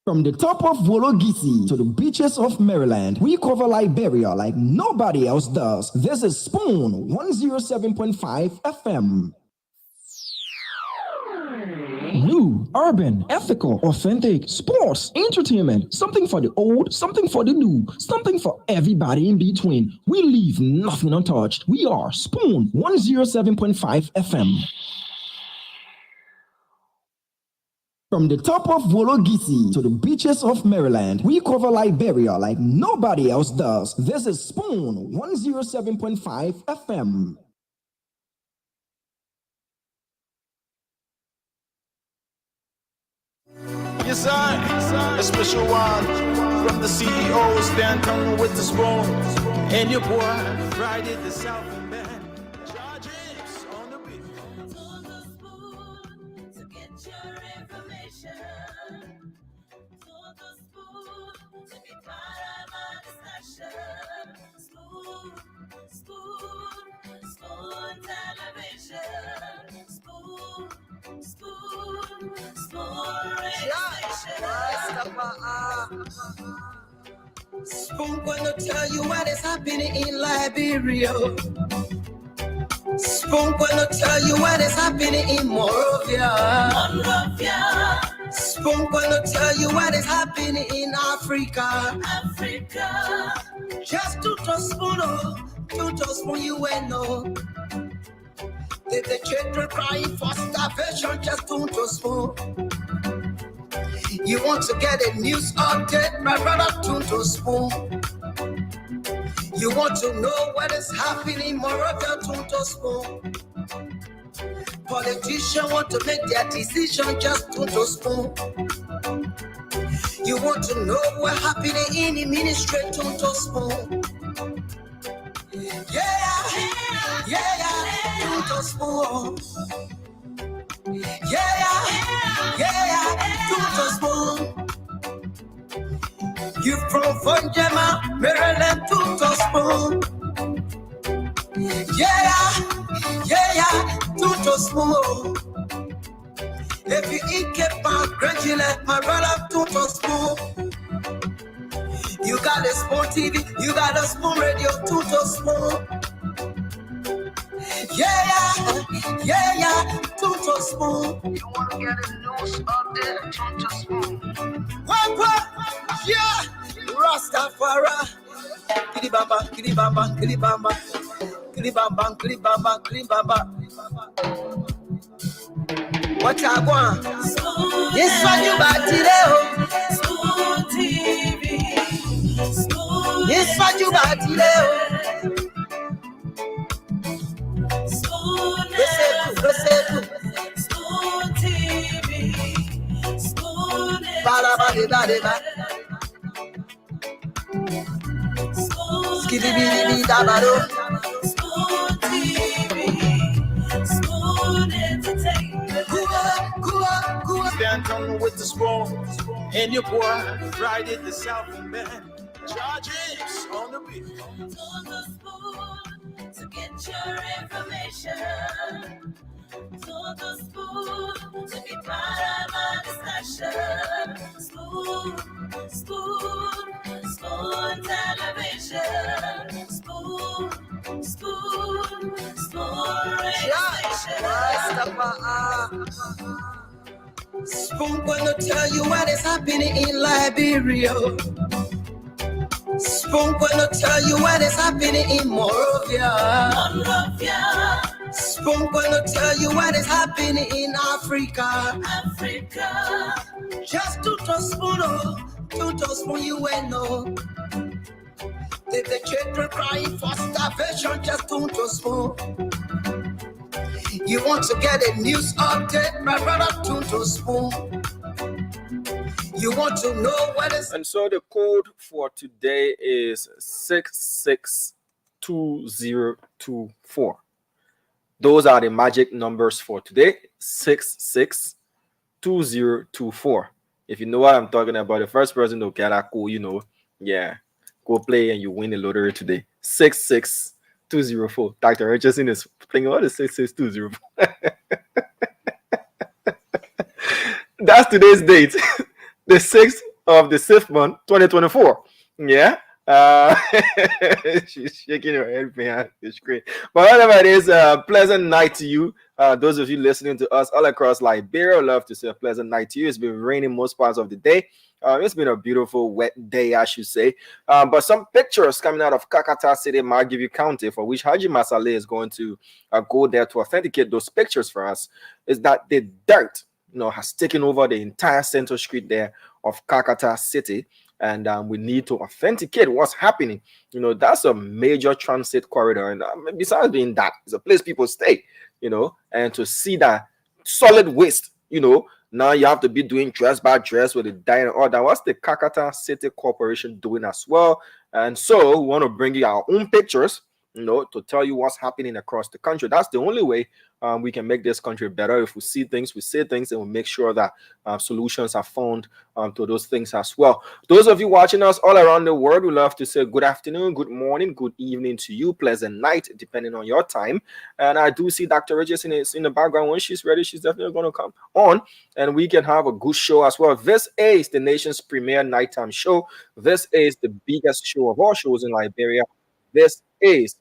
From the top of Wologisi to the beaches of Maryland, we cover Liberia like nobody else does. This is Spoon 107.5 FM. New, urban, ethical, authentic, sports, entertainment, something for the old, something for the new, something for everybody in between. We leave nothing untouched. We are Spoon 107.5 FM. From the top of Wologisi to the beaches of Maryland, we cover Liberia like nobody else does. This is Spoon 107.5 FM. Yes, I, a special one from the CEO, stand coming with the spoon. And your boy, Friday the South Band. Charges on the beat. On the spoon to get your information. On the spoon to be part of our discussion. Spoon, spoon, spoon television. Spoon, spoon, spoon radio station. Spoon gonna tell you what is happening in Liberia. Spoon gonna tell you what is happening in Monrovia. Spoon gonna tell you what is happening in Africa. Just to spoon you will know. The children crying for starvation, just to spoon. You want to get a news update, my brother, to spoon. You want to know what is happening in Moravia, to spoon. Politicians want to make their decision, just to spoon. You want to know what happening in the ministry, to spoon. Yeah, to spoon. Yeah, to spoon. You from Vonjema, Maryland, to spoon. Yeah, to spoon. If you eat kepa, gradually, my brother, to spoon. You got a spoon TV, you got a spoon radio, to spoon. Yeah, to spoon. You want to get a news update, to spoon. What? Yeah, Rastafari. Kilibamba, kilibamba, kilibamba. Kilibamba, kilibamba, kilibamba. What I want? This one you back today. Spoon TV. Spoon. This one you back today. Spoon. Spoon TV. Spoon. Ba. Skiddy dabado. Spoon TV. Spoon entertainment. Cool. Stand coming with the spoon. And your boy, Friday the South Band. Charges on the beat. On the spoon to get your information. On the spoon to be part of our discussion. Spoon, spoon television. Spoon radio station. Spoon gonna tell you what is happening in Liberia. Spoon gonna tell you what is happening in Monrovia. Spoon gonna tell you what is happening in Africa. Just to spoon you will know. The children crying for starvation, just to spoon. You want to get a news update, my brother, to spoon. You want to know what is. And so the code for today is 662024. Those are the magic numbers for today. 662024. If you know what I'm talking about, the first person to get that code, go play and you win the lottery today. 66204. Dr. Richardson is thinking, what is 66204? That's today's date. The 6th of the 6th month, 2024. Yeah. Uh, she's shaking her head behind the screen. But whatever it is, pleasant night to you. Those of you listening to us all across Liberia, I'd love to say a pleasant night to you. It's been raining most parts of the day. It's been a beautiful, wet day, I should say. But some pictures coming out of Kakata City, Margivu County, for which Haji Masale is going to go there to authenticate those pictures for us, is that the dirt, has taken over the entire central street there of Kakata City. And we need to authenticate what's happening. That's a major transit corridor. And besides being that, it's a place people stay, and to see that solid waste, now you have to be doing dress by dress with the dye and all that. What's the Kakata City Corporation doing as well? And so we want to bring you our own pictures, to tell you what's happening across the country. That's the only way we can make this country better. If we see things, we say things, and we make sure that solutions are found to those things as well. Those of you watching us all around the world, we love to say good afternoon, good morning, good evening to you, pleasant night, depending on your time. And I do see Dr. Regis in the background. When she's ready, she's definitely going to come on, and we can have a good show as well. This is the nation's premier nighttime show. This is the biggest show of all shows in Liberia. This is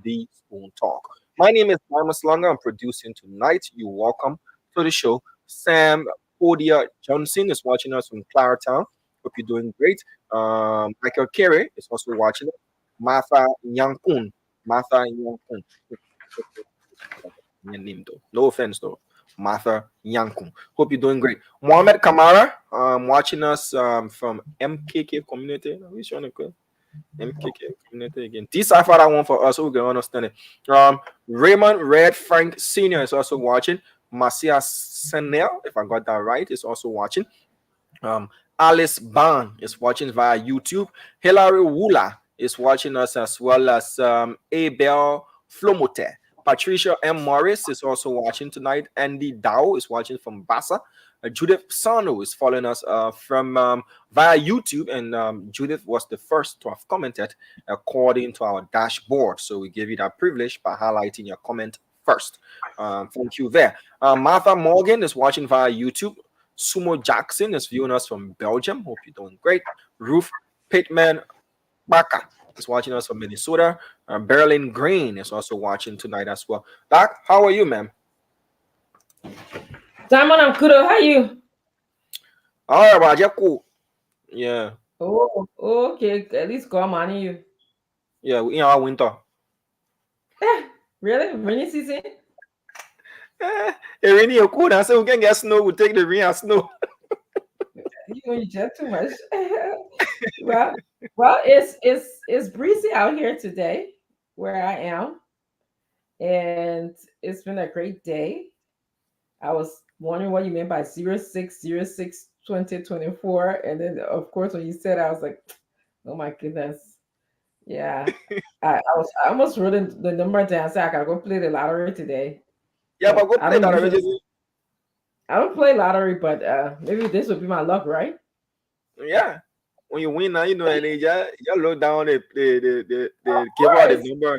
the Spoon Talk. My name is Mama Slanga. I'm producing tonight. You're welcome to the show. Sam Podia Johnson is watching us from Claretown. Hope you're doing great. Michael Carey is also watching us. Martha Nyankun. Martha Nyankun. No offense though. Martha Nyankun. Hope you're doing great. Mohammed Kamara watching us from MKK community. Which one? MKK community again. Decipher that one for us so we can understand it. Raymond Red Frank Sr. is also watching. Marcia Senel, if I got that right, is also watching. Alice Ban is watching via YouTube. Hilary Wula is watching us, as well as Abel Flomote. Patricia M. Morris is also watching tonight. Andy Dow is watching from Bassa. Judith Sano is following us from via YouTube, and Judith was the first to have commented according to our dashboard. So we give you that privilege by highlighting your comment first. Thank you there. Martha Morgan is watching via YouTube. Sumo Jackson is viewing us from Belgium. Hope you're doing great. Ruth Pittman Baka is watching us from Minnesota. Berlin Green is also watching tonight as well. Doc, how are you, ma'am? Simon, I'm good. How are you? All right, well, you're cool. Yeah. Oh, okay. At least come on you. Yeah, in our winter. Really? Rainy season? It rainy or cool. I said we can get snow. We take the rain and snow. You jet too much. well, it's breezy out here today where I am, and it's been a great day. I was wondering what you meant by 06/06/2024, and then of course when you said, I was like, oh my goodness, yeah. I almost wrote the number down. I said I gotta go play the lottery today. Yeah, but go play that already. I don't play lottery, but maybe this would be my luck, right? Yeah. When you win now, and you look down the give out the number.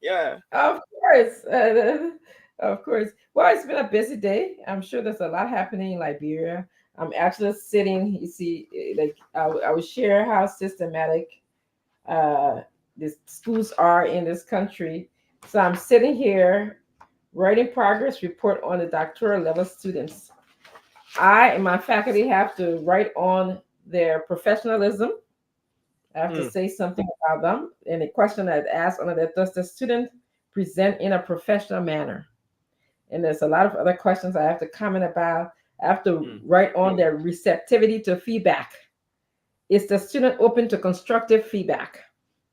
Yeah. Of course. Of course. Well, it's been a busy day. I'm sure there's a lot happening in Liberia. I'm actually sitting, you see, like I will share how systematic the schools are in this country. So I'm sitting here writing progress report on the doctoral level students. I and my faculty have to write on their professionalism. I have to say something about them. And the question I'd ask under that, does the student present in a professional manner? And there's a lot of other questions I have to comment about. I have to write on their receptivity to feedback. Is the student open to constructive feedback?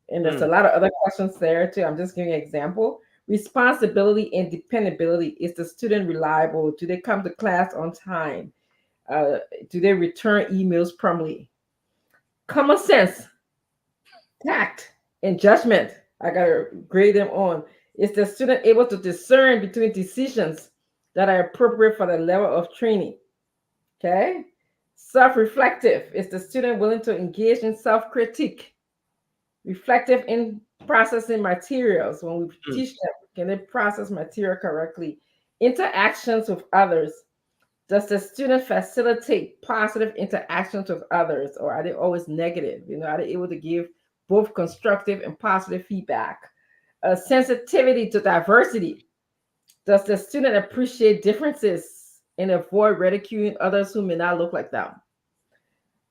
And there's a lot of other questions there too. I'm just giving you an example. Responsibility and dependability. Is the student reliable? Do they come to class on time? Do they return emails promptly? Common sense, tact, and judgment. I gotta grade them on. Is the student able to discern between decisions that are appropriate for the level of training? Okay. Self-reflective. Is the student willing to engage in self-critique? Reflective in processing materials. When we teach them, can they process material correctly? Interactions with others. Does the student facilitate positive interactions with others, or are they always negative? Are they able to give both constructive and positive feedback? Sensitivity to diversity. Does the student appreciate differences and avoid ridiculing others who may not look like them?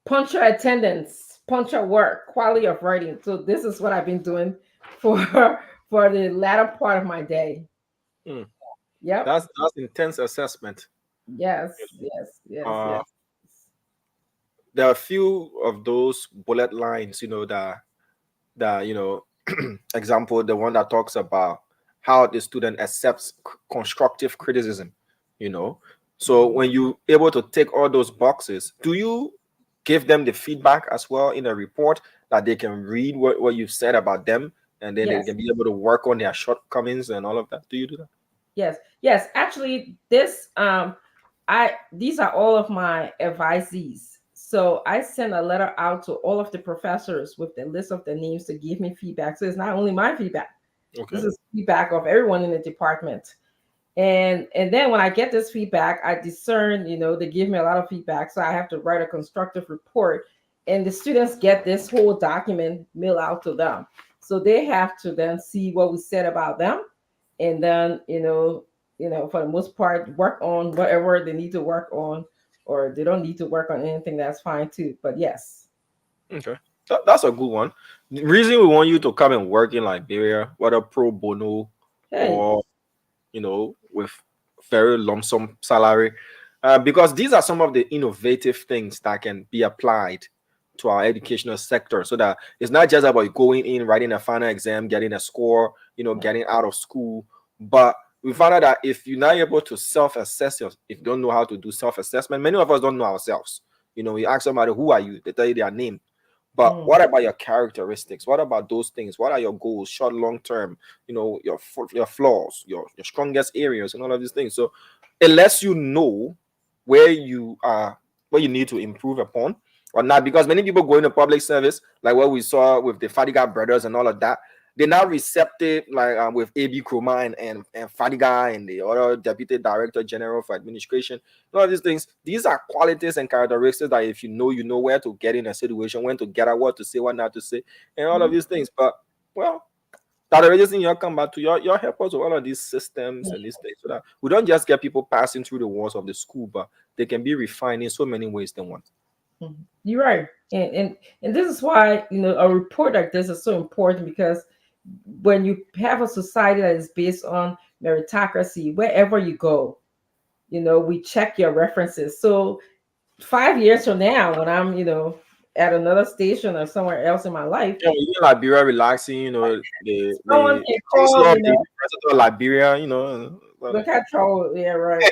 Punctual attendance, punctual work, quality of writing. So this is what I've been doing for for the latter part of my day. Mm. Yep. That's intense assessment. Yes. Yes. Yes. Uh, Yes. there are a few of those bullet lines, example, the one that talks about how the student accepts constructive criticism, So when you able to take all those boxes, do you give them the feedback as well in a report that they can read what you've said about them, and then they Yes. can be able to work on their shortcomings and all of that? Do you do that? Yes. Yes. Actually, these are all of my advisees. So I send a letter out to all of the professors with the list of the names to give me feedback. So it's not only my feedback. Okay. This is feedback of everyone in the department. And then when I get this feedback, I discern, they give me a lot of feedback. So I have to write a constructive report. And the students get this whole document mailed out to them. So they have to then see what we said about them. And then, for the most part, work on whatever they need to work on, or they don't need to work on anything, that's fine too. But yes. Okay. That's a good one. The reason we want you to come and work in Liberia, whether pro bono Hey. or with very lump sum salary, because these are some of the innovative things that can be applied to our educational sector, so that it's not just about going in, writing a final exam, getting a score, getting out of school. But we found out that if you're not able to self-assess if you don't know how to do self-assessment, many of us don't know ourselves. You ask somebody, who are you? They tell you their name. But what about your characteristics? What about those things? What are your goals, short, long term? Your flaws, your strongest areas, and all of these things. So it lets you know where you are, where you need to improve upon or not. Because many people go into public service, like what we saw with the Fadiga brothers and all of that. They're now receptive, like with A.B. Kroma and Fadiga and the other Deputy Director General for Administration. All of these things, these are qualities and characteristics that if you know where to get in a situation, when to get out, what to say, what not to say, and all of these things. But, well, that already thing you'll come back to your help us with all of these systems and these things, so that we don't just get people passing through the walls of the school, but they can be refined in so many ways than one. You're right. And this is why, a report like this is so important, because when you have a society that is based on meritocracy, wherever you go, we check your references. So 5 years from now, when I'm, at another station or somewhere else in my life, you're in Liberia relaxing, the someone can chancellor call, of the University of Liberia, look at trouble. Yeah, right.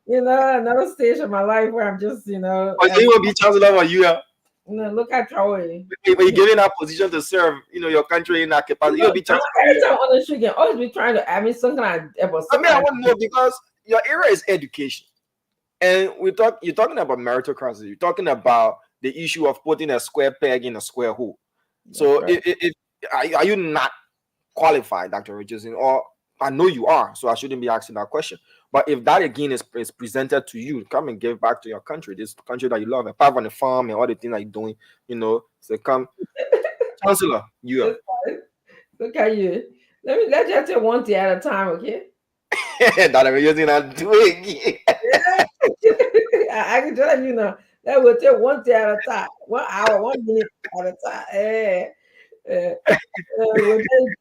Another stage of my life where I'm just, But you will be chancellor for you. Look at trouble. But you're given that position to serve, your country in that capacity. You'll be chancellor. Every time on the street, you can always be trying to, some kind of. I wouldn't know, because your area is education. And you're talking about meritocracy. You're talking about the issue of putting a square peg in a square hole. So right. Are you not qualified, Dr. Richardson? Or I know you are, so I shouldn't be asking that question. But if that again is presented to you, come and give back to your country, this country that you love, apart from the farm and all the things that you're doing, so come, Chancellor, you are. Look at you. Let's just take one day at a time, okay? That I'm using that do it again. I can tell you now. That will take one day at a time, 1 hour, 1 minute at a time.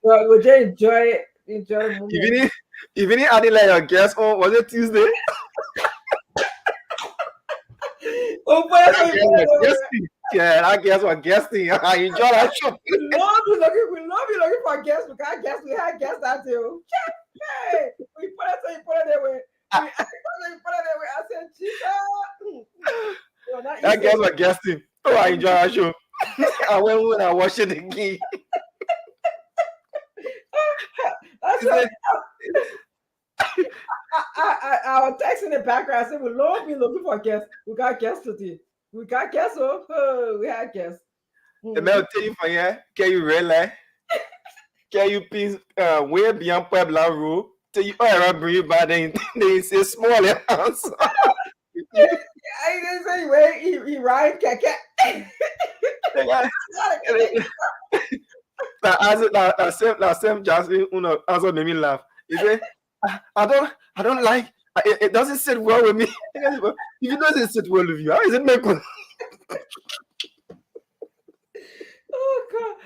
Would you enjoy it? Enjoy the moment. Even if I didn't let your guest on, was it Tuesday? Oh, yeah, I guess we're guesting. I enjoy that show. We love you looking for guests. We had guests out there. Hey, we put it that way. I said, Jesus. I guess we're guesting. Oh, I enjoy that show. I went home and I watched it again. I was texting in the background. I said, we'll long be looking for guests. We got guests today. We got guests. Oh, we had guests. The man will tell you for here, can you realize? Can you please way beyond Puebla Road? So you bring you back, then they say small house. I didn't say where he ride keke. That same Jasmine, answer made me laugh. He said, I don't like. It doesn't sit well with me. If it doesn't sit well with you, how is it make one? Oh God!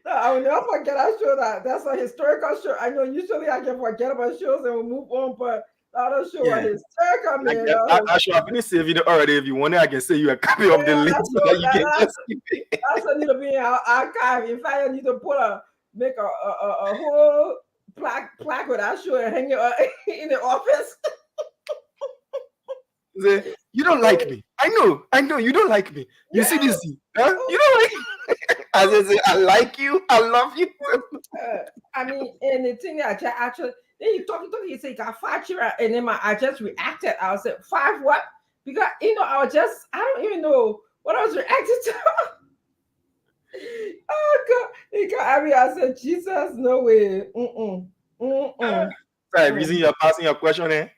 I will never forget that show. That's a historical show. I know usually I can forget about shows and we'll move on, but the other show was historical, man. I should have finished saving it already. If you want it, I can say you a copy of the link so that you can just keep it. That's what need to be in our archive. In fact, I need to make a whole plaque with that show and hang it in the office. Say, you don't like me. I know you don't like me. You see this? Huh? You don't like me. As I say, I like you, I love you. I mean, and the thing that I actually, then you talking, you say, got 5 children, and then I just reacted. I was like, 5 what? Because, I don't even know what I was reacting to. Oh, God. I said, Jesus, no way. Sorry, reason you're passing your question, eh?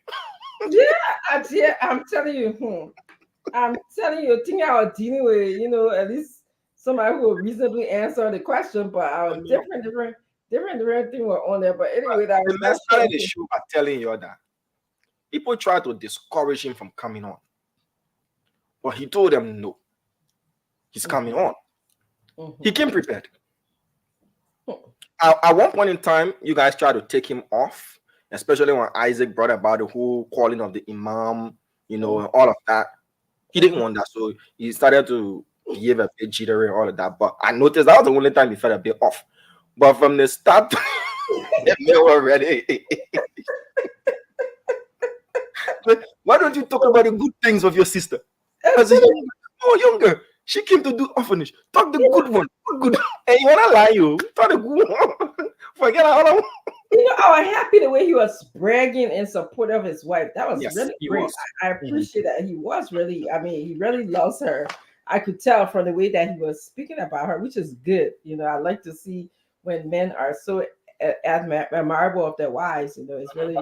Yeah, I'm telling you. I'm telling you, thing I was dealing with, at least somebody who would reasonably answer the question, but our different thing were on there. But anyway, that was let's start the show by telling you that people try to discourage him from coming on, but he told them no. He's coming on. He came prepared. At one point in time, you guys tried to take him off, especially when Isaac brought about the whole calling of the imam, and all of that. He didn't want that, so he started to behave a bit jittery and all of that. But I noticed that was the only time he felt a bit off. But from the start, they were ready. Why don't you talk about the good things of your sister? As a younger, she came to do orphanage. Talk the good one. Good. And you wanna lie, you talk the good one. Forget all of them. I was happy the way he was bragging in support of his wife. That was really great. I appreciate that. He was really, he really loves her. I could tell from the way that he was speaking about her, which is good. I like to see when men are so admirable of their wives. It's really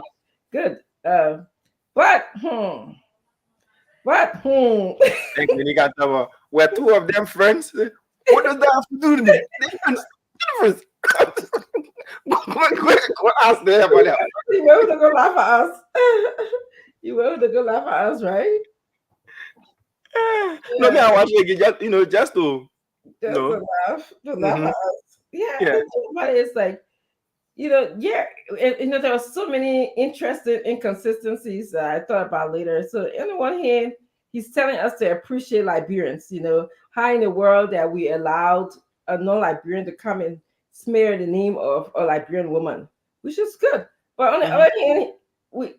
good. But we're 2 of them friends. What does that have to do with me? Difference. Go ask them about that. You were able to go laugh at us. You were able to go laugh at us, right? No, me, I watch it just to laugh at us. Yeah. But it's like, there were so many interesting inconsistencies that I thought about later. So on the one hand, he's telling us to appreciate Liberians, how in the world that we allowed a non-Liberian to come and smear the name of a Liberian woman, which is good. But on the other hand, we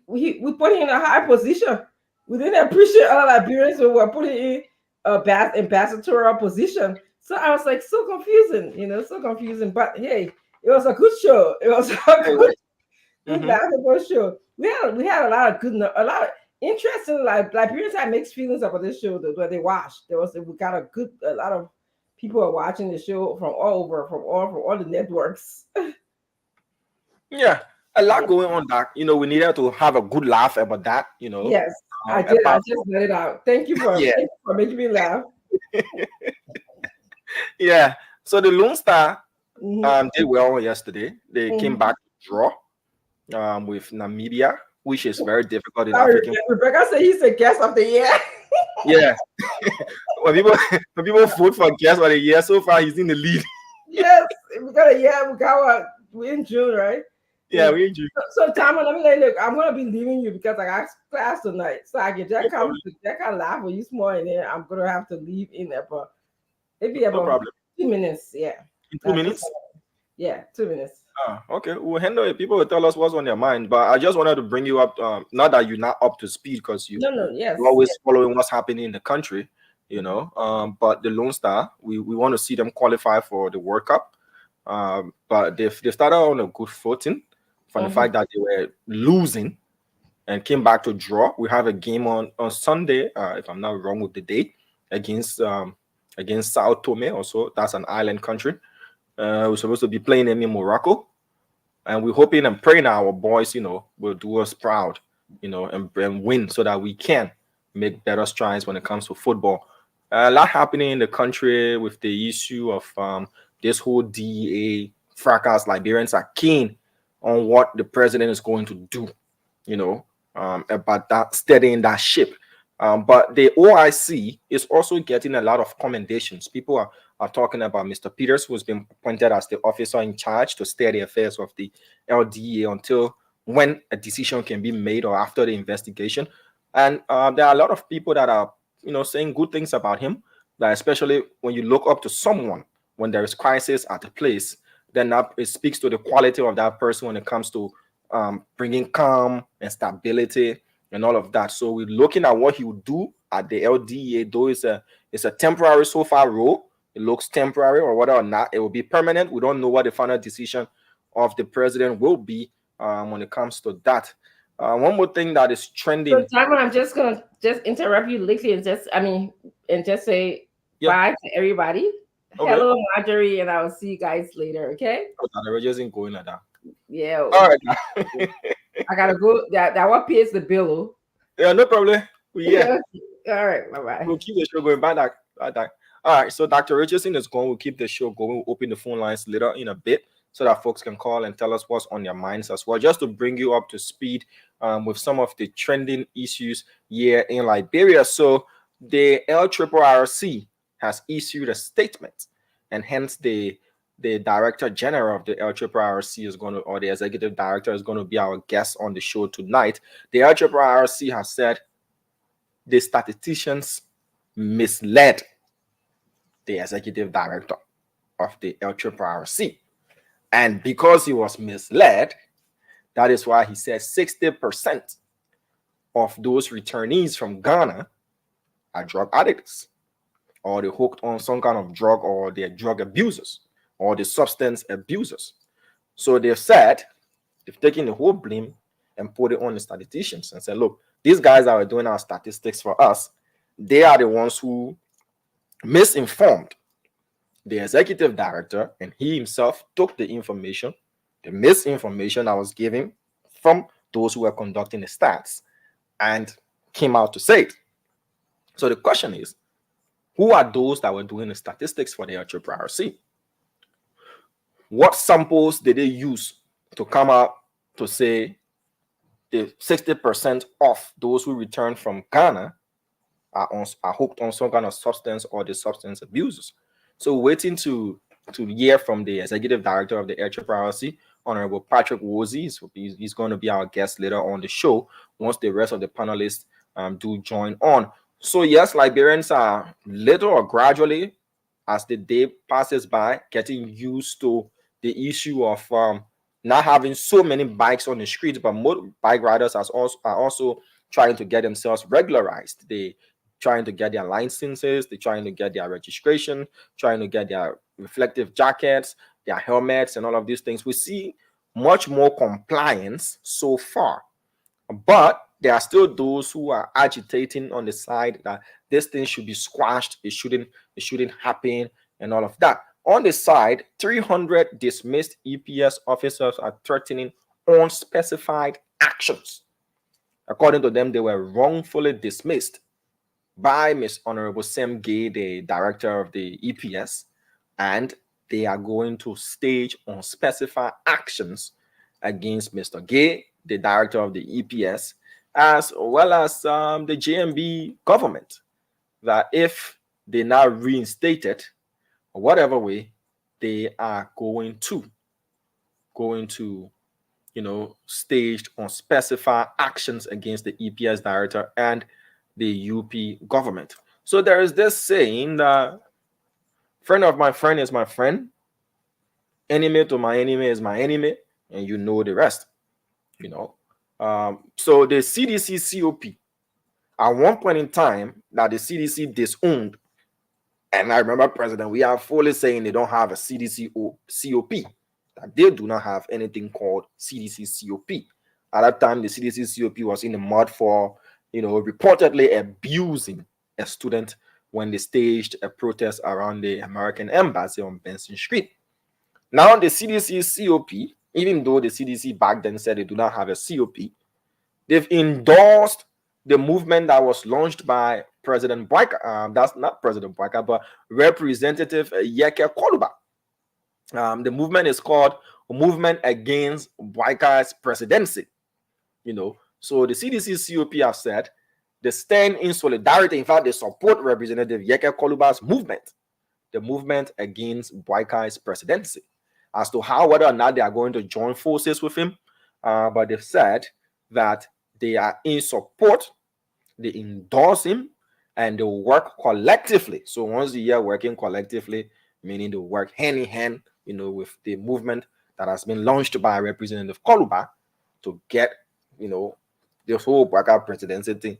put him in a high position. We didn't appreciate other Liberians who were put in a ambassadorial position. So I was like, so confusing, so confusing. But hey, it was a good show. It was a good laughable show. We had a lot of interesting Liberians had mixed feelings about this show that they watched. We got a lot of people are watching the show from all over, from all the networks. Yeah, a lot going on that. We needed to have a good laugh about that. Yes, I did. I just let it out. Thank you thank you for making me laugh. Yeah. So the Lone Star did well yesterday. They came back to draw with Namibia, which is very difficult in African. Rebecca said he's the guest of the year. Yeah. when people vote for guest of the year, so far he's in the lead. Yes, we're in June, right? Yeah, we're in June. So Tama, let me let you look. I'm gonna be leaving you because I got class tonight. So I can just come laugh with you small, and then I'm gonna have to leave in about maybe about 2 minutes. Yeah. In 2 minutes? Yeah, 2 minutes. Okay, we'll handle it. People will tell us what's on their mind, but I just wanted to bring you up. Not that you're not up to speed, because you're always following what's happening in the country, But the Lone Star, we want to see them qualify for the World Cup. But they started on a good footing from the fact that they were losing and came back to draw. We have a game on Sunday, if I'm not wrong with the date, against Sao Tome. Also, that's an island country. We're supposed to be playing them in Morocco. And we're hoping and praying our boys, will do us proud, and win so that we can make better strides when it comes to football. A lot happening in the country with the issue of this whole DEA fracas. Liberians are keen on what the president is going to do, about that steadying that ship. But the OIC is also getting a lot of commendations. People are talking about Mr. Peters, who's been appointed as the officer in charge to steer the affairs of the LDA until when a decision can be made or after the investigation. And there are a lot of people that are, saying good things about him, that especially when you look up to someone when there is crisis at a place, then that it speaks to the quality of that person when it comes to bringing calm and stability and all of that. So we're looking at what he will do at the LDA, though it's a temporary so far role. It looks temporary, or whether or not it will be permanent. We don't know what the final decision of the president will be when it comes to that. One more thing that is trending. So, Simon, I'm just gonna interrupt you lately and just say bye to everybody. Okay. Hello, Marjorie, and I will see you guys later. Okay. We're just going like that. Yeah. All right. I gotta go. That what pays the bill. Yeah, no problem. Yeah. All right. Bye bye. We'll keep the show going. Bye. All right. So Dr. Richardson is going. We'll keep the show going. We'll open the phone lines later in a bit so that folks can call and tell us what's on their minds as well, just to bring you up to speed with some of the trending issues here in Liberia. So the LRRRC has issued a statement, and hence the director general of the LRRRC is going to, or the executive director is going to be our guest on the show tonight. The LRRRC has said the statisticians misled the executive director of the LRRRC. And because he was misled, that is why he said 60% of those returnees from Ghana are drug addicts, or they're hooked on some kind of drug, or they're drug abusers, or the substance abusers. So they've said, they've taken the whole blame and put it on the statisticians and said, look, these guys that are doing our statistics for us, they are the ones who misinformed the executive director, and he himself took the information, the misinformation I was giving from those who were conducting the stats, and came out to say it. So the question is, who are those that were doing the statistics for the LRRRC? What samples did they use to come out to say the 60% of those who return from Ghana are hooked on some kind of substance or the substance abusers? So waiting to hear from the executive director of the LRRRC, Honorable Patrick Wozie. He's going to be our guest later on the show once the rest of the panelists do join on. So yes, Liberians are little or gradually, as the day passes by, getting used to the issue of not having so many bikes on the streets, but more bike riders are also trying to get themselves regularized. They trying to get their licenses, they're trying to get their registration, trying to get their reflective jackets, their helmets, and all of these things. We see much more compliance so far, but there are still those who are agitating on the side that this thing should be squashed, it shouldn't happen, and all of that. On the side, 300 dismissed EPS officers are threatening unspecified actions. According to them, they were wrongfully dismissed by Ms. Honorable Sam Gay, the director of the EPS, and they are going to stage unspecified actions against Mr. Gay, the director of the EPS, as well as the JMB government, that if they now reinstate it, or whatever way, they are going to staged unspecified actions against the EPS director and the UP government. So there is this saying that friend of my friend is my friend, enemy to my enemy is my enemy, and you know the rest. So the CDC COP, at one point in time, that the CDC disowned, and I remember President, we are fully saying they don't have a CDC COP, that they do not have anything called CDC COP. At that time, the CDC COP was in the mud for reportedly abusing a student when they staged a protest around the American embassy on Benson Street. Now the CDC COP even though the CDC back then said they do not have a COP, they've endorsed the movement that was launched by President Boyka. That's not President Boyka, but Representative Yeke Koluba. The movement is called Movement Against Boyka's Presidency. So the CDC COP have said they stand in solidarity. In fact, they support Representative Yeke Koluba's movement, the movement against Boyka's presidency. As to how, whether or not they are going to join forces with him, but they've said that they are in support, they endorse him, and they work collectively. So once a year working collectively, meaning they work hand in hand, with the movement that has been launched by Representative Koluba to get, this whole Boyka presidency thing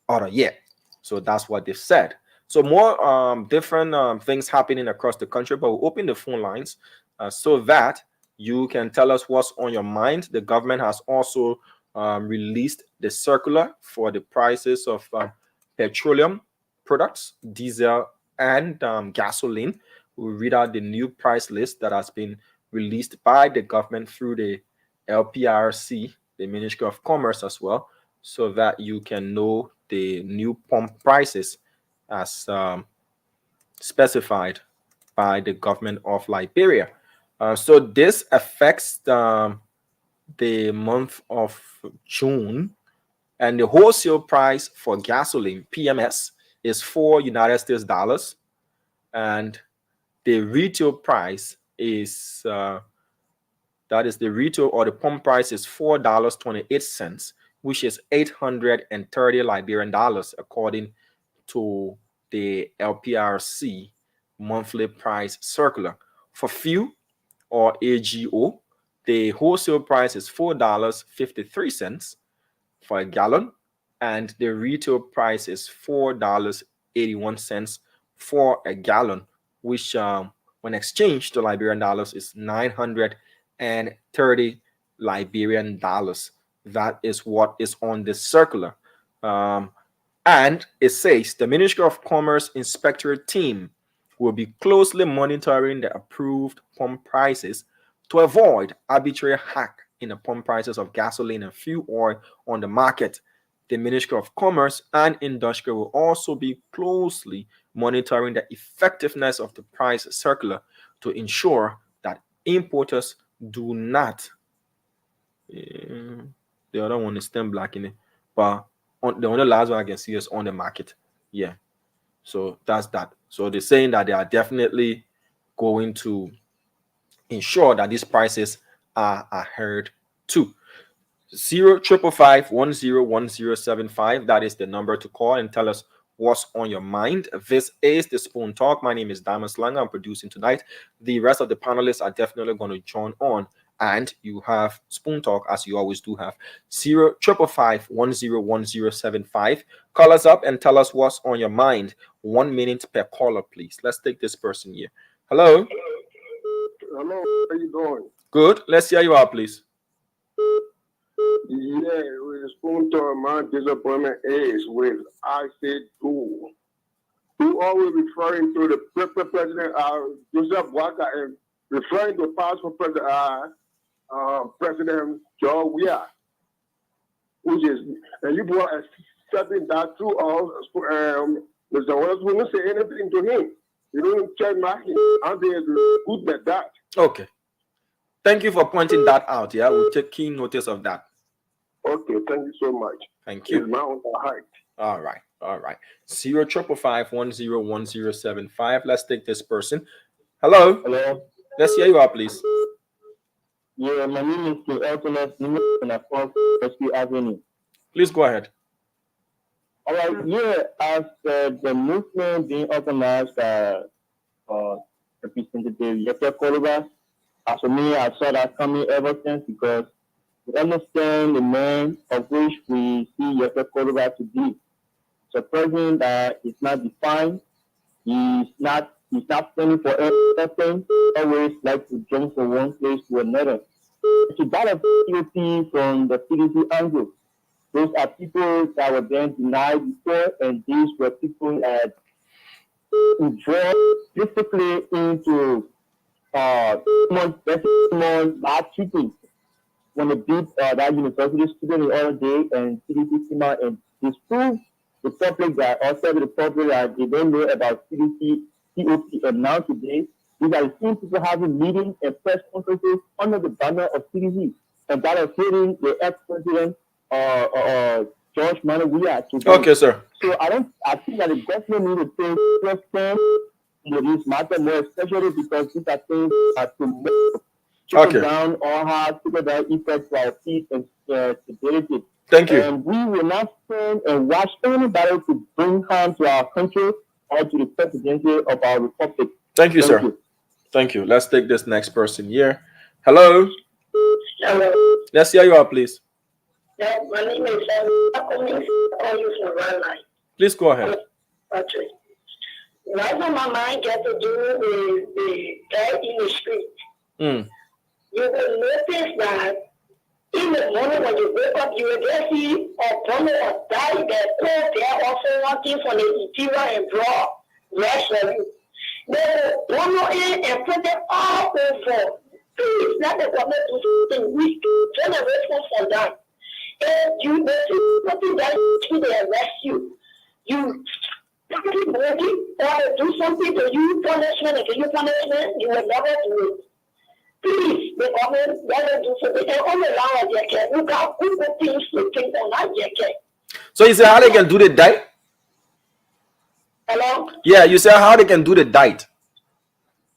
out of here. So that's what they've said. So more different things happening across the country, but we'll open the phone lines so that you can tell us what's on your mind. The government has also released the circular for the prices of petroleum products, diesel, and gasoline. We'll read out the new price list that has been released by the government through the LRRRC, the Ministry of Commerce as well, so that you can know the new pump prices as specified by the government of Liberia. So this affects the month of June, and the wholesale price for gasoline, PMS, is $4 and the retail price is that is the retail or the pump price is $4.28, which is 830 Liberian dollars according to the LRRRC monthly price circular. For fuel or AGO, the wholesale price is $4.53 for a gallon, and the retail price is $4.81 for a gallon, which when exchanged to Liberian dollars is 930 Liberian dollars. That is what is on this circular. And it says the Ministry of Commerce Inspectorate team will be closely monitoring the approved pump prices to avoid arbitrary hack in the pump prices of gasoline and fuel oil on the market. The Ministry of Commerce and Industry will also be closely monitoring the effectiveness of the price circular to ensure that importers do not. The other one is still black in it, but the only last one I can see is on the market. Yeah. So that's that. So they're saying that they are definitely going to ensure that these prices are adhered to. 0555101075. That is the number to call and tell us what's on your mind. This is the Spoon Talk. My name is Diamond Slanger. I'm producing tonight. The rest of the panelists are definitely going to join on, and you have Spoon Talk as you always do have. 0555101075. Call us up and tell us what's on your mind. 1 minute per caller, please. Let's take this person here. Hello. Hello, how you doing? Good. Let's hear you out, please. Yeah, with the Spoon Talk, my disappointment is with I said do. You always referring to the President Joseph Boyka and referring to past President George Weah, which is, and you were accepting that through all Mr. Wallace wouldn't say anything to him. You don't check my him. I'm good at that. Okay. Thank you for pointing that out. Yeah, we'll take keen notice of that. Okay, thank you so much. Thank you. It's my own height. All right. 0555101075. Let's take this person. Hello. Hello. Let's hear you out, please. Yeah, my name is Elton and I from Rescue Avenue. Please go ahead. All right. Yeah, as the movement being organized by Representative Yeke Koluba, as for me, I saw that coming ever since because we understand the man of which we see Yeke Koluba to be. So president that is not defined, he's not standing for anything, always like to jump from one place to another. So that is POP from the PDC angle. Those are people that were then denied before, and these were people that draw basically into bad treatment when they beat that university student the other day, and CDC came out and disproved the public that, or said to the public that they don't know about CDC, COP, and now today, these are the same people having meetings and press conferences under the banner of CDC, and that is hitting the ex-president, George Manuel today. Okay, sir. So I think that the government need to take first stand in this matter more, especially because these are things that to trickle down or have trickle down effect to our peace and stability. Thank you. And we will not stand and watch anybody to bring harm to our country or to the presidency of our republic. Thank you, sir. Thank you. Let's take this next person here. Hello. Hello. Let's hear you out, please. Yeah, my name is Shortcomings. I call you from Rhode Island. Please go ahead. Patrick. Right on my mind got to do with the guy in the street. You will notice that in the morning when you wake up, you will just see a bundle of guys that go there also working for the interior and draw rest for you. They will bundle in and put it all over. Please, let the government do something. We generation for that. And you notice something that they arrest you. You keep working or do something to you, punishment, and give you punishment, you will never do it. Please, the government, let them do something. And only allow a jacket. Look how good things to think on that jacket. So you say how they can do the diet? Hello? Yeah, you say how they can do the diet.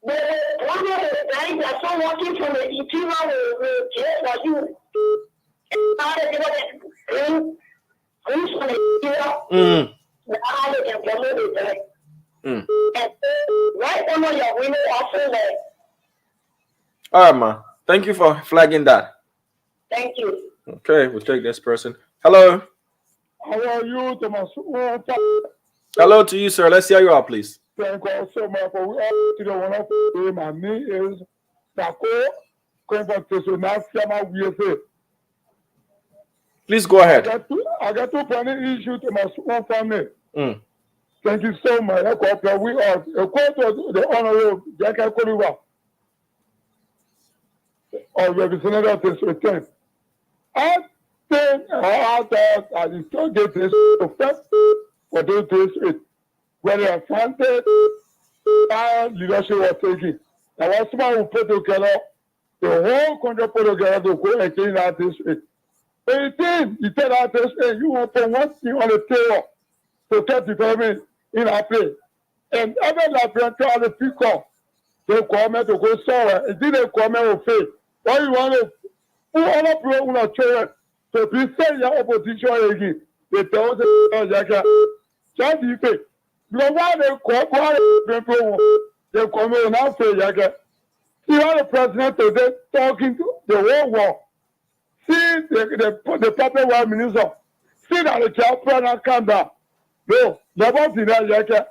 One of the guys that are working from the interior will care for you. How they do it, who's from the interior? How they can promote the diet. And right under your window, also there. All right, man. Thank you for flagging that. Thank you. Okay, we'll take this person. Hello. How are you, Thomas? Hello to you, sir. Let's hear you out, please. Thank you so much for we my name is Sako Confrontation. Please go ahead. I got two funny issues to my small family. Thank you so much. We are according to the honorable Jacka Koliwa of Representative of this return. I think I thought I still get this effect for those days when they are planted, leadership was taking. Now, once someone will put together, the whole country put together to go and clean out this rate. 18, you tell out this rate, you want to put one thing on the table to get development in our place. And every Liberian tell the people, they come to go somewhere. It didn't come with faith. Why you want to put all of your children to be saying your opposition again? They tell the just the faith. Because why they come, they come in and say, see how the president today talking to the whole world. See the public world minister. See that the child president come down. No, never see that,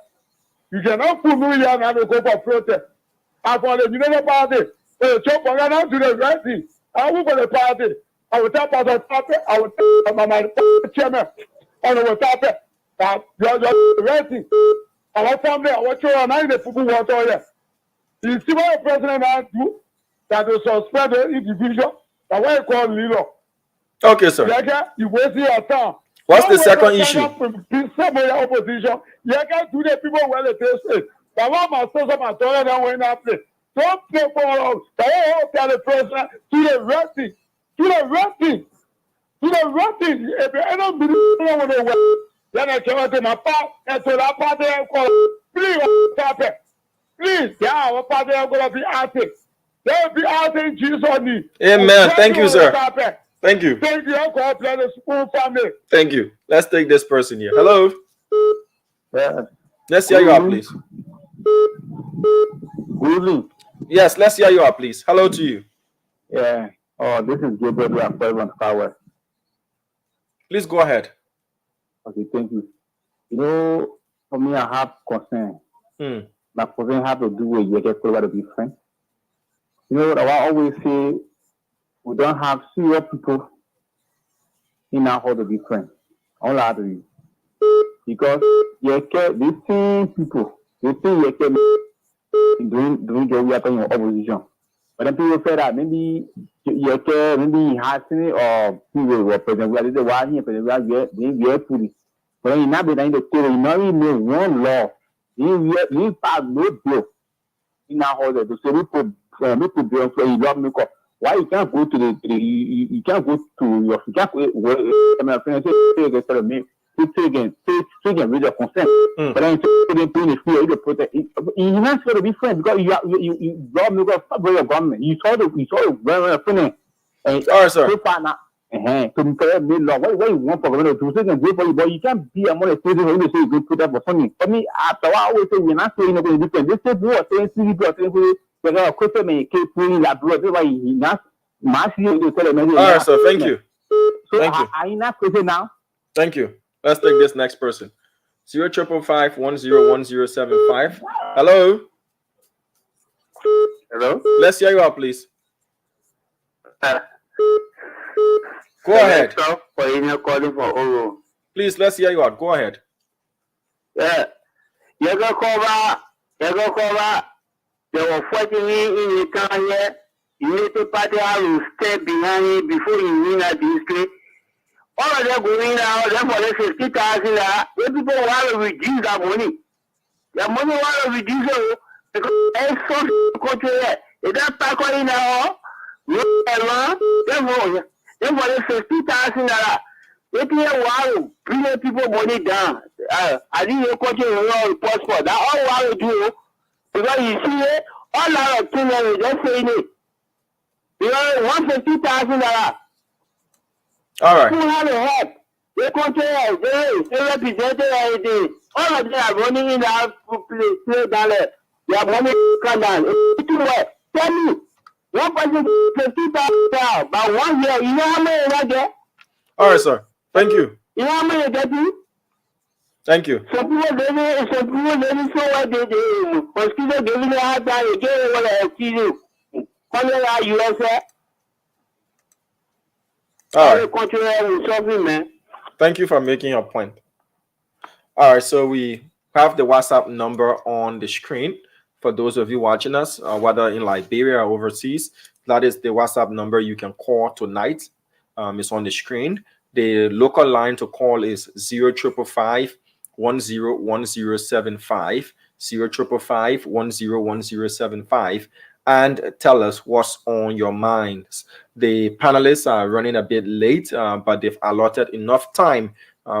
you cannot put New Year and go for protest. And for the United Party, the chop for not do the right thing. I will for the party. I will tap out the party. I will tap my chairman. And I will tap it. That you're right thing. Our family, our children, and the people want all that. You see what the president has do? That will suspend the individual. That's why you call leader. Okay, sir. You waste your time. What's the second issue? Opposition. You can't do the people well at this stage. The one must say something taller than when I play. Don't play for all. The president to the resting. To the resting. To the resting. If you end up being the way, then I came to my part and to that party and call. Please, stop it. Please, yeah, our party are going to be active. They will be active in Jesus' name. Amen. Thank you, sir. Thank you. Thank you. God bless the school family. Thank you. Let's take this person here. Hello. Yeah. Let's hear you out, please. Good evening. Yes, let's hear you out, please. Hello to you. Yeah. Oh, this is Gabriel from Power. Please go ahead. Okay, thank you. You know, for me, I have concern. My concern have to do with you get to be friends. You know what I always say? We don't have serious people in our hall to be friends. All I do because these same people, they think you can doing the way you are in opposition. But then people say that maybe you care, maybe happening or people were present. We are the one here, but we are fully. But then you not be in the theory, you not even one law. You pass no bill. In our order to say we put bills for you love me. Why you can't go to you can't go to your you can't my friend say me take with your consent. But then they doing it for you to protect. You're not supposed to be friends because you love me because fuck your government. You saw the very friend. All right, sir. So far now. To compare me law. What you want for government to say can go for you, but you can't be among the citizens when they say you go put up for funny. For me, after I always say we're not saying anything different. They say what saying CDP or saying they're gonna quit them and keep putting that blood. That's why he not massively to tell them. All right, sir. Thank you. So thank you. Are you not quitting now? Thank you. Let's take this next person. 0555101075. Hello. Hello. Let's hear you out, please. Go ahead. Calling for Oro. Please, let's hear you out. Go ahead. Yeah. You go cover. They were fighting me in the town here. You need to party how you step behind me before you win at this place. All of them going out, them for the 50,000. The people want to reduce that money. The money want to reduce it because it's so country. They don't pack on now. Them for the 50,000. They want to bring people money down. I think you country will passport. That's all want to do. Because you see it, all our things are just saying it. Because $150,000. All right. Who have a help? They control, they represent everything. All of them are running in the play down there. They are money come down. Tell me, one person 50,000 by 1 year, you know how many I get? All right, sir. Thank you. You know how many I get? Thank you. Some people living so what they mosquito giving a hard time again what I see you. Cholera USA. All right. Thank you for making your point. All right, so we have the WhatsApp number on the screen for those of you watching us, whether in Liberia or overseas. That is the WhatsApp number you can call tonight. It's on the screen. The local line to call is 0555 101075, 0555 101075, and tell us what's on your minds. The panelists are running a bit late, but they've allotted enough time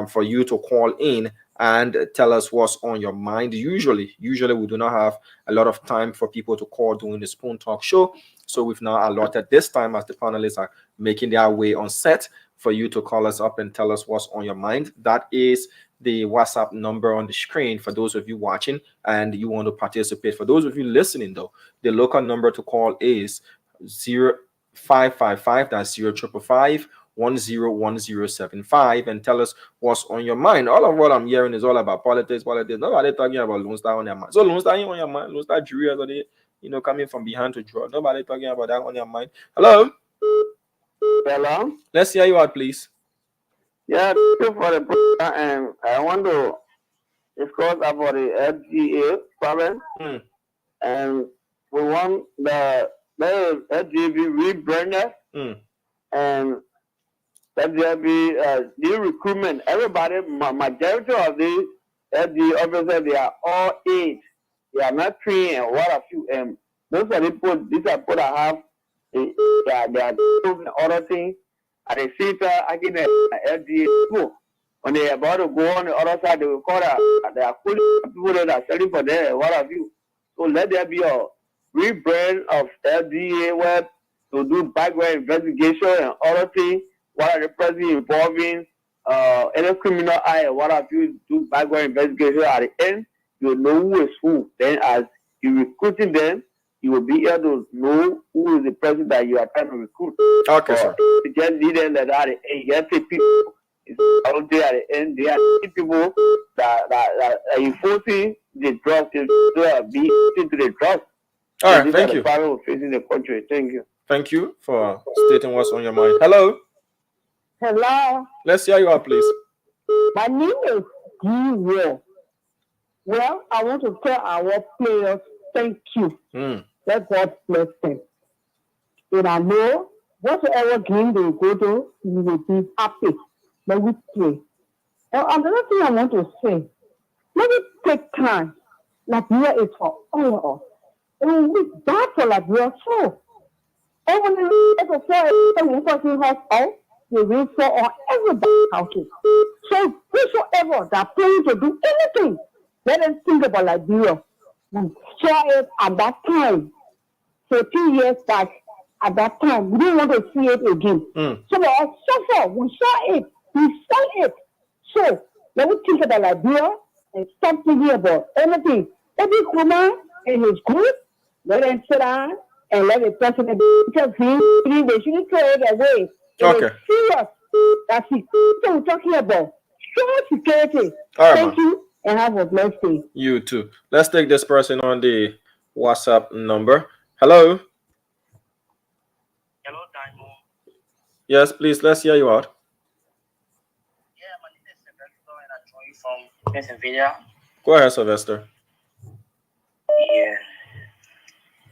for you to call in and tell us what's on your mind. Usually we do not have a lot of time for people to call during the Spoon Talk show, so we've now allotted this time as the panelists are making their way on set for you to call us up and tell us what's on your mind. That is the WhatsApp number on the screen for those of you watching and you want to participate. For those of you listening, though, the local number to call is 0555, that's 0555 101075, and tell us what's on your mind. All of what I'm hearing is all about politics. Nobody talking about Lone Star on their mind. So Lone Star on your mind, Lone Star jury, coming from behind to draw. Nobody talking about that on your mind. Hello? Hello? Let's hear you out, please. Yeah, thank you for the program, and I want to discuss about the FGA problem. And we want the FGA be rebranded, and that there be new recruitment. Everybody, majority of the FGA officers, they are all age. They are not trained and what a few. And those are the people, these are people that have they are doing other things. At the same time, I get the FDA people. When they are about to go on the other side, they will call that they are people that are selling for them, what have you. So let there be a rebrand of FDA web to do background investigation and other things. What are the person involving any criminal eye, what have you, do background investigation. At the end, you know who is who. Then as you recruiting them, you will be able to know who is the person that you are trying to recruit. Okay, sir. You just need them that are you have to people out there at the end. They are people that are enforcing the drugs. They be into the drugs. All right, thank you. Facing the country. Thank you. Thank you for stating what's on your mind. Hello. Hello. Let's hear you out, please. My name is G. Well, I want to tell our players thank you. Let God bless them. And I know whatever game they go to, he will be happy. Let me pray. And another thing I want to say, let me take time. Liberia is for all of us. And we die for Liberia too. And when you look at the person has out, they will fall on everybody's houses. So whosoever that planning to do anything, let them think about Liberia. We saw it at that time. So 2 years back, at that time, we didn't want to see it again. So we all suffer. We saw it. We saw it. So let me think about Liberia and stop thinking about anything. Every woman in his group, let them sit down and let the president because they shouldn't throw it away. Okay. It is serious. That's it. So we're talking about strong security. All right, Thank you and have a blessed day. You too. Let's take this person on the WhatsApp number. Hello. Hello, Diamond. Yes, please. Let's hear you out. Yeah, my name is Sylvester and I join from Pennsylvania. Go ahead, Sylvester. Yeah.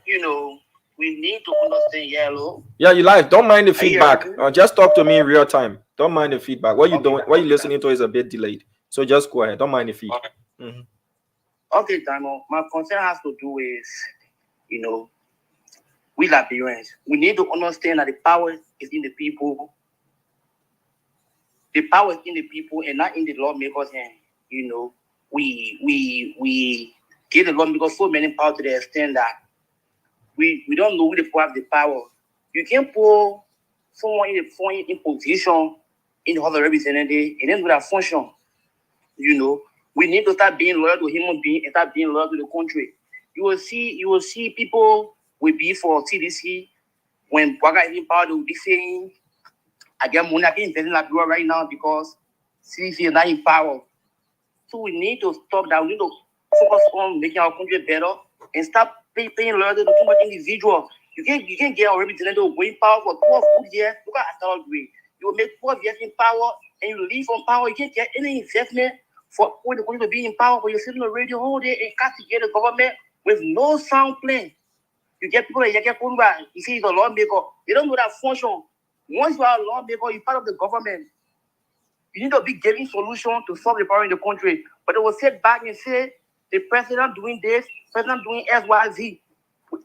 You know, we need to understand yellow. Yeah, you live. Don't mind the feedback. Just talk to me in real time. Don't mind the feedback. What you doing? What you listening to is a bit delayed. So just go ahead. Don't mind the feedback. Okay, Diamond. My concern has to do with, you know, we Liberians. We need to understand that the power is in the people. The power is in the people and not in the lawmakers' hand. You know, we give the lawmakers so many power to the extent that we don't know who the have the power. You can't put someone in position in the House of Representatives and then with that function. You know, we need to start being loyal to human beings and start being loyal to the country. You will see people will be for CDC when Baga is in power. They will be saying, "I get money. I can invest in Liberia right now because CDC is not in power." So we need to stop that. We need to focus on making our country better and stop paying loyalty to too much individual. You can't get a representative going power for 12 good years. Look at Astor Green. You will make 12 years in power and you leave from power. You can't get any investment for the country to be in power, but you're sitting on the radio all day and castigate the government with no sound plan. You get people like Yeke Kumba, you see, he's a lawmaker. They don't know that function. Once you are a lawmaker, you're part of the government. You need to be giving solutions to solve the problem in the country. But they will sit back and say, the president doing this, president doing XYZ.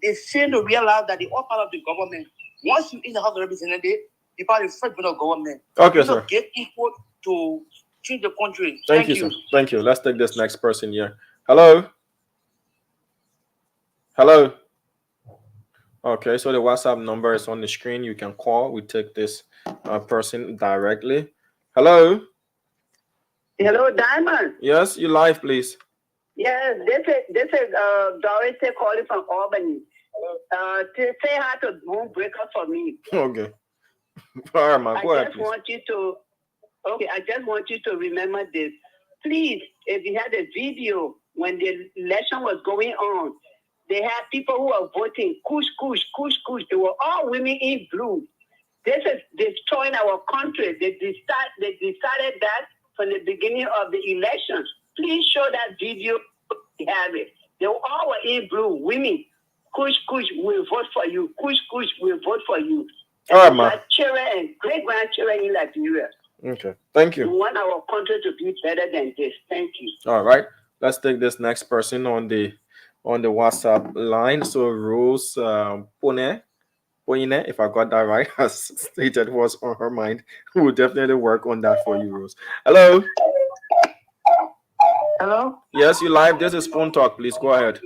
They seem to realize that they are part of the government. Once you in the House of Representatives, you're part of the first of government. Okay, sir. Get input to change the country. Thank you, sir. Thank you. Let's take this next person here. Hello. Hello. Okay, so the WhatsApp number is on the screen. You can call. We take this person directly. Hello. Hello, Diamond. Yes, you live, please. Yes, this is Dorothy calling from Albany. To say how to break up for me. Okay. All right, man. Go ahead, please. I just want you to remember this. Please, if you had a video when the election was going on, they had people who were voting, kush. They were all women in blue. This is destroying our country. They decided that from the beginning of the elections. Please show that video. We have it. They all were in blue. Women, kush, will vote for you. Kush, will vote for you. All right, man. Children and great-grandchildren in Liberia. Okay. Thank you. We want our country to be better than this. Thank you. All right. Let's take this next person on the WhatsApp line. So Rose Poine, if I got that right, has stated what's on her mind. We will definitely work on that for you, Rose. Hello. Hello? Yes, you live. This is Phone Talk. Please go ahead.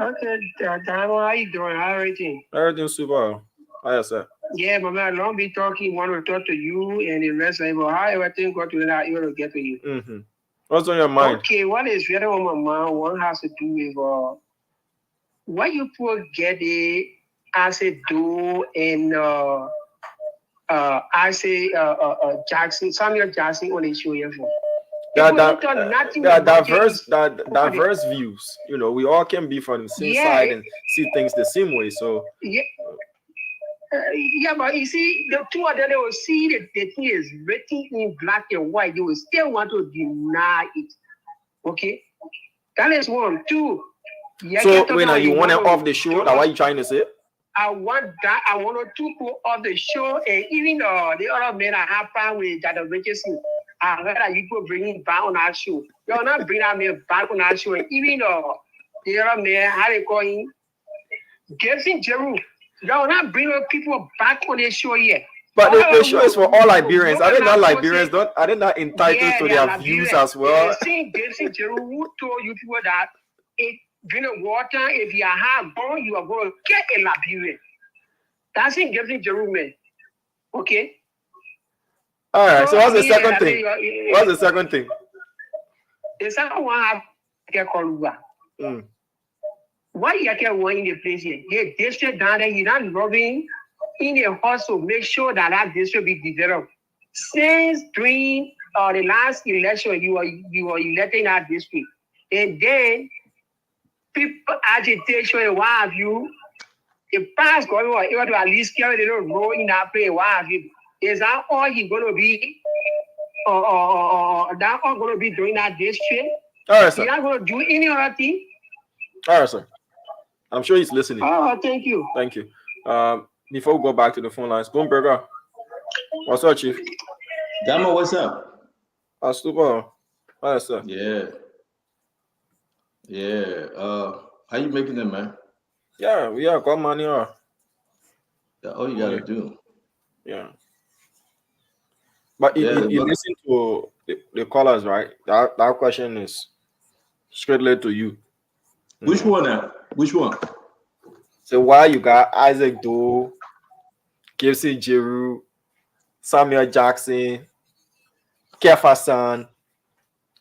Okay, Diamond, how you doing? How everything? Everything's super. Hi, sir. Yeah, but man, I don't be talking. Want to talk to you and the rest of it. But how everything got to that, you will get to you. Mm-hmm. What's on your mind? Okay, what is really on my mind? One has to do with what you put get it as a do in Jackson, Samuel Jackson on the show here for. There are diverse views. You know, we all can be from the same side and see things the same way. So but you see, the two of them, they will see that the thing is written in black and white. They will still want to deny it. Okay, that is one. Two. So when you want it off the show, that's what you trying to say? I want to put off the show, and even the other men I have found with that Repatriation. I heard that you could bring him back on our show. You're not bringing that man back on our show. And even the other man, how they call him, Gibson Jeru. You're not bringing people back on the show yet. But the show is for all Liberians. Are they not Liberians? Are they not entitled to their views as well? Gibson Jeru, who told you people that if drinking water, if you have gone, you are going to get a Liberian. That's in Gibson Jeru, man. Okay. All right. So what's the second thing? What's the second thing? The second one have get called. Why you get one in the place here? Hey, district down there, you're not loving in a hustle. Make sure that that district be developed. Since during the last election, you are electing that district, and then people agitation and what have you. The past going on, able to at least carry the little role in that place. What have you? Is that all he's going to be? That all going to be doing that district? All right, sir. He's not going to do any other thing? All right, sir. I'm sure he's listening. Oh, thank you. Thank you. Before we go back to the phone lines, Boomberger, what's up, Chief? Damo, what's up? Super. What's up? Yeah. How you making them, man? Yeah, we are got money. That's all you gotta do. Yeah. But you listen to the callers, right? That question is straightly to you. Which one now? Which one? So why you got Isaac Doe, Gibson Jeru, Samuel Jackson, Kefasan,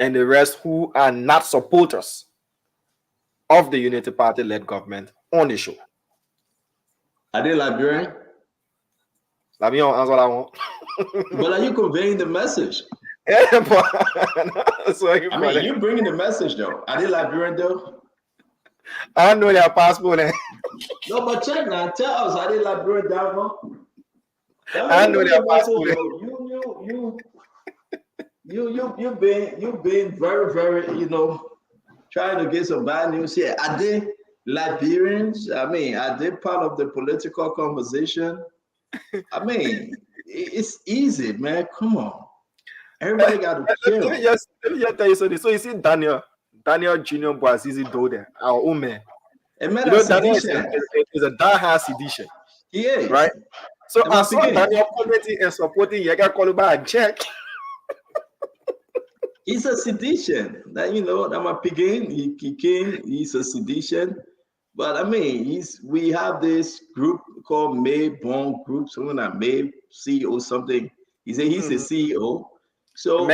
and the rest who are not supporters of the Unity Party-led government on the show? Are they Liberian? Let me answer that one. But are you conveying the message? Yeah, but you're bringing the message though. Are they Liberian though? I don't know their passport. No, but check now. Tell us, are they Liberian down? I know their passport. You've been very, very, trying to get some bad news here. Are they Liberians? I mean, are they part of the political conversation? I mean, it's easy, man. Come on. Everybody got to chill. Let me just tell you something. So you see Daniel Junior Boazizi do there, our own man. Daniel is a diehard sedition. He is. Right? So I saw Daniel commenting and supporting Yega Koluba and check. He's a sedition. That my pigin, he came, he's a sedition. But I mean, we have this group called May Bond Group, someone that May CEO something. He said he's the CEO. So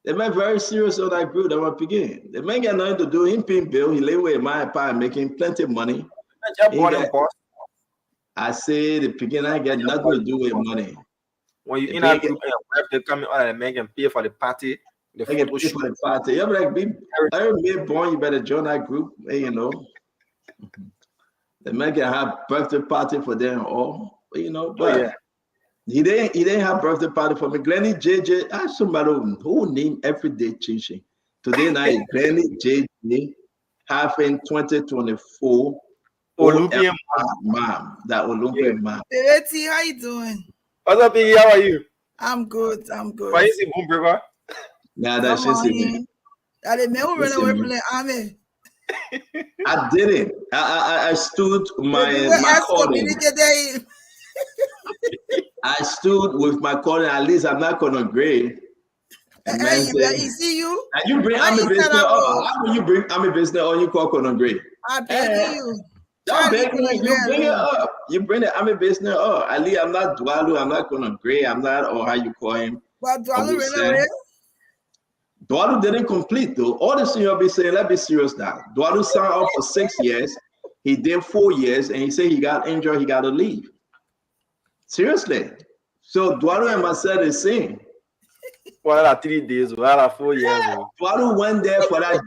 the man very serious on that group that was begin. The man got nothing to do. Him paying bill, he lay away my pie making plenty of money. I say the beginning I get nothing to do with money. When you in a group and your wife, they come in and make them pay for the party. The photo shoot. For the party. You're like, every born, you better join that group. The man can have birthday party for them all. But he didn't have birthday party for me. Glenny JJ, ask somebody who name every day changing. Today night, Glenny JJ having 2024 Olympian mom. That Olympian mom. Betty, how you doing? What's up, Biggie? How are you? I'm good. Why is it Boomberger? Yeah, that's just it. Are the men who run away from the army? I didn't. I stood my calling. I stood with my calling. At least I'm not gonna grade. You see you? And you bring army business up. How will you bring army business or you call Conan Gray? I beg you. I'm begging you. You bring it up. You bring the army business up. At least I'm not Dwalu. I'm not Conan Gray. I'm not, or how you call him. But Dwalu ran away. Dwalu didn't complete though. All this thing you'll be saying, let's be serious now. Dwalu signed up for 6 years. He did 4 years, and he said he got injured. He got to leave. Seriously. So Dwalu and myself is saying. Well, 3 days, well, 4 years. Dwalu went there for that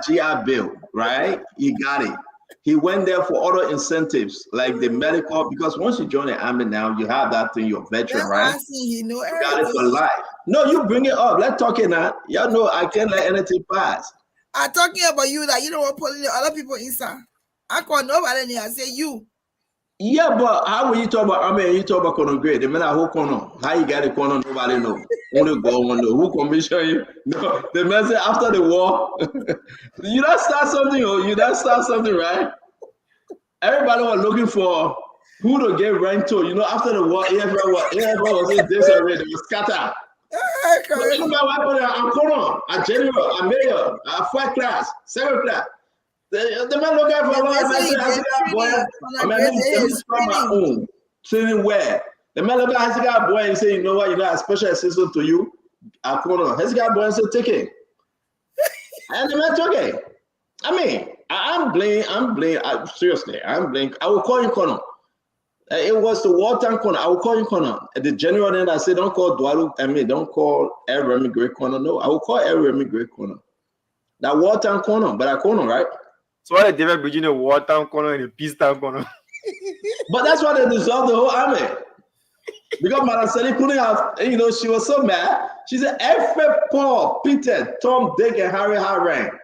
GI Bill, right? He got it. He went there for other incentives, like the medical, because once you join the army now, you have that thing, you're a veteran, right? You got it for life. No, you bring it up. Let's talk it now. Y'all know I can't let anything pass. I'm talking about you that you don't want to put other people inside. I call nobody. I say you. Yeah, but how will you talk about army and you talk about corner grade? The man who corner, how you got the corner, nobody know. Only God will know. Who commission you? No, the man say after the war, you don't start something, right? Everybody was looking for who to get ranked to. After the war, AFL was in disarray. They were scattered. You know what happened? I'm corner, a general, a mayor, a fourth class, second class. The man look at for a while and say, I got boy, I'm my own. Training where? The man look at Hesiga boy and say, you know what, a special assistant to you. I corner. Hesiga boy and say, take it. And the man took it. I mean, I'm blaming. Seriously, I'm blaming. I will call you corner. It was the wartime corner. I will call you corner. The general then I said, don't call Dwalu. Don't call LRRRC great corner. No, I will call LRRRC great corner. That wartime corner, but I corner, right? So what the difference between a wartime corner and a peacetime corner? But that's why they dissolved the whole army. Because Maraceli couldn't have, she was so mad. She said, every Paul, Peter, Tom, Dick, and Harry Harang.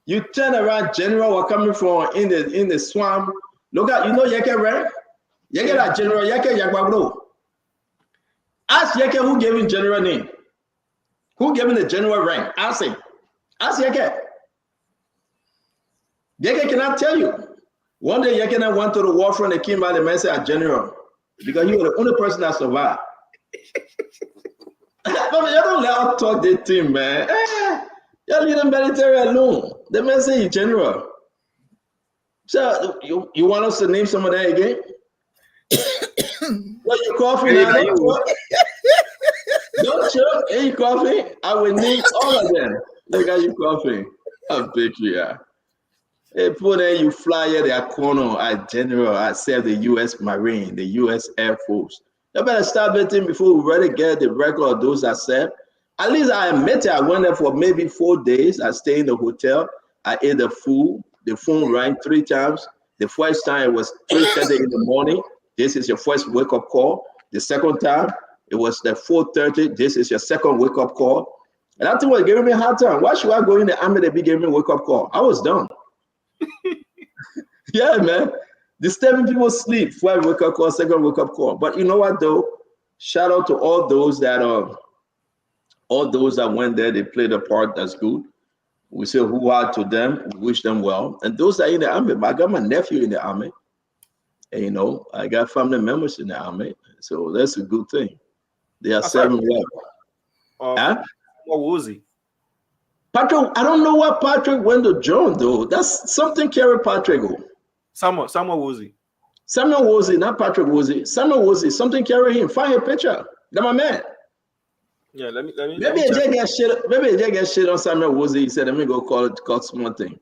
You turn around, general were coming from in the swamp. Look at, Yeke rank? Yeke that general, Yeke Yagbablo. Ask Yeke who gave him general name. Who gave him the general rank? Ask him. Ask Yeke. Yeke cannot tell you. One day Yeke went to the war front and came by the man said, general. Because you were the only person that survived. But you don't let us talk this thing, man. You leave the military alone. The man say you general. So you want us to name some of that again? What you coughing now? Don't choke. Hey, you coughing? I will name all of them. Look at you coughing. How big you are. Hey, put there you fly at the corner at general. I serve the U.S. Marine, the U.S. Air Force. You better start betting before we really get the record of those that serve. At least I admit it. I went there for maybe 4 days. I stayed in the hotel. I ate the food. The phone rang 3 times. The first time it was 3:30 in the morning. This is your first wake-up call. The second time, it was the 4:30. This is your second wake-up call. And that thing was giving me a hard time. Why should I go in the army to be giving me a wake-up call? I was done. Yeah, man. Disturbing people's sleep. First wake-up call, second wake-up call. But you know what, though? Shout out to all those that went there. They played a part. That's good. We say who are to them. We wish them well. And those that are in the army. I got my nephew in the army. And, I got family members in the army. So that's a good thing. They are serving well. What was he? Patrick, I don't know why Patrick went to join, though. That's something carry Patrick. Samuel Woolsey. Samuel Woolsey, not Patrick Woolsey. Samuel Woolsey, something carry him. Find a picture. That's my man. Yeah, let me. Maybe a Jay get shit on Samuel Woolsey. He said, let me go call small thing.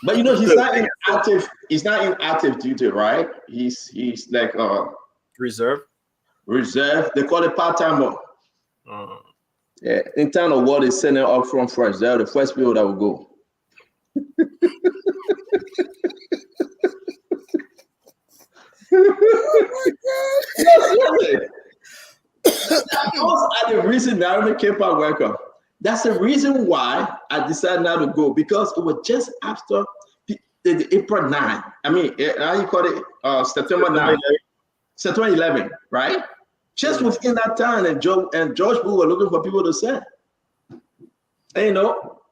But he's not in active. He's not in active duty, right? He's like reserve. Reserve. They call it part-timer. Yeah, in time of war, they send them up front first. They're the first people that will go. Oh my God. Those are the reason that I kept on welcome. That's the reason why I decided not to go, because it was just after the April 9. I mean, how you call it? September 9. September 11, right? Just within that time, and George Bush were looking for people to send. And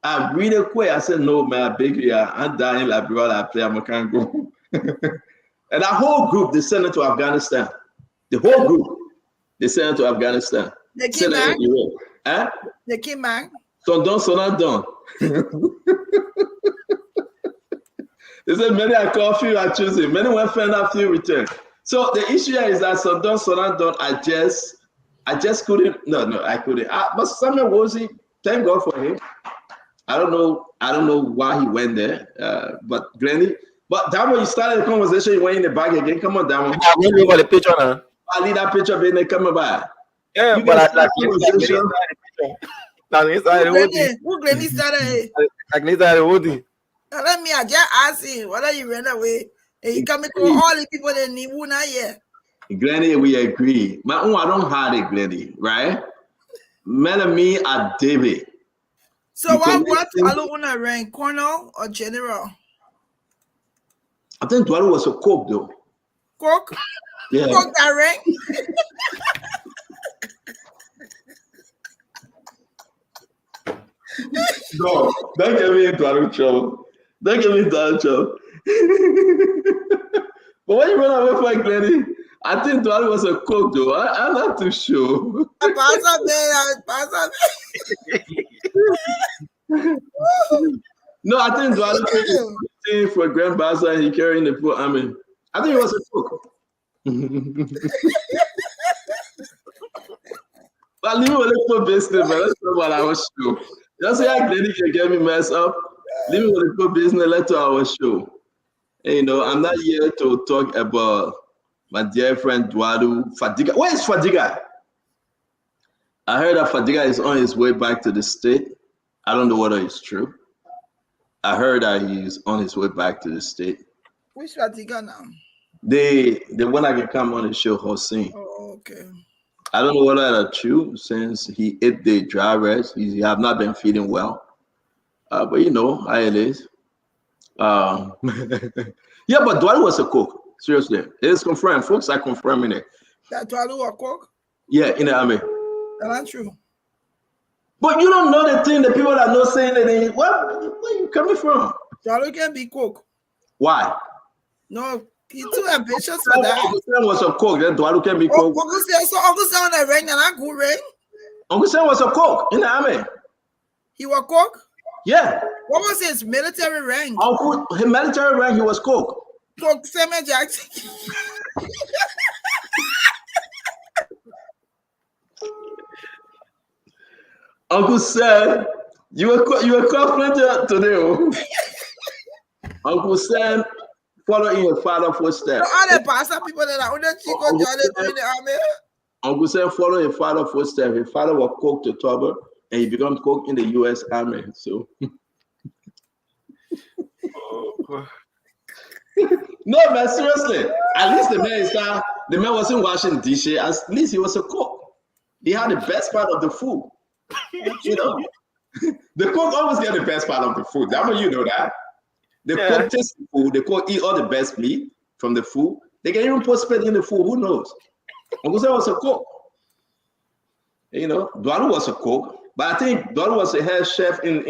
I really quick. I said, no, man, baby, I'm dying like brother. I play, I can't go. And that whole group, they sent it to Afghanistan. The whole group, they sent it to Afghanistan. They came back. Huh? They came back. So not done. They said many are called, few are choosing. Many went found out, few return. So the issue here is that so not done. I just couldn't. No, I couldn't. But Samuel Woolsey, thank God for him. I don't know why he went there. But Glenny. But Damo, you started the conversation. You went in the back again. Come on, Damo. I'm going to the picture now. I need that picture being coming by. Yeah, you but Who Glenny started? Now let me just ask him whether you ran away. And he coming to all the people that need who not yet. Glenny, we agree. I don't have it, Glenny, right? Me and David. So what alone rank, colonel or general? I think Dwadu was a coke though. Coke? Yeah. Coke that ring? No, don't get me into any trouble. Don't get me into any trouble. But when you run away from Glenny, I think Dwadu was a coke though. I'm not too sure. No, I think Dwadu came for Grand Bazaar and he carrying the poor army. I think it was a coke. But leave me with the poor business, man. That's not what I was sure. That's why Glenny can get me messed up. Leave me with the poor business, let's our show. And, you know, I'm not here to talk about my dear friend Dwadu Fadiga. Where is Fadiga? I heard that Fadiga is on his way back to the state. I don't know whether it's true. I heard that he's on his way back to the state. Which Fadiga now? The one that can come on the show, Hossein. Oh, okay. I don't know whether that's true since he ate the dry rest. He have not been feeling well. But you know how it is. Yeah, but Dwadu was a cook. Seriously. It is confirmed. Folks are confirming it. That Dwadu was cook? Yeah, in the army. That's not true. But you don't know the thing, the people that know saying that where are you coming from? Dwadu can be cook. Why? No, he's too ambitious for that. Uncle Sam was a cook, then Dwadu can be cook. Uncle Sam on the ring and I go ring. Uncle Sam was a cook in the army. He was cook? Yeah. What was his military rank? His military rank, he was cook. Cook Samuel Jackson. Uncle Sam, you were confident today. Oh. Uncle Sam, follow in your father's footsteps. All the pastor people that are under Chico Johnny in the army. Uncle Sam follow his father's footsteps. His father was cook to Toba, and he became cook in the U.S. Army. So. No, man, seriously. At least the man wasn't washing dishes. At least he was a cook. He had the best part of the food. You know, the cook always get the best part of the food. That way you know that. The cook taste the food. The cook eat all the best meat from the food. They can even put spit in the food. Who knows? Uncle Sam was a cook. You know, Dwadu was a cook. But I think Dwadu was a head chef in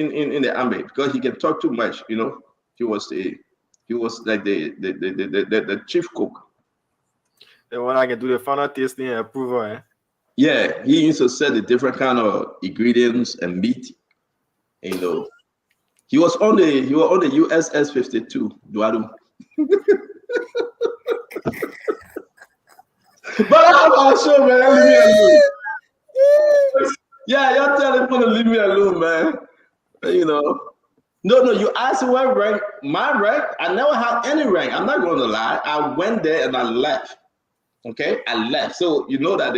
the army because he can talk too much. You know, he was like the chief cook. The one I can do the final tasting and approval. Eh? Yeah, he used to sell the different kind of ingredients and meat. You know, he was on the USS 52, Dwadu. But I'm sure, man, leave me alone. Yeah, y'all tell him to leave me alone, man. You know. No, you asked what rank. My rank, I never had any rank. I'm not going to lie. I went there and I left. Okay, I left. So you know that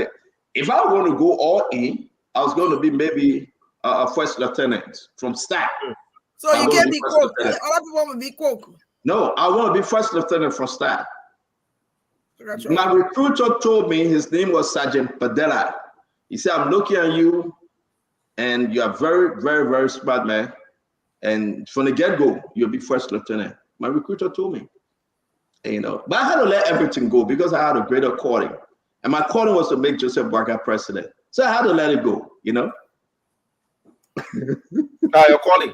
if I were going to go all in, I was going to be maybe a first lieutenant from start. So you can't be cook. Other people want to be cook. No, I want to be first lieutenant from start. My recruiter told me his name was Sergeant Padella. He said, I'm looking at you and you are very, very, very smart, man. And from the get-go, you'll be first lieutenant. My recruiter told me. And, you know, but I had to let everything go because I had a greater calling. And my calling was to make Joseph Barker president. So I had to let it go, you know? Your calling.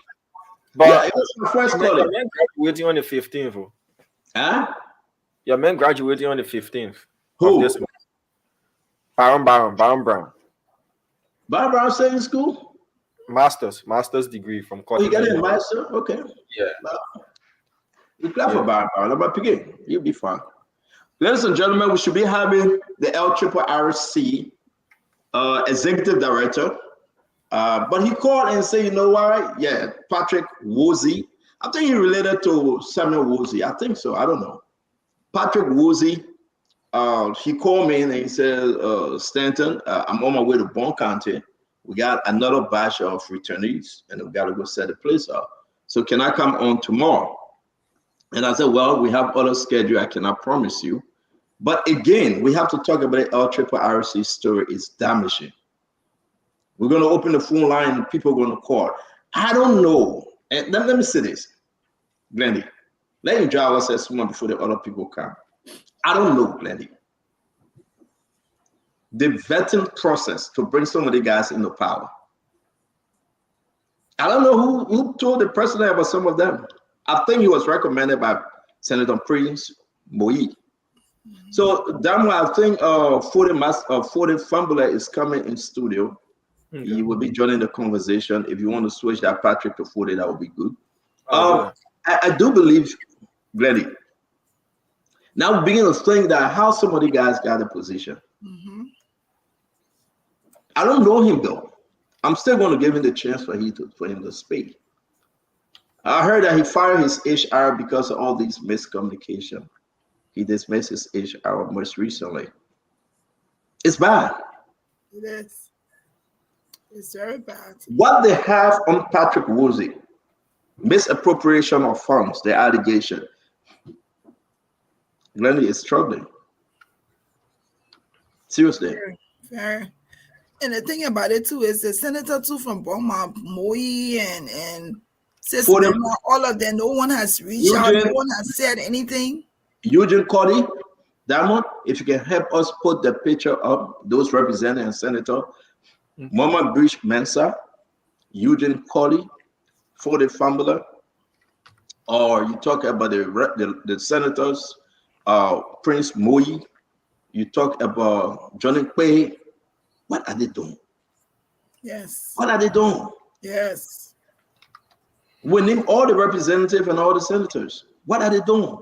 But yeah, it was my first calling. Your man graduating on the 15th. Huh? Your man graduating on the 15th. Who? Baron Brown. Baron Brown staying in school? Master's degree from Oh, you got a master? Okay. Yeah. We clap for Baron Brown. I'm about to begin. You'll be fine. Ladies and gentlemen, we should be having the LRRRC executive director. But he called and said, you know what? Yeah, Patrick Woolsey. I think he related to Samuel Woolsey. I think so. I don't know. Patrick Woolsey. He called me and he said, Stanton, I'm on my way to Bon County. We got another batch of returnees and we got to go set the place up. So can I come on tomorrow? And I said, well, we have other schedule. I cannot promise you. But again, we have to talk about the LRRRC story. It's damaging. We're going to open the phone line and people are going to call. I don't know. And let me say this, Glendy. Let him drive us as someone before the other people come. I don't know, Glenny. The vetting process to bring some of the guys into power. I don't know who told the president about some of them. I think he was recommended by Senator Prince Moyi. So that's why I think 40 Fumbler is coming in studio. Okay. He will be joining the conversation. If you want to switch that Patrick to 40, that would be good. I do believe, Glenny. Now begin to think that how some of the guys got a position. Mm-hmm. I don't know him though. I'm still going to give him the chance for him to speak. I heard that he fired his HR because of all these miscommunication. He dismissed his HR most recently. It's bad. It is. It's very bad. What they have on Patrick Woolsey, misappropriation of funds, the allegation. Glenny is struggling. Seriously. Very. And the thing about it too is the senator too from Burma, Moyi and all of them, no one has reached out, no one has said anything. Eugene Cody, Diamond, if you can help us put the picture up, those representing and senator, Mama Brish Mensa, Eugene Cody, for the Fumbler, or you talk about the senators, Prince Moyi, you talk about Johnny Quay. What are they doing? Yes. What are they doing? Yes. We name all the representatives and all the senators. What are they doing?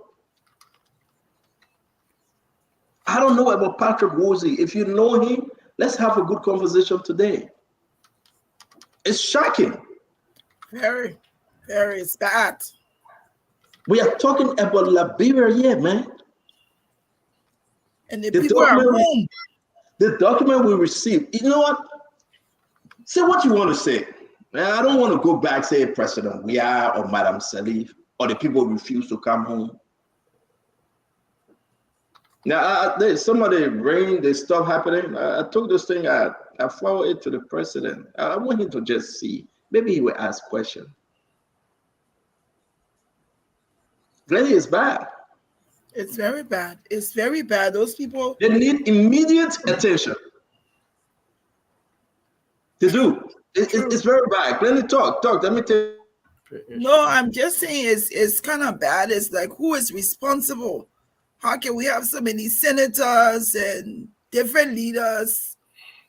I don't know about Patrick Woolsey. If you know him, let's have a good conversation today. It's shocking. Very, very bad. We are talking about Liberia here, man. And the people are home. The document we received, you know what? Say what you want to say. I don't want to go back, say President Weah or Madam Salif or the people refuse to come home. Now, some of the rain, the stuff happening. I took this thing, I forwarded it to the president. I want him to just see. Maybe he will ask questions. Glenny is bad. It's very bad. It's very bad. Those people, they need immediate attention. They do. It's very bad. Glenny, talk. Let me tell you. No, I'm just saying it's kind of bad. It's like, who is responsible? How can we have so many senators and different leaders,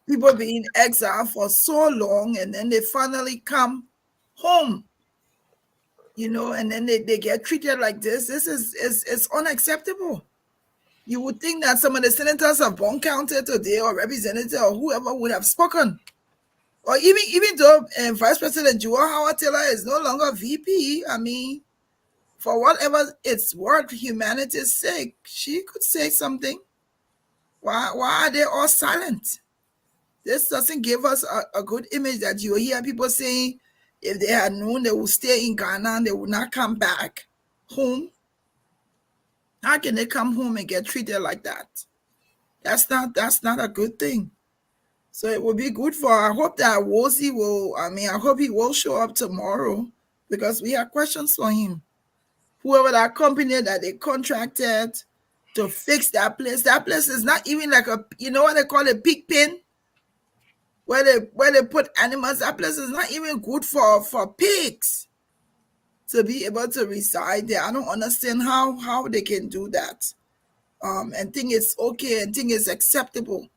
people being exiled for so long, and then they finally come home, and then they get treated like this? This is unacceptable. You would think that some of the senators of Bond County today or representative or whoever would have spoken. Or even though Vice President Jewel Howard Taylor is no longer VP, I mean, for whatever it's worth, humanity's sake, she could say something. Why are they all silent? This doesn't give us a good image that you hear people saying if they had known they would stay in Ghana and they would not come back home. How can they come home and get treated like that? That's not a good thing. So it would be good I hope that Woolsey I hope he will show up tomorrow because we have questions for him. Whoever that company that they contracted to fix that place is not even like what they call a pig pen, where they put animals. That place is not even good for pigs to be able to reside there. I don't understand how they can do that. And think it's okay and think it's acceptable.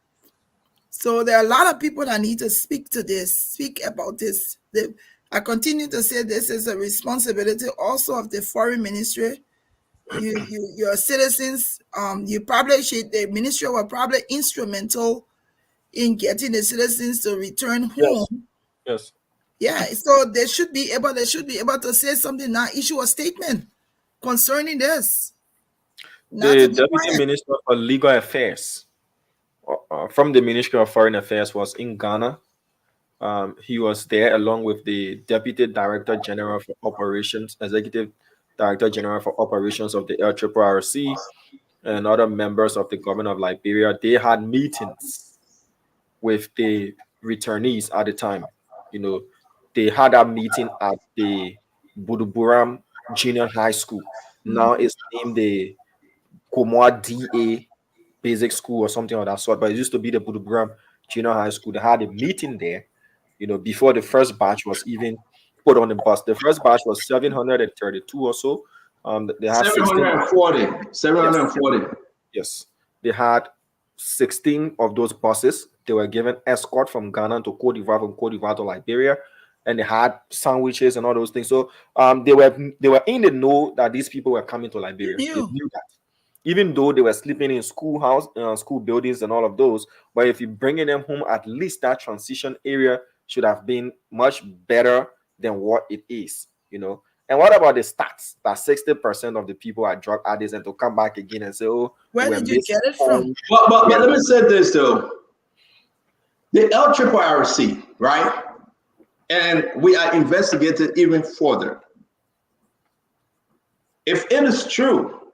So there are a lot of people that need to speak about this. I continue to say this is a responsibility also of the foreign ministry. Your citizens, the ministry were probably instrumental in getting the citizens to return home. Yes. Yeah, so they should be able to say something now, issue a statement concerning this. The Deputy Minister for Legal Affairs from the Ministry of Foreign Affairs was in Ghana. He was there along with the Deputy Director General for Operations, Executive Director General for Operations of the LRRRC, and other members of the government of Liberia. They had meetings with the returnees at the time. They had a meeting at the Buduburam Junior High School. Now it's named the Comoa DA Basic School or something of that sort. But it used to be the Budugram Junior High School. They had a meeting there, before the first batch was even put on the bus. The first batch was 732 or so. They had 740. 740. Yes, they had 16 of those buses. They were given escort from Ghana to Cote d'Ivoire, from Cote d'Ivoire to Liberia, and they had sandwiches and all those things. So they were in the know that these people were coming to Liberia. They knew that, even though they were sleeping in school buildings and all of those. But if you're bringing them home, at least that transition area should have been much better than what it is. And what about the stats that 60% of the people are drug addicts, and to come back again and say, "Oh, where did you get it from?" But let me say this though: the LRRRC, right? And we are investigating even further. If it is true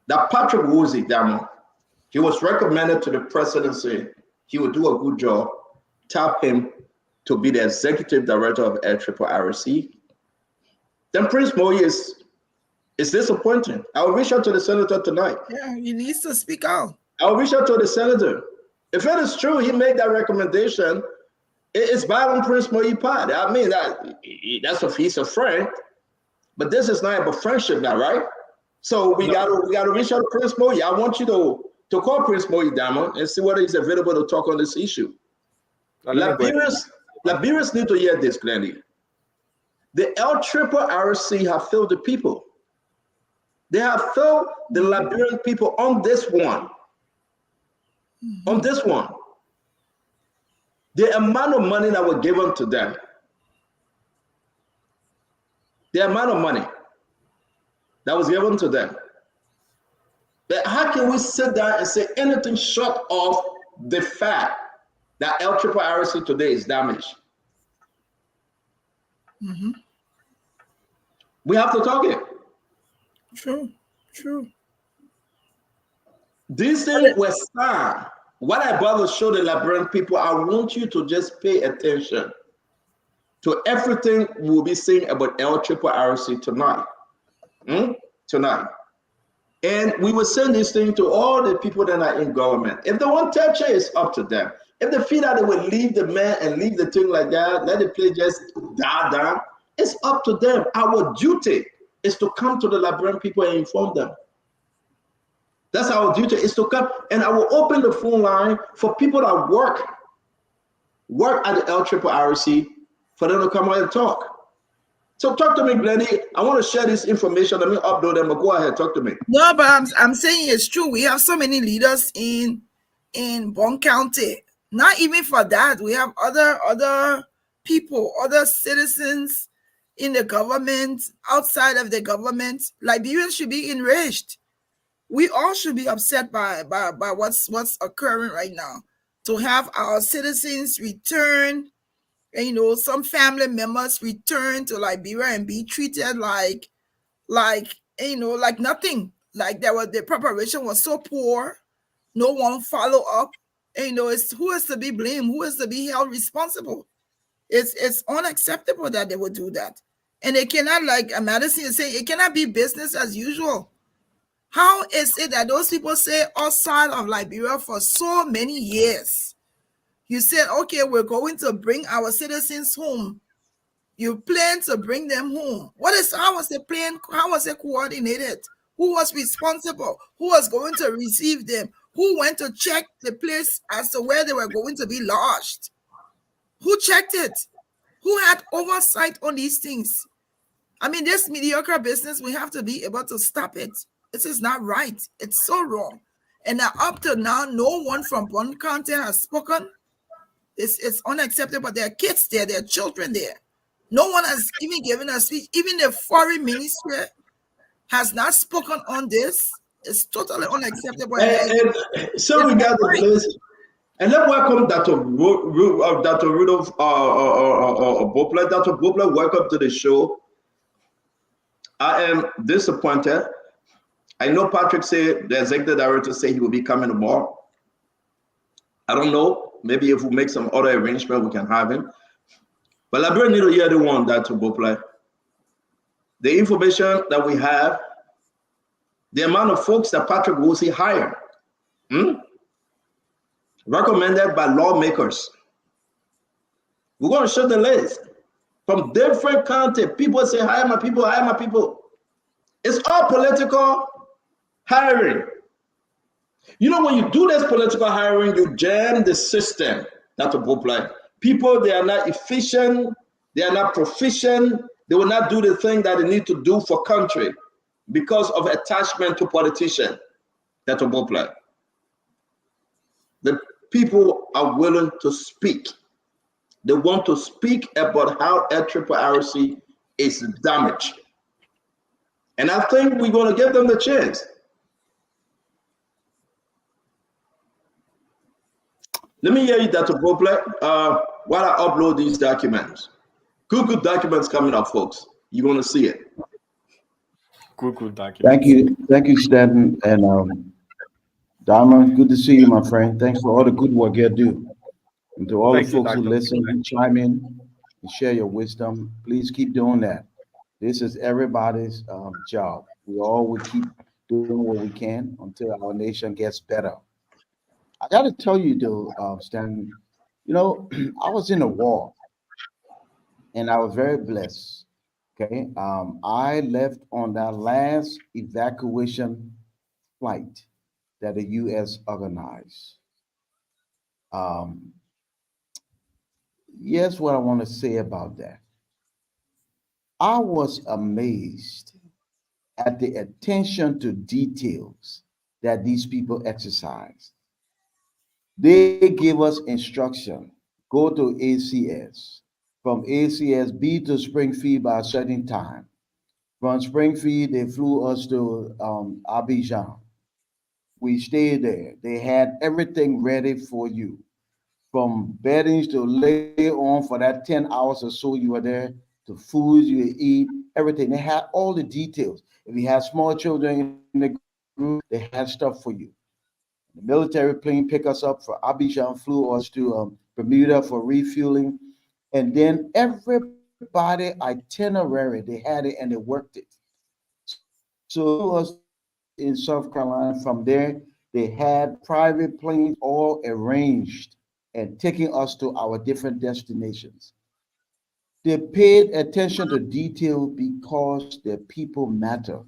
that Patrick Woolsey Damo, he was recommended to the presidency, he would do a good job, tap him to be the executive director of LRRRC, then Prince Moyi is disappointing. I will reach out to the senator tonight. Yeah, he needs to speak out. I will reach out to the senator. If it is true, he made that recommendation, it's bad on Prince Moyi part. I mean, that's if he's a friend, but this is not about friendship now, right? So we gotta reach out to Prince Moyi. I want you to call Prince Moyi Damo and see whether he's available to talk on this issue. Liberians need to hear this clearly. The LRRRC have failed the people. They have failed the Liberian people on this one. On this one. The amount of money that was given to them. The amount of money that was given to them. But how can we sit down and say anything short of the fact that LRRRC today is damaged? We have to talk it. True. These things were signed. What I brought to show the Liberian people, I want you to just pay attention to everything we'll be saying about LRRRC tonight. Tonight. And we will send this thing to all the people that are in government. If they want to touch it, it's up to them. If they feel that they will leave the man and leave the thing like that, let the place just die down, it's up to them. Our duty is to come to the Liberian people and inform them. That's our duty, is to come. And I will open the phone line for people that work at the LRRRC for them to come out and talk. So talk to me, Glennie. I want to share this information. Let me upload them. Go ahead, talk to me. No, but I'm saying it's true. We have so many leaders in Bon County. Not even for that. We have other people, other citizens in the government, outside of the government. Liberians should be enraged. We all should be upset by what's occurring right now. To have our citizens return, and, some family members return to Liberia and be treated like nothing. Like the preparation was so poor, no one follow up. It's who is to be blamed, who is to be held responsible. It's unacceptable that they would do that. And it cannot, like Madison is saying, it cannot be business as usual. How is it that those people say outside of Liberia for so many years? You said, okay, we're going to bring our citizens home. You plan to bring them home. How was the plan? How was it coordinated? Who was responsible? Who was going to receive them? Who went to check the place as to where they were going to be lodged? Who checked it? Who had oversight on these things? I mean, this mediocre business, we have to be able to stop it. This is not right. It's so wrong. And now, up to now, no one from Bon County has spoken. It's unacceptable. There are kids there. There are children there. No one has even given a speech. Even the foreign minister has not spoken on this. It's totally unacceptable. So we got the place. And let's welcome Dr. Rudolph Bopler. Dr. Bopler, welcome to the show. I am disappointed. I know Patrick said, the executive director said he will be coming tomorrow. I don't know. Maybe if we make some other arrangement, we can have him. But Liberia need to hear the one, Dr. Bopler. The information that we have The amount of folks that Patrick Woolsey hired, recommended by lawmakers. We're going to show the list from different counties. People say, hire my people, hire my people. It's all political hiring. You know, when you do this political hiring, you jam the system. That's a book like. People, they are not efficient, they are not proficient, they will not do the thing that they need to do for country because of attachment to politicians. That's a book like. The people are willing to speak. They want to speak about how LRRRC is damaged. And I think we're going to give them the chance. Let me hear you, Dr. Boplet, while I upload these documents. Good documents coming up, folks. You're going to see it. Good documents. Thank you, Stanton and Diamond. Good to see you, my friend. Thanks for all the good work you do. And to all the folks who listen and chime in and share your wisdom, please keep doing that. This is everybody's job. We all will keep doing what we can until our nation gets better. I got to tell you, though, Stanton, you know, I was in a war and I was very blessed. Okay. I left on that last evacuation flight that the U.S. organized. Here's what I want to say about that. I was amazed at the attention to details that these people exercise. They give us instruction, go to ACS, from ACS B to Springfield by a certain time. From Springfield, they flew us to Abidjan. We stayed there. They had everything ready for you, from beddings to lay on for that 10 hours or so you were there, to food you eat, everything. They had all the details. If you had small children in the group, they had stuff for you. The military plane picked us up for Abidjan, flew us to Bermuda for refueling. And then everybody itinerary, they had it and they worked it. So us in South Carolina, from there, they had private planes all arranged and taking us to our different destinations. They paid attention to detail because their people matter.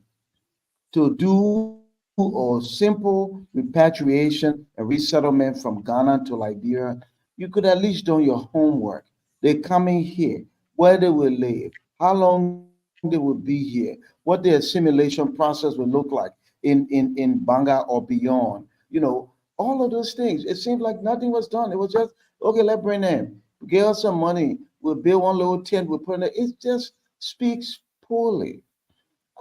To do a simple repatriation and resettlement from Ghana to Liberia, you could at least do your homework. They're coming here, where they will live, how long they will be here, what their assimilation process will look like in Banga or beyond. You know, all of those things. It seemed like nothing was done. It was just, okay, let's bring them. Give us some money. We'll build one little tent. We'll put in it. It just speaks poorly.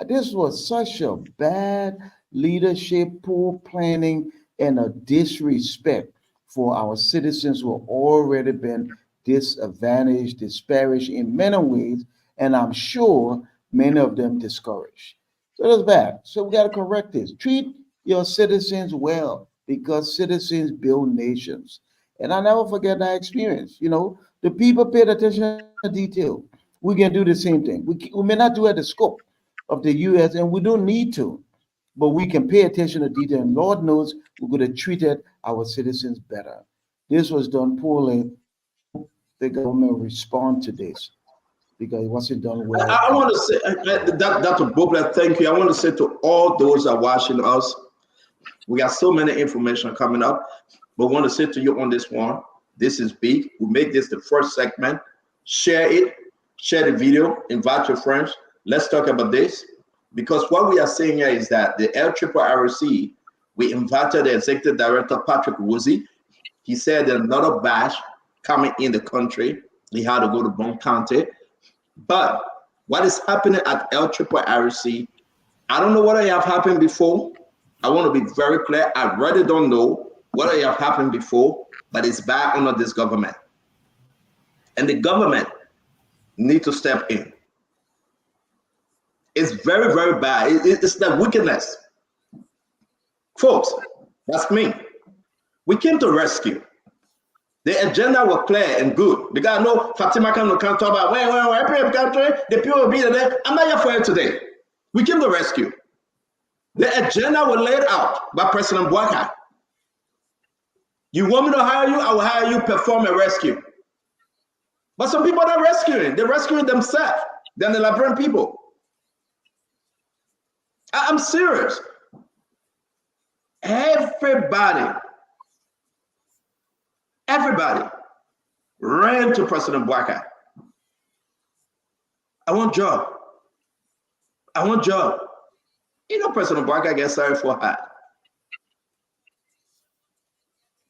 This was such a bad leadership, poor planning, and a disrespect for our citizens who have already been disadvantaged, disparaged in many ways, and I'm sure many of them discouraged. So that's bad. So we got to correct this. Treat your citizens well, because citizens build nations. And I never forget that experience. You know, the people paid attention to detail. We can do the same thing. We may not do at the scope of the U.S., and we don't need to, but we can pay attention to detail. And Lord knows we could have treated our citizens better. This was done poorly. The government will respond to this because it wasn't done well. I want to say, Dr. Boblet, thank you. I want to say to all those that are watching us, we got so many information coming up, but I want to say to you on this one, this is big. We make this the first segment. Share it, share the video, invite your friends. Let's talk about this, because what we are saying here is that the LRRRC, we invited the executive director, Patrick Woolsey. He said there's another batch coming in the country. He had to go to Bone County. But what is happening at LRRRC, I don't know whether it have happened before. I want to be very clear. I really don't know whether it have happened before, but it's bad under this government. And the government need to step in. It's very, very bad. It's the wickedness. Folks, that's me. We came to rescue. The agenda was clear and good. Because I know Fatima can talk about where the people will be there. I'm not here for it today. We came to rescue. The agenda was laid out by President Boakai. You want me to hire you? I will hire you, perform a rescue. But some people are not rescuing. They're rescuing themselves than the Liberian people. I'm serious. Everybody ran to President Boakai. I want job. I want job. You know, President Boakai gets sorry for her.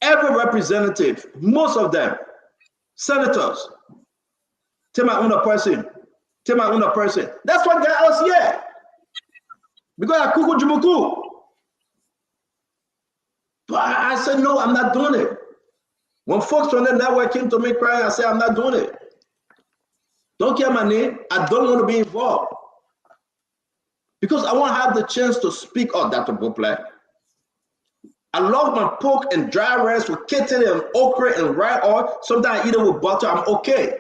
Every representative, most of them, senators, tell my own person. That's what got us here. Because I kuku jumuku. But I said, no, I'm not doing it. When folks on the network came to me crying, I said, I'm not doing it. Don't care my name. I don't want to be involved. Because I want to have the chance to speak on that to I love my pork and dry rice with kitten and okra and rye oil. Sometimes I eat it with butter. I'm okay.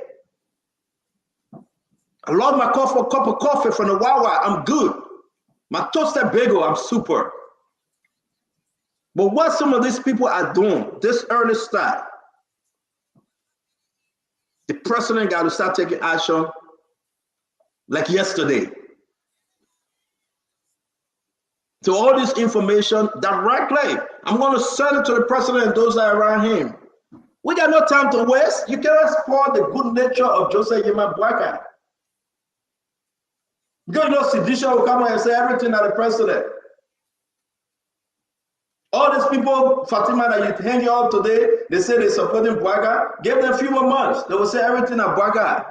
I love my cup of coffee from the Wawa. I'm good. My toasted bagel, I'm super. But what some of these people are doing, this early start, the president got to start taking action like yesterday. To all this information directly, I'm going to send it to the president and those that are around him. We got no time to waste. You cannot spoil the good nature of Joseph Yema Boakai. Because no sedition will come and say everything at the president. All these people, Fatima, that you hang out today, they say they're supporting Boakai. Give them a few more months. They will say everything at Boakai.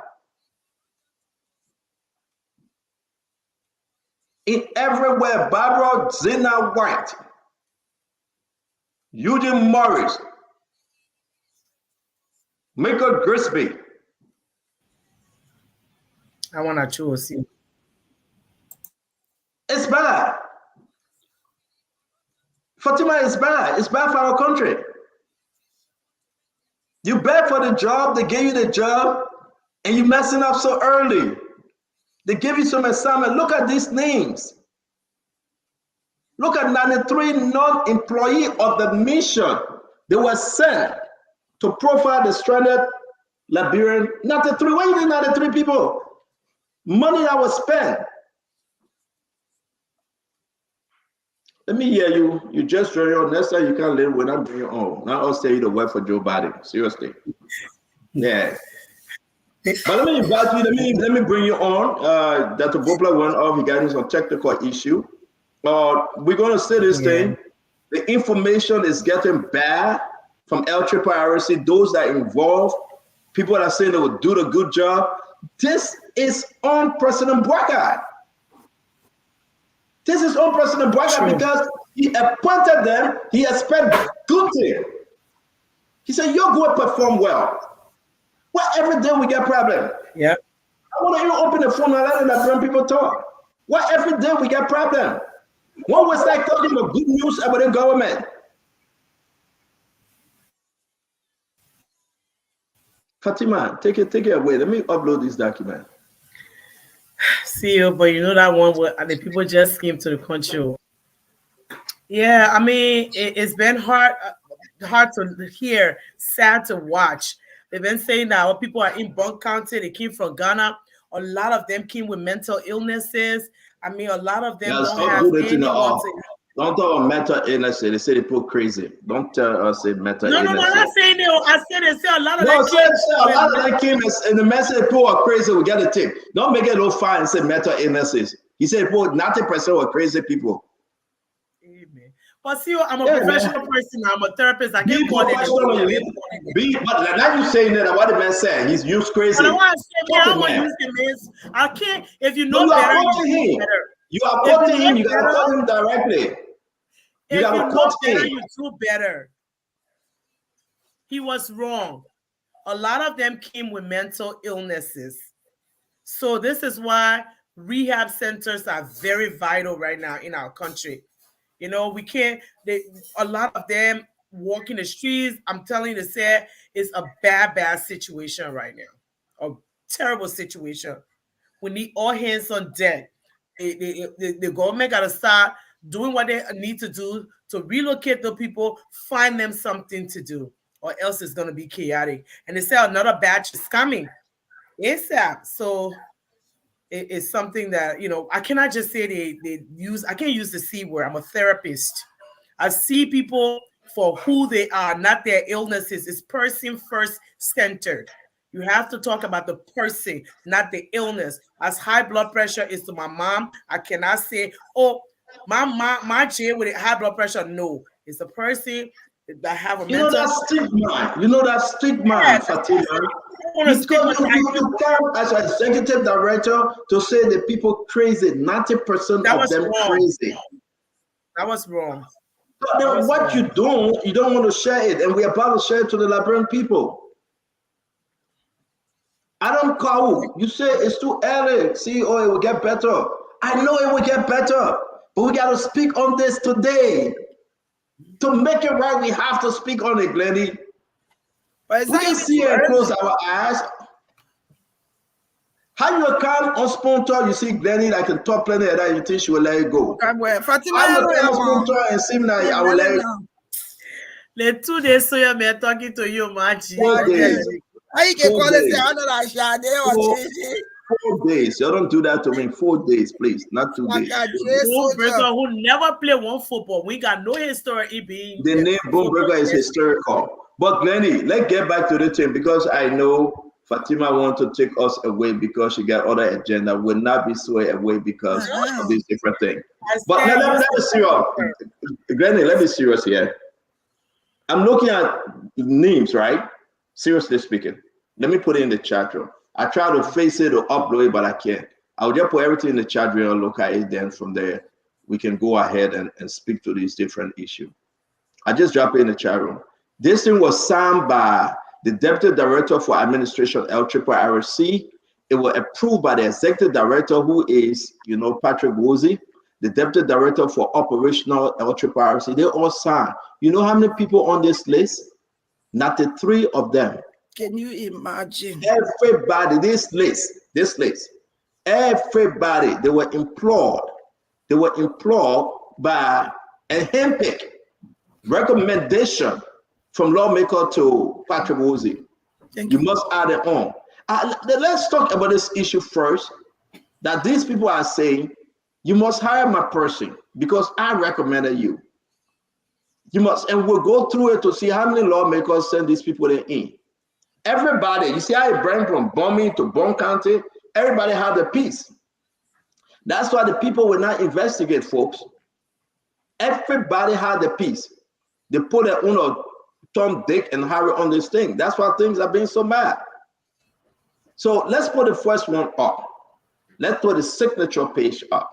In everywhere, Barbara Zena White, Eugene Morris, Michael Grisby. I want to choose you. It's bad. Fatima, is bad. It's bad for our country. You beg for the job, they gave you the job, and you messing up so early. They give you some assignment. Look at these names. Look at 93 non-employee of the mission. They were sent to profile the stranded Liberian. 93, why you need 93 people? Money that was spent. Let me hear you. You just join your next time you can't live without doing your own. Now I'll say you to work for Joe Biden. Seriously. Yeah. But let me invite you, let me bring you on. Dr. Bopla went off regarding some technical issue. We're going to say this thing. The information is getting bad from LRRRC, those that are involved, people that are saying they will do the good job. This is on President Boakai. This is on President Boakai because he appointed them, he expected good thing. He said, you're going to perform well. Well, every day we get problem. Yeah. I want to even open the phone and let the people talk. Well, every day we get problem. When we start talking about good news about the government. Fatima, take it away. Let me upload this document. See you, but you know that one where the people just came to the country. Yeah, I mean, it's been hard to hear, sad to watch. They've been saying that all people are in Bunk County, they came from Ghana. A lot of them came with mental illnesses. I mean, a lot of them don't have anyone to. Don't talk about mental illnesses. They say people crazy. Don't tell us say mental illnesses. No, I'm not saying they. I said they say a lot of them. No, say a lot of them came in the message. People are crazy. We got to take. Don't make it look fine and say mental illnesses. He said, "People, 90% were crazy people." Amen. But see, I'm a professional person. I'm a therapist. I get more than But now you saying that what the man said, he's used crazy. But I want to say, man, I'm gonna use the man. I can't. If you know better, you do better. You are quoting him. You got to quote him directly. You got to quote him. You do better. He was wrong. A lot of them came with mental illnesses. So this is why rehab centers are very vital right now in our country. You know, we can't. A lot of them walk in the streets. I'm telling you, to say it's a bad situation right now. A terrible situation. We need all hands on deck. The government got to start doing what they need to do to relocate the people, find them something to do, or else it's going to be chaotic. And they say another batch is coming ASAP. So it's something that, you know, I cannot just say they use, I can't use the C word. I'm a therapist. I see people for who they are, not their illnesses. It's person first centered. You have to talk about the person, not the illness. As high blood pressure is to my mom, I cannot say, oh, my J with high blood pressure. No, it's a person that have a mental. That stigma. That stigma, Fatima. Because you come as an executive director to say the people crazy, 90% of them wrong. crazy. That was wrong. But then what you don't want to share it, and we're about to share it to the Liberian people. Adam Kau, you say it's too early. CEO, it will get better. I know it will get better, but we got to speak on this today. To make it right, we have to speak on it, Glenny. We can see and close our eyes. How you come on sponsor, you see Glenny like a top player that you think she will let it go. Fatima, I'm a sponsor and seem like I will let it go. The 2 days so you're talking to you, Machi. 4 days. How you can call it 4 days. You don't do that to me. 4 days, please. Not 2 days. Bonebreaker who never play one football. We got no history being. The name Bonebreaker is historical. But Glenny, let's get back to the team because I know Fatima wants to take us away because she got other agenda. Will not be swayed away because of these different things. But let me serious. Glenny, let me serious here. I'm looking at names, right? Seriously speaking. Let me put it in the chat room. I try to face it or upload it, but I can't. I'll just put everything in the chat room and look at it. Then from there, we can go ahead and speak to these different issues. I just drop it in the chat room. This thing was signed by the Deputy Director for Administration, LRRRC. It was approved by the Executive Director, who is, Patrick Woolsey, the Deputy Director for Operational LRRRC. They all signed. You know how many people on this list? Not the 3 of them. Can you imagine? Everybody, this list, everybody, they were employed by a handpicked recommendation from lawmaker to Patrick Woolsey. You must add it on. Let's talk about this issue first, that these people are saying, you must hire my person because I recommended you. You must, and we'll go through it to see how many lawmakers send these people in. Everybody, you see how it went from bombing to Bon County, everybody had a piece. That's why the people will not investigate, folks. Everybody had a piece. They put their own Tom, Dick, and Harry on this thing. That's why things are being so bad. So let's put the first one up. Let's put the signature page up,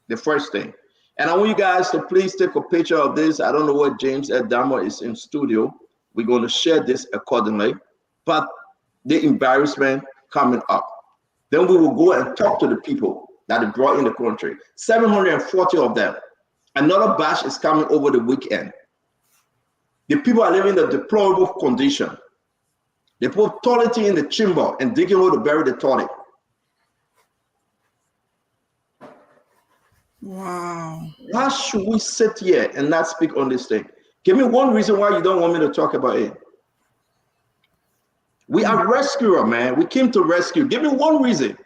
the first thing. And I want you guys to please take a picture of this. I don't know what James Edamo is in studio. We're going to share this accordingly. But the embarrassment coming up. Then we will go and talk to the people that are brought in the country. 740 of them. Another batch is coming over the weekend. The people are living in a deplorable condition. They put toilet in the chamber and digging hole to bury the toilet. Wow. Why should we sit here and not speak on this thing? Give me one reason why you don't want me to talk about it. We are rescuer, man. We came to rescue. Give me one reason.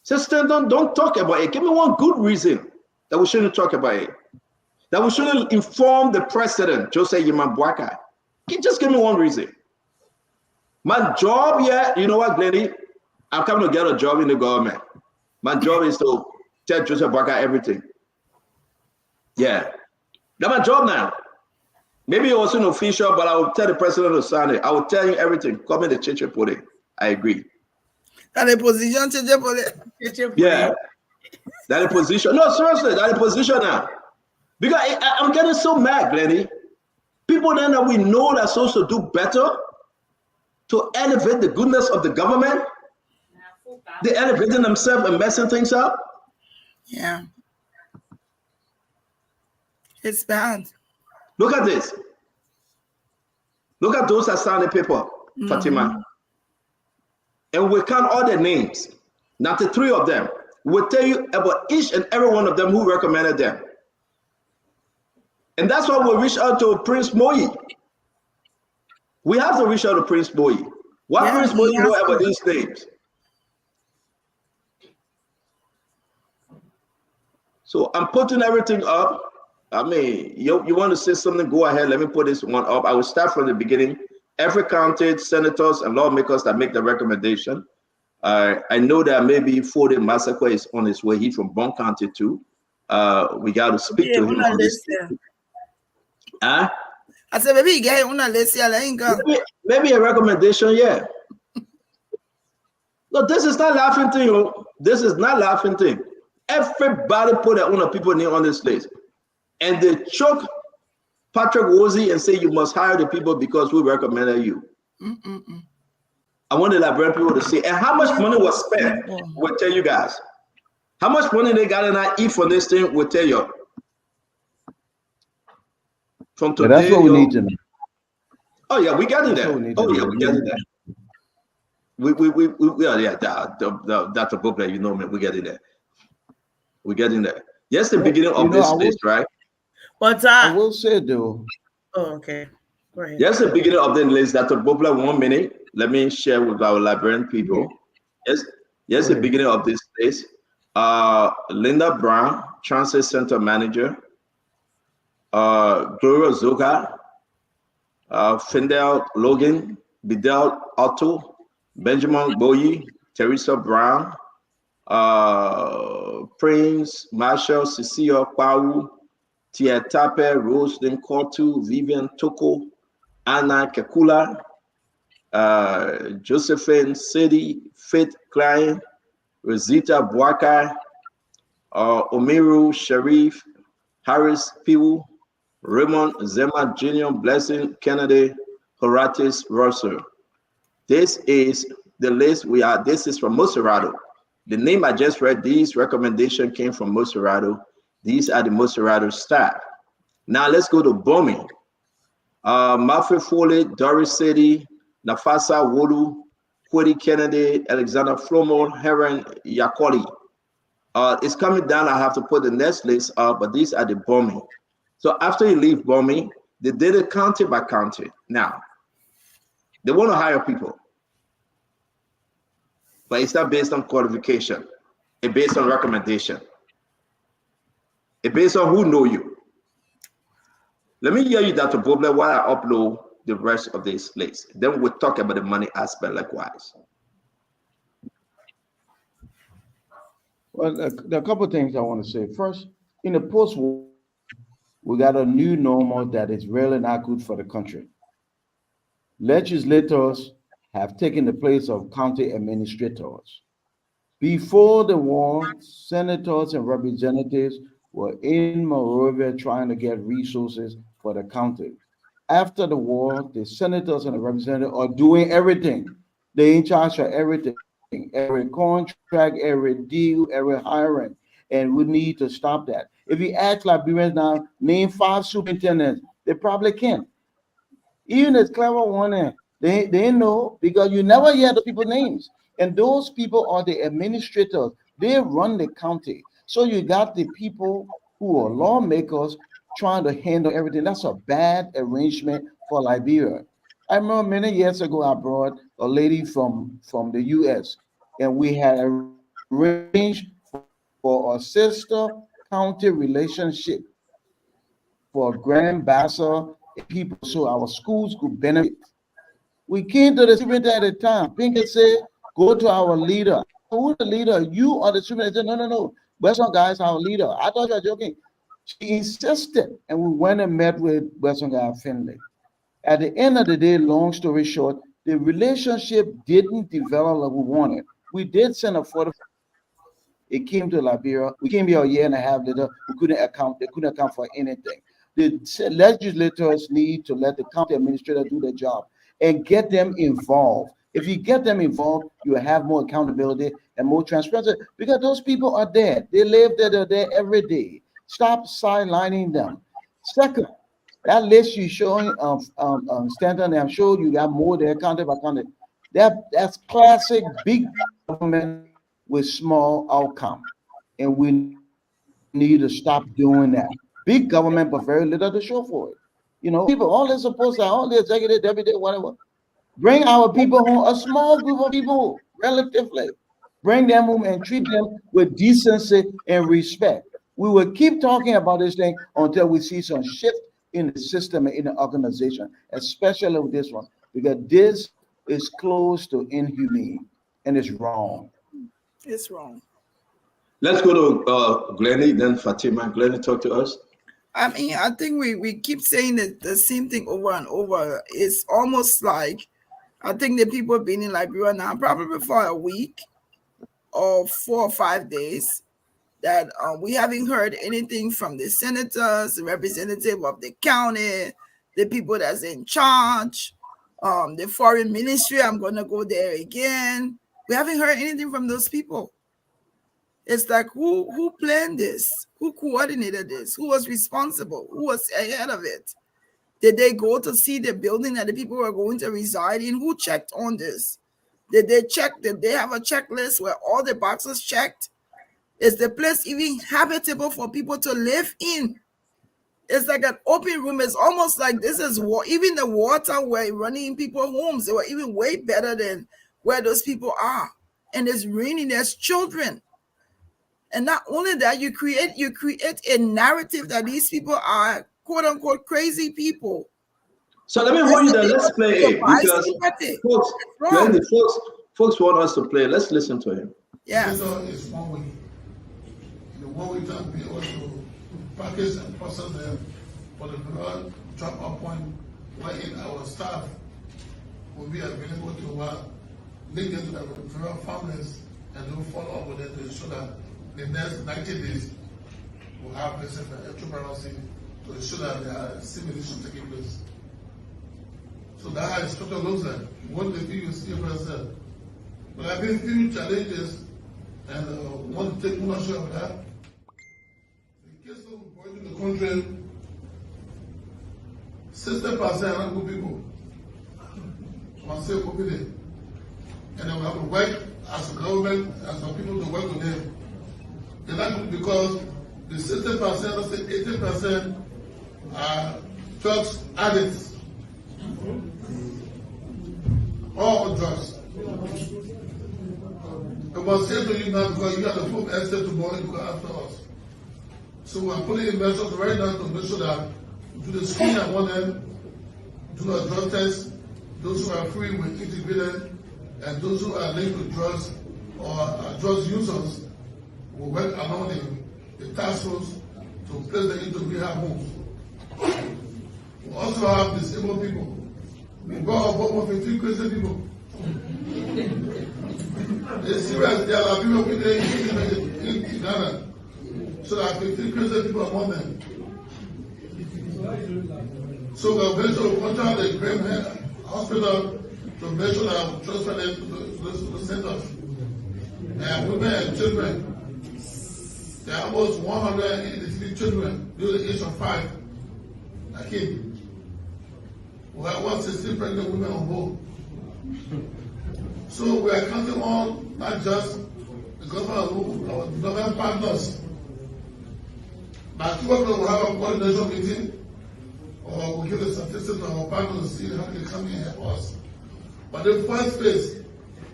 Sister, don't talk about it. Give me one good reason that we shouldn't talk about it. That we shouldn't inform the president, Jose Yimabwaka. Just give me one reason. My job here, you know what, Glenny? I'm coming to get a job in the government. My job is to tell Joseph Bwaka everything. Yeah. That's my job now. Maybe it wasn't official, but I will tell the president to sign it. I will tell you everything. Come in the church and put it. I agree. That a position, yeah. That a position. No, seriously, that a position now. Because I'm getting so mad, Glenny. People then that we know that supposed to do better to elevate the goodness of the government, they're elevating themselves and messing things up. Yeah. It's bad. Look at this. Look at those that signed the paper, Fatima. And we count all their names. Not the 3 of them. We'll tell you about each and every one of them who recommended them. And that's why we reach out to Prince Moyi. We have to reach out to Prince Moyi. What Yeah, Prince we Moyi know have about to. these names? So I'm putting everything up. I mean, you want to say something, go ahead. Let me put this one up. I will start from the beginning. Every county, senators and lawmakers that make the recommendation. I know that maybe Fode Massacre is on his way. He's from Bon County too. We got to speak to him on this. Huh? I said, maybe you get una list here. Maybe a recommendation, yeah. No, this is not laughing thing. Oh. This is not laughing thing. Everybody put their own people name on this list. And they choke Patrick Wozy and say you must hire the people because we recommended you. I want the Liberian people to see. And how much money was spent, we'll tell you guys. How much money they got in that E for this thing, we'll tell you. From today, that's what we need to know. Oh yeah, we got in there. Oh yeah, we got in there. We are yeah, that's a book that you know, man. We get in there. We get in there. Yes, the beginning of this list, right? But I will say though. Oh, okay. Go ahead. Yes, the beginning of the list. That's a book. 1 minute. Let me share with our Liberian people. Yes, the beginning of this list. Linda Brown, Transit Center Manager. Gloria Zoga, Findel Logan, Bidel Otto, Benjamin Boyi, Teresa Brown, Prince, Marshall, Cecilia Pau, Tia Tape, Roslyn Kortu, Vivian Toko, Anna Kekula, Josephine Sedi, Faith Klein, Rosita Buaka, Omiru Sharif, Harris Piwu, Raymond Zema Jr., Blessing Kennedy, Horatis Russell. This is the list we are. This is from Moserado. The name I just read, these recommendations came from Moserado. These are the Moserado staff. Now let's go to bombing. Mafe Foley, Doris City, Nafasa Wolu, Kwedi Kennedy, Alexander Flomo, Heron Yakoli. It's coming down. I have to put the next list up, but these are the bombing. So after you leave bombing, they did it county by county. Now, they want to hire people, but it's not based on qualification. It's based on recommendation. It's based on who know you. Let me hear you that to Bobler while I upload the rest of this list. Then we'll talk about the money aspect likewise. Well, there are a couple of things I want to say. First, in the post-war, we got a new normal that is really not good for the country. Legislators have taken the place of county administrators. Before the war, senators and representatives were in Monrovia trying to get resources for the county. After the war, the senators and the representatives are doing everything. They're in charge of everything, every contract, every deal, every hiring. And we need to stop that. If you ask Liberians now, name 5 superintendents, they probably can't. Even as clever one, they know because you never hear the people's names. And those people are the administrators. They run the county. So you got the people who are lawmakers trying to handle everything. That's a bad arrangement for Liberia. I remember many years ago, I brought a lady from the US, and we had arranged for a sister county relationship for grand ambassador and people so our schools could benefit. We came to the superintendent at the time. Pinkett said, go to our leader. Who's the leader? You are the superintendent. No, no, no. Western guy is our leader. I thought you were joking. She insisted, and we went and met with Western guy Finley. At the end of the day, long story short, the relationship didn't develop like we wanted. We did send a photo. It came to Liberia. We came here a year and a half later. They couldn't account for anything. The legislators need to let the county administrator do their job and get them involved. If you get them involved, you will have more accountability and more transparency because those people are there. They live there, they're there every day. Stop sidelining them. Second, that list you showing Stanton, I'm sure you got more there, county by county. That's classic big government with small outcome. And we need to stop doing that. Big government, but very little to show for it. You know, people, all the supposed to, all the executive, deputy, whatever. Bring our people home, a small group of people, relatively. Bring them home and treat them with decency and respect. We will keep talking about this thing until we see some shift in the system and in the organization, especially with this one, because this is close to inhumane and it's wrong. It's wrong. Let's go to Glennie, then Fatima. Glennie, talk to us. I mean, I think we keep saying the same thing over and over. It's almost like, I think the people have been in Liberia now probably for a week or 4 or 5 days, that we haven't heard anything from the senators, the representative of the county, the people that's in charge, the foreign ministry. I'm going to go there again. We haven't heard anything from those people. It's like, who planned this? Who coordinated this? Who was responsible? Who was ahead of it? Did they go to see the building that the people were going to reside in? Who checked on this? Did they check? Did they have a checklist where all the boxes checked? Is the place even habitable for people to live in? It's like an open room. It's almost like this is even the water were running in people's homes. They were even way better than where those people are. And it's raining. There's children. And not only that, you create a narrative that these people are quote unquote crazy people. So let me hold you there. Let's play it because folks want us to play. Let's listen to him. Yeah. It's one way. The one way to be also package and process them for the blood drop-off point wherein our staff will be available to link them to the referral families and do follow up with them to ensure that the next 90 days we'll have places for electropharmacy to ensure that there are simulations taking place. So that how the structure looks like. What the people see for yourself. But I've been few challenges and want to take ownership of that. In case of going to the country, 60% are good people. Want to say good people. And then we have to work as a government, as a people to work with them. They're not good because the 60%, let's say 80% are drugs addicts. All drugs. I must say to you now because you have the full estate to go and go after us. So we're putting in measures right now to make sure that do the screen I want them, do a drug test, those who are free with integrated, and those who are linked with drugs or drugs users will work along the task force to place them into rehab homes. We also have disabled people. We brought about 150 crazy people. It's serious. There are people in Ghana. So there are 50 crazy people among them. So we're going to contact the Graham Hospital to make sure that we transfer them to the centers. And women and children. There are almost 183 children below the age of 5. I came. We have 160 pregnant women on board. So we are counting on not just the government, our government partners. By 2 o'clock we'll have a coordination meeting, or we'll give the statistics to our partners to see how they come in and help us. But the first phase,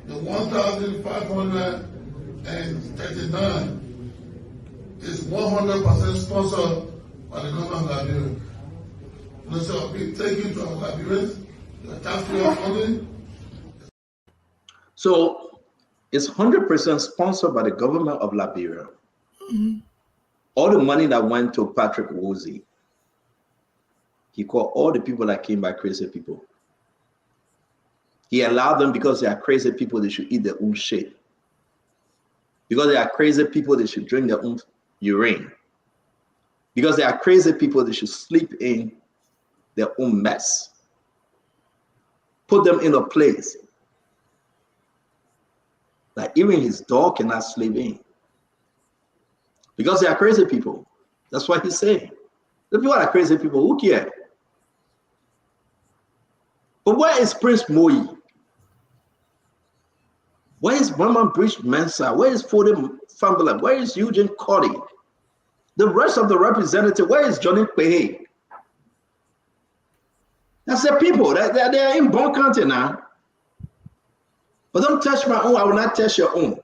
the 1,539 is 100% sponsored by the government of Liberia. So we take you to our Liberians, the taxpayer funding. So it's 100% sponsored by the government of Liberia. Mm-hmm. All the money that went to Patrick Woolsey, he called all the people that came by crazy people. He allowed them because they are crazy people, they should eat their own shit. Because they are crazy people, they should drink their own urine. Because they are crazy people, they should sleep in their own mess. Put them in a place that even his dog cannot sleep in. Because they are crazy people. That's what he's saying. The people are crazy people, who care? But where is Prince Moi? Where is Mama Bridge Mensa? Where is Foden Famblin? Where is Eugene Cody? The rest of the representative, where is Johnny Pehe? That's the people. They're in Bon County now. But don't touch my own. I will not touch your own.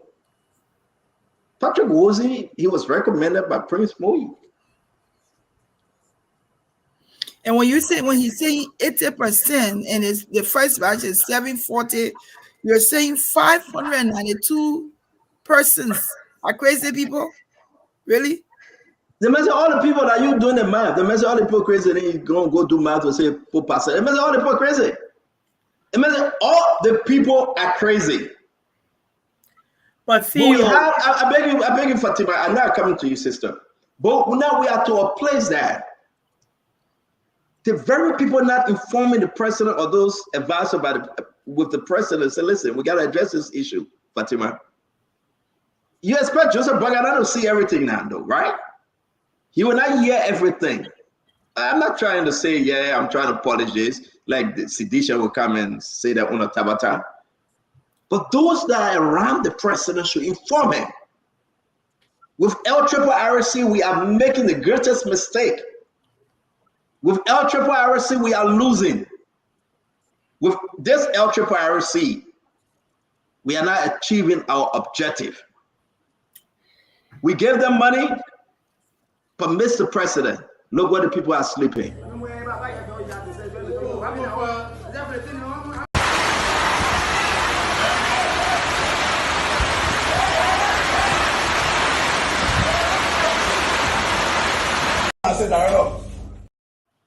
Patrick Woolsey, he was recommended by Prince Moyi. And when he's saying 80% and it's the first batch is 740, you're saying 592 persons are crazy people? Really? The message all the people that you doing the math, the message all the people crazy, then you go do math and say 4%. The message all the people crazy. The message all the people are crazy. But see, we have, I beg you, Fatima, I'm not coming to you, sister. But now we are to a place that the very people not informing the president or those advised with the president say, listen, we got to address this issue, Fatima. You expect Joseph Bagana to see everything now, though, right? He will not hear everything. I'm not trying to say, yeah, I'm trying to polish this, like the Sidisha will come and say that on a Tabata. But those that are around the president should inform him. With LRRRC, we are making the greatest mistake. With LRRRC, we are losing. With this LRRRC, we are not achieving our objective. We gave them money, but Mr. President, look where the people are sleeping.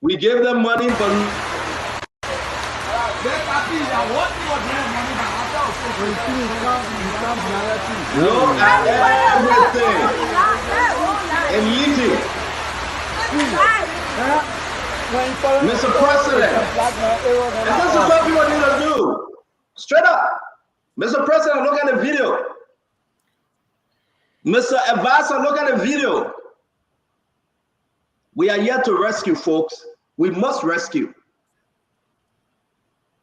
We gave them money, but look at everything and eating. Mr. President, and this is what people need to do. Straight up. Mr. President, look at the video. Mr. Advisor, look at the video. We are here to rescue, folks. We must rescue.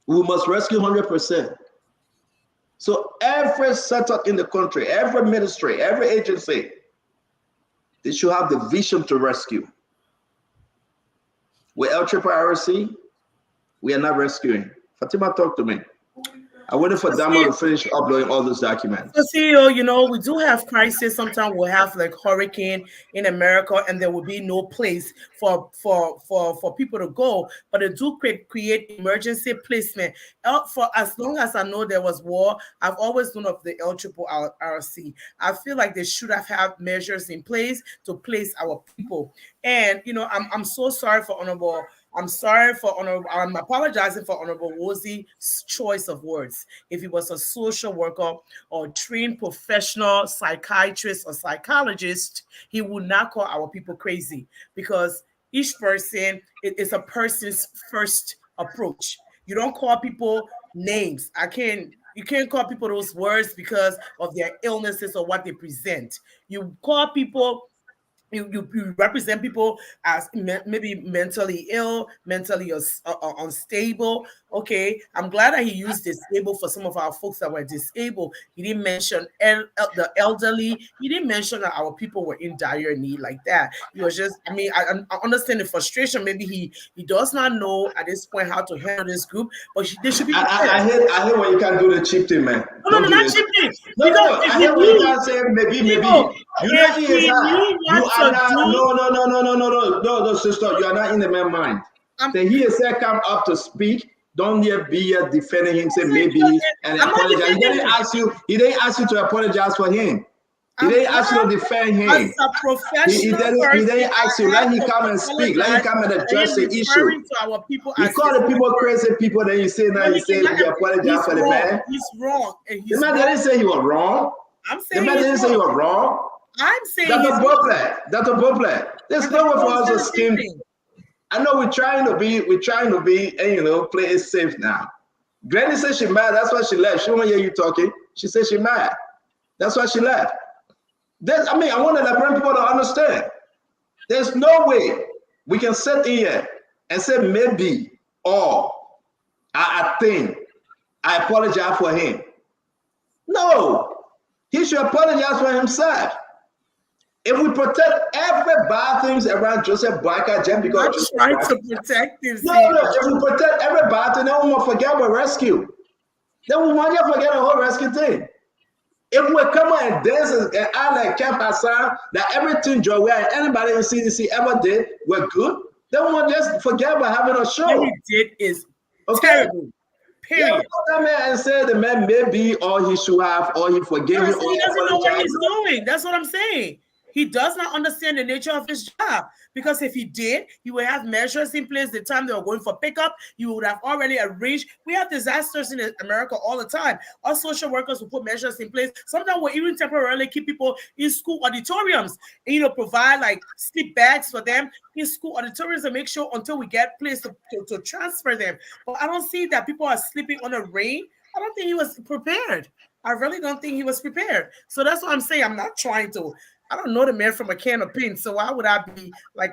We must rescue 100%. So every setup in the country, every ministry, every agency, they should have the vision to rescue. With LRRRC, we are not rescuing. Fatima, talk to me. I waited for Dama to finish uploading all those documents. So, CEO, you know, we do have crisis. Sometimes we'll have like hurricane in America, and there will be no place for people to go. But they do create emergency placement. For as long as I know there was war, I've always known of the LRRRC. I feel like they should have had measures in place to place our people. And you know, I'm so sorry for Honorable. I'm apologizing for Honorable Woolsey's choice of words. If he was a social worker or trained professional psychiatrist or psychologist, he would not call our people crazy, because each person is a person's first approach. You don't call people names. You can't call people those words because of their illnesses or what they present. You call people. You represent people as maybe mentally ill, mentally unstable. Okay, I'm glad that he used disabled for some of our folks that were disabled. He didn't mention the elderly. He didn't mention that our people were in dire need like that. He was just, I mean, I understand the frustration. Maybe he does not know at this point how to handle this group, but they should be. I hate when you can't do the cheap thing, man. No, not cheap thing. No, I hate when you can't say maybe. You know he is hard. You are not, no, sister, you are not in the man's mind. Then he is said come up to speak. Don't be here defending him, say maybe and apologize. He didn't ask you to apologize for him. He didn't ask you to defend him. As a professional he didn't ask you. Let him come and speak. Let him come and address the issue. You call the people crazy people, then you say you apologize for the man. He's wrong. The man didn't say he was wrong. I'm saying the man didn't say he was wrong. I'm saying that's a problem. There's no way for us to scheme. I know we're trying to be, and you know, play it safe now. Granny said she mad. That's why she left. She won't hear you talking. She said she mad. That's why she left. I want the Liberian people to understand. There's no way we can sit here and say maybe or I think I apologize for him. No, he should apologize for himself. If we protect every bad things around Joseph Boyka just because I'm Joseph trying Boyka, to protect him. no, if we protect every bad thing, then we won't forget about rescue. Then we won't just forget the whole rescue thing. If we come out and dance and act like Camp Hassan, that everything Joey and anybody in CDC ever did were good, then we won't just forget about having a show. What he did is terrible. Period. Yeah, come here and say the man may be, or he should have, or he forgave you, He or doesn't know what he's doing. That's what I'm saying. He does not understand the nature of his job, because if he did, he would have measures in place. The time they were going for pickup, you would have already arranged. We have disasters in America all the time. Our social workers will put measures in place. Sometimes we'll even temporarily keep people in school auditoriums, and, provide like sleep bags for them in school auditoriums and make sure until we get place to transfer them. But I don't see that people are sleeping on a rain. I don't think he was prepared. I really don't think he was prepared. So that's what I'm saying. I'm not trying to. I don't know the man from a can of paint, so why would I be like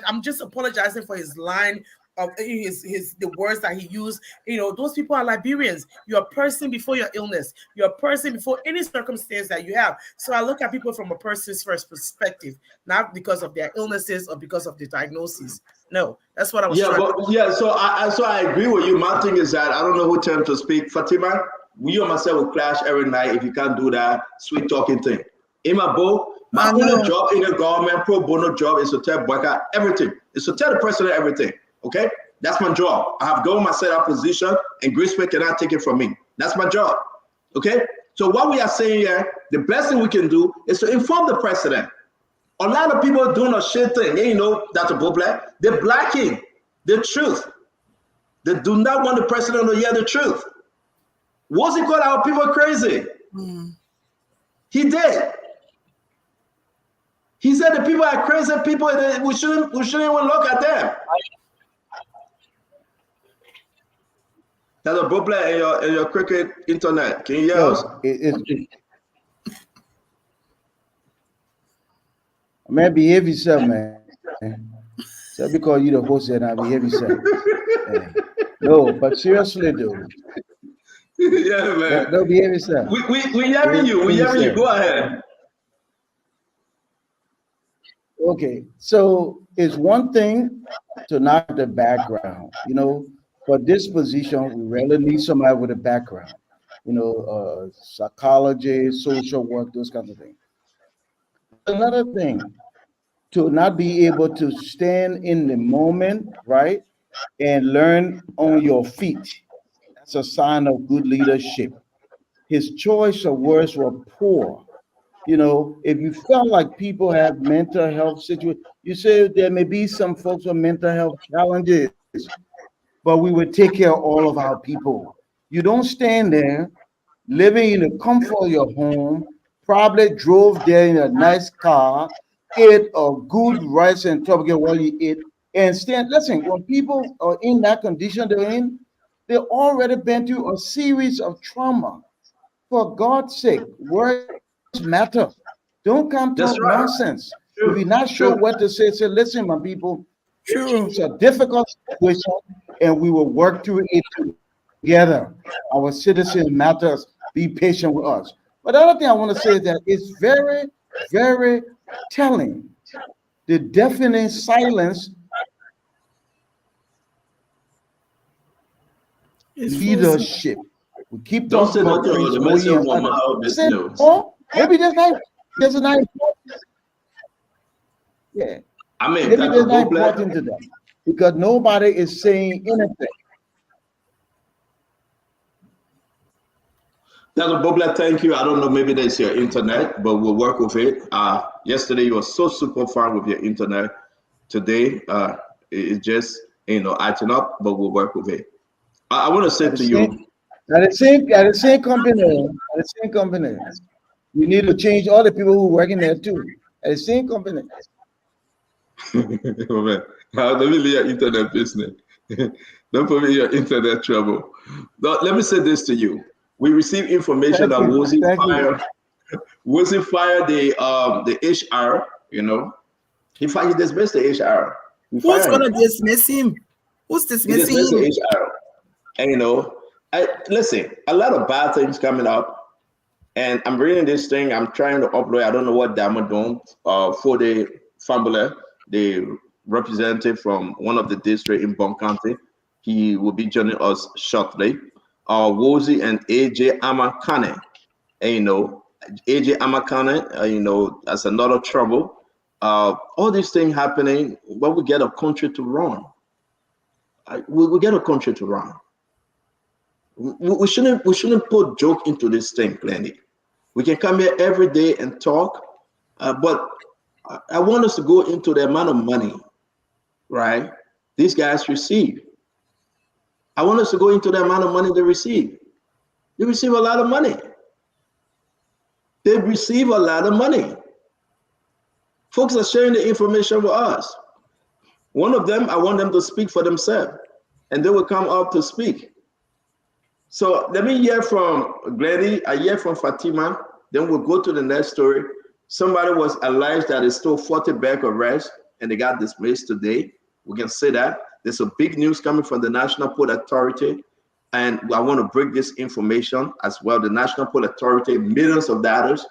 I'm just apologizing for his line of the words that he used. Those people are Liberians. You're a person before your illness. You're a person before any circumstance that you have. So I look at people from a person's first perspective, not because of their illnesses or because of the diagnosis. No, that's what I was trying to do. Yeah, so I agree with you. My thing is that I don't know who turned to speak. Fatima, you and myself will clash every night if you can't do that sweet talking thing. In my book, my only job in the government pro bono job is to tell Boyka everything. It's to tell the president everything. Okay, that's my job. I have governed myself that position, and Griswold cannot take it from me. That's my job. Okay, so what we are saying here, the best thing we can do is to inform the president. A lot of people doing a shit thing. Dr. Boblet, they're blocking the truth. They do not want the president to hear the truth. What's he called our people crazy? He did. He said the people are crazy people. We shouldn't even look at them. That's a problem in your cricket internet. Can you hear us? Man, behave yourself, man. So because you the host and I behave yourself. No, but seriously, dude. Yeah, man. No, behave yourself. We hearing you. We hearing you. Go ahead. Okay, so it's one thing to not have the background, for this position, we really need somebody with a background, psychology, social work, those kinds of things. Another thing, to not be able to stand in the moment, right, and learn on your feet. That's a sign of good leadership. His choice of words were poor. If you felt like people have mental health situations, you say there may be some folks with mental health challenges, but we would take care of all of our people. You don't stand there living in the comfort of your home, probably drove there in a nice car, ate a good rice and turkey while you eat, and stand. Listen, when people are in that condition they're in, they've already been through a series of trauma. For God's sake, words matter. Don't come talk nonsense. If you're not sure what to say, listen, my people, it's a difficult situation, and we will work through it together. Our citizen matters. Be patient with us. But the other thing I want to say is that it's very, very telling. The deafening silence leadership. We keep talking about Prince William. Maybe there's a nice. Yeah. Maybe there's not important to them because nobody is saying anything. Dr. Bobla, thank you. I don't know, maybe that's your internet, but we'll work with it. Yesterday, you were so super fine with your internet. Today, it's just, acting up, but we'll work with it. I want to say to you. At the same company, you need to change all the people who are working there too. At the same company. Oh, man. Let me leave your internet business. Don't put me in your internet trouble. Now, let me say this to you. We received information that Woolsey fired the HR, He dismissed the HR. Who's going to dismiss him? Who's dismissing him? The HR. And listen, a lot of bad things coming up. And I'm reading this thing. I'm trying to upload. I don't know what Dama doing. For the Fambula, the representative from one of the district in Bon County. He will be joining us shortly. Wozi and AJ Amakane. And, AJ Amakane, that's another trouble. All these things happening, but we get a country to run. We get a country to run. We shouldn't put joke into this thing, Glenny. We can come here every day and talk, but I want us to go into the amount of money, right? These guys receive. I want us to go into the amount of money they receive. They receive a lot of money. They receive a lot of money. Folks are sharing the information with us. One of them, I want them to speak for themselves, and they will come up to speak. So let me hear from Glenny. I hear from Fatima. Then we'll go to the next story. Somebody was alleged that they stole 40 bags of rice, and they got dismissed today. We can say that. There's a big news coming from the National Port Authority, and I want to break this information as well. The National Port Authority, millions of dollars.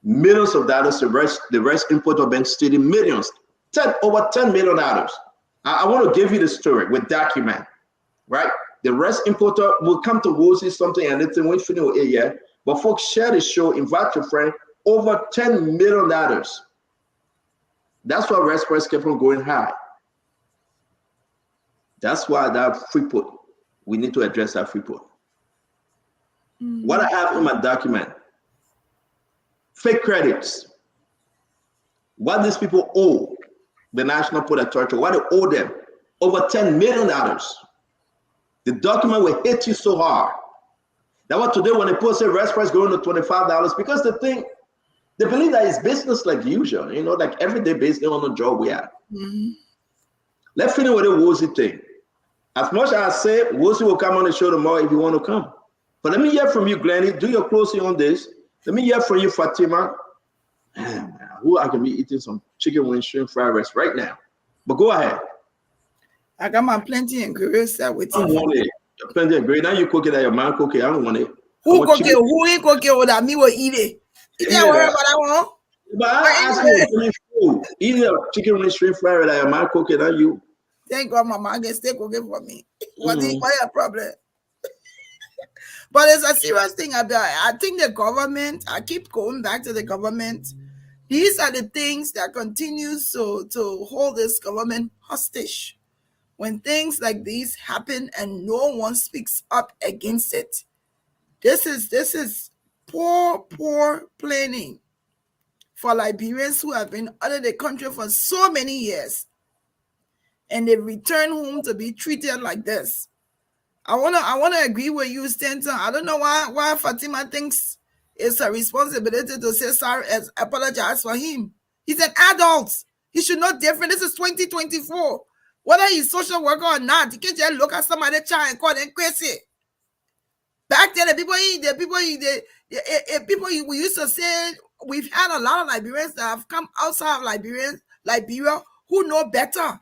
The rice importer been stealing millions, over $10 million. I want to give you the story with document, right? The rice importer will come to Wozy something and it's in Winfield area, but folks share the show, invite your friend, over $10 million. That's why rice price kept on going high. That's why that free put, we need to address that free put. What I have in my document, fake credits, what these people owe the National Port Authority, what they owe them, over $10 million. The document will hit you so hard. That was today when they posted rice price going to $25 because they believe that it's business like usual, like everyday business on the job we have. Let's finish with the Wozy thing. As much as I say, Wozy will come on the show tomorrow if you want to come. But let me hear from you, Glenny. Do your closing on this. Let me hear from you, Fatima. Man, I can be eating some chicken wing shrimp fried rice right now. But go ahead. I got my plenty ingredients that with I don't want it. Plenty of ingredients. Now you cook it at your man cook it. I don't want it. Who cook it? Who ain't cook it? That me will eat it. You can't worry about that one. But I ask you food. Eat a chicken wing shrimp fried rice at your man cook it. You. Thank God, my man can stay cooking for me. What's your problem? But it's a serious thing. I think the government, I keep going back to the government. These are the things that continues to hold this government hostage. When things like these happen and no one speaks up against it, this is poor planning for Liberians who have been out of the country for so many years, and they return home to be treated like this. I wanna agree with you, Stanton. I don't know why Fatima thinks it's a responsibility to say sorry and apologize for him. He's an adult. He should know different. This is 2024. Whether he's social worker or not, you can't just look at somebody child and call them crazy. Back then, we used to say we've had a lot of Liberians that have come outside of Liberia who know better.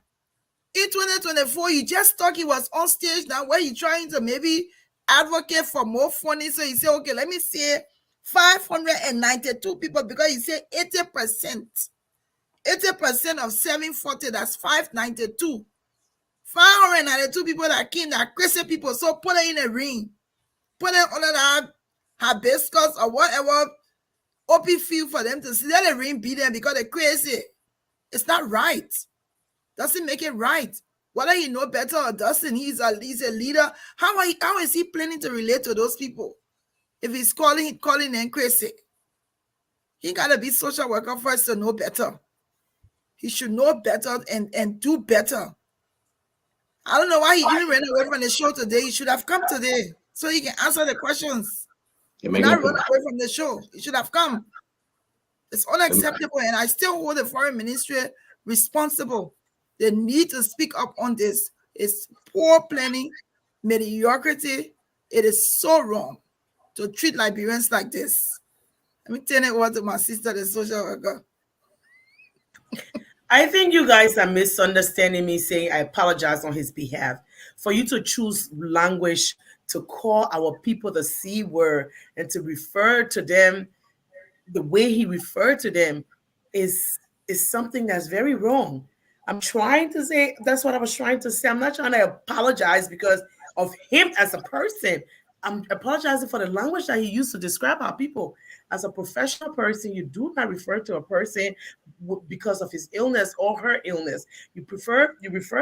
In 2024, you just thought he was on stage now where he's trying to maybe advocate for more funding. So he said, okay, let me say 592 people because he said 80%. 80% of 740, that's 592. 592 people that came, that crazy people. So put it in a ring. Put it under that hibiscus or whatever OP feel for them to see. Let the ring beat them because they're crazy. It's not right. Doesn't make it right. Whether he know better or doesn't, he's a leader. How is he planning to relate to those people? If he's calling them crazy. He gotta be social worker first to know better. He should know better and do better. I don't know why he even ran away from the show today. He should have come today so he can answer the questions. He not run away from the show. He should have come. It's unacceptable, and I still hold the foreign ministry responsible. They need to speak up on this. It's poor planning, mediocrity. It is so wrong to treat Liberians like this. Let me turn it over to my sister, the social worker. I think you guys are misunderstanding me saying I apologize on his behalf. For you to choose language to call our people the C word and to refer to them the way he referred to them is something that's very wrong. I'm trying to say that's what I was trying to say. I'm not trying to apologize because of him as a person. I'm apologizing for the language that he used to describe our people. As a professional person, you do not refer to a person because of his illness or her illness. You refer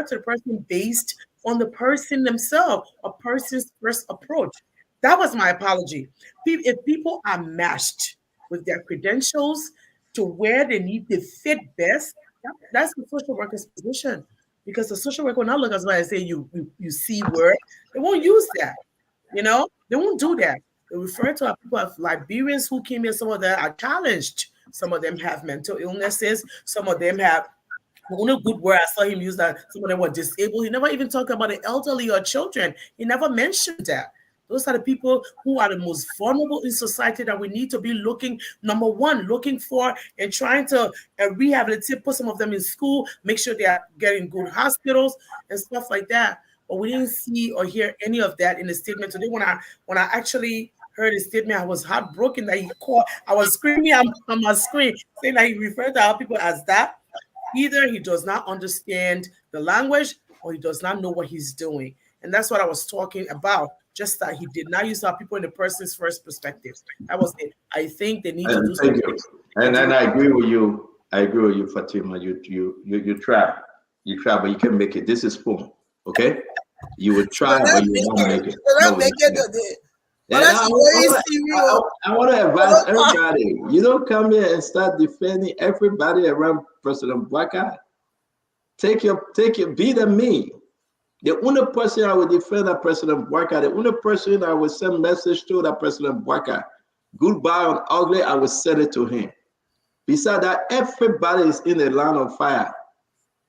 to the person based on the person themselves, a person's first approach. That was my apology. If people are matched with their credentials to where they need to fit best, that's the social worker's position. Because the social worker will not look as well and say you see word. They won't use that. They won't do that. They refer to our people as Liberians who came here. Some of them are challenged. Some of them have mental illnesses. Some of them have the only good word I saw him use that some of them were disabled. He never even talked about the elderly or children. He never mentioned that. Those are the people who are the most vulnerable in society that we need to be looking, number one, looking for and trying to rehabilitate, put some of them in school, make sure they are getting good hospitals and stuff like that. But we didn't see or hear any of that in the statement today. When I actually heard his statement, I was heartbroken that he called. I was screaming on my screen saying that he referred to our people as that. Either he does not understand the language or he does not know what he's doing. And that's what I was talking about. Just that he did not use our people in the person's first perspective. That was it. I think they need to do Thank something. you. And I agree with you. I agree with you, Fatima. You try. You try, but you can make it. This is fun. Okay? You will try, but you won't make it. No, you can't. Yeah, I want to advise everybody. You don't come here and start defending everybody around President Bwaka. Take your be the me. The only person I will defend that President Bwaka, the only person I will send message to that President Bwaka, goodbye on ugly, I will send it to him. Besides that, everybody is in the line of fire.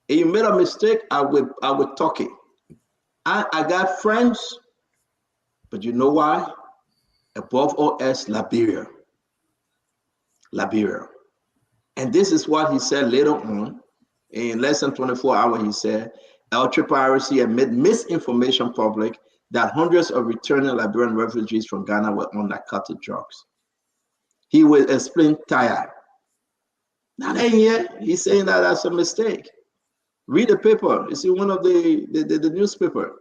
If you made a mistake, I will talk it. I got friends, but you know why? Above all else, Liberia. And this is what he said later on. In less than 24 hours, he said, LRRRC had made misinformation public that hundreds of returning Liberian refugees from Ghana were on narcotic drugs. He will explain tired. Not in here. He's saying that that's a mistake. Read the paper. You see one of the newspaper.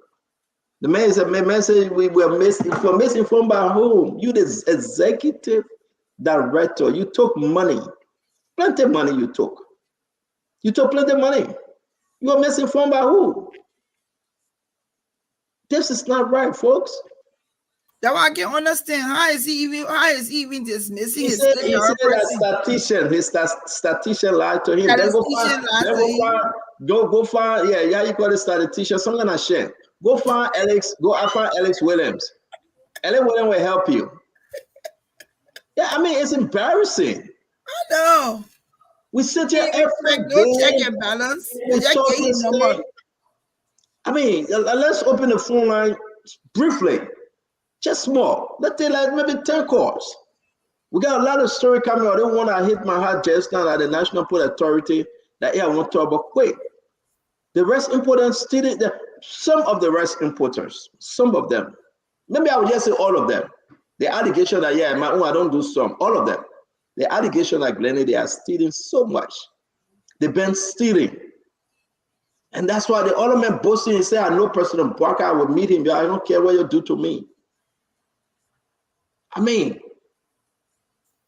The man said we were misinformed by whom? You, the executive director. You took money. Plenty of money you took. You took plenty of money. You were misinformed by who? This is not right, folks. That I can understand. How is he even dismissing He his said that his statistician lied to him. Then go find, yeah, you call it statistician, some kind of shit. Go find Alex Williams. Alex Williams will help you. Yeah, I mean, it's embarrassing. I know. We sit here every no day. check and balance. I mean, let's open the phone line briefly. Just small. Let's take like maybe 10 calls. We got a lot of story coming out. The one I hit my heart just now at the National Port Authority that I want to talk about quick. The rest importers still, some of the rest importers, some of them. Maybe I would just say all of them. The allegation that, yeah, I don't do some, all of them. The allegation that Glennie, they are stealing so much. They've been stealing. And that's why the other men boasting and say, I know President Bwaka, I will meet him, but I don't care what you do to me. I mean,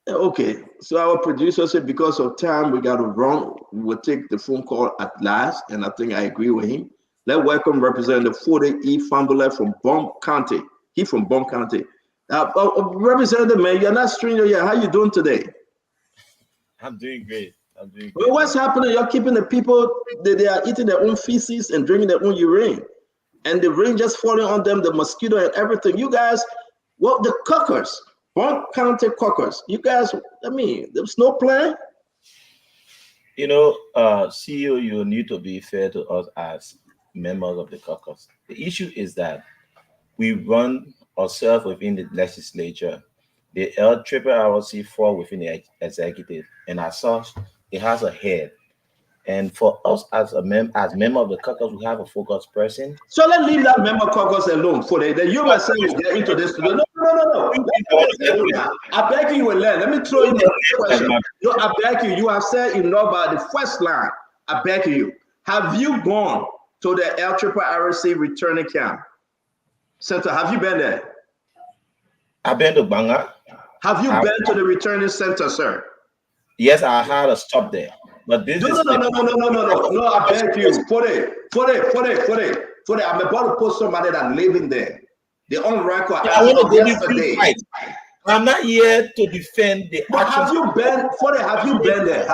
okay, so our producer said because of time, we got to run. We'll take the phone call at last, and I think I agree with him. Let's welcome Representative Fode E. Fambula from Bom County. He from Bom County. Representative, man, you're not stranger yet. How you doing today? I'm doing great. Well, what's happening? You're keeping the people, they are eating their own feces and drinking their own urine. And the rain just falling on them, the mosquito and everything. You guys, well, the cockers, Bom County cockers. You guys, I mean, there's no plan. You know, CEO, you need to be fair to us as members of the caucus. The issue is that we run ourselves within the legislature. The LRRRC fall within the executive, and as such, it has a head. And for us as member of the caucus, we have a focused person. So let's leave that member caucus alone for the you myself will get into this. No. I beg you will learn. Let me throw in a question. No, I beg you. You have said enough about the first line. I beg you. Have you gone to the LRRRC returning camp center? Have you been there? I've been to Banga. Have you been to the returning center, sir? Yes, I had a stop there. But this No, I beg you. For it. I'm about to put somebody that living there. The on record as of yesterday. I'm not here to defend the action. Have you been there?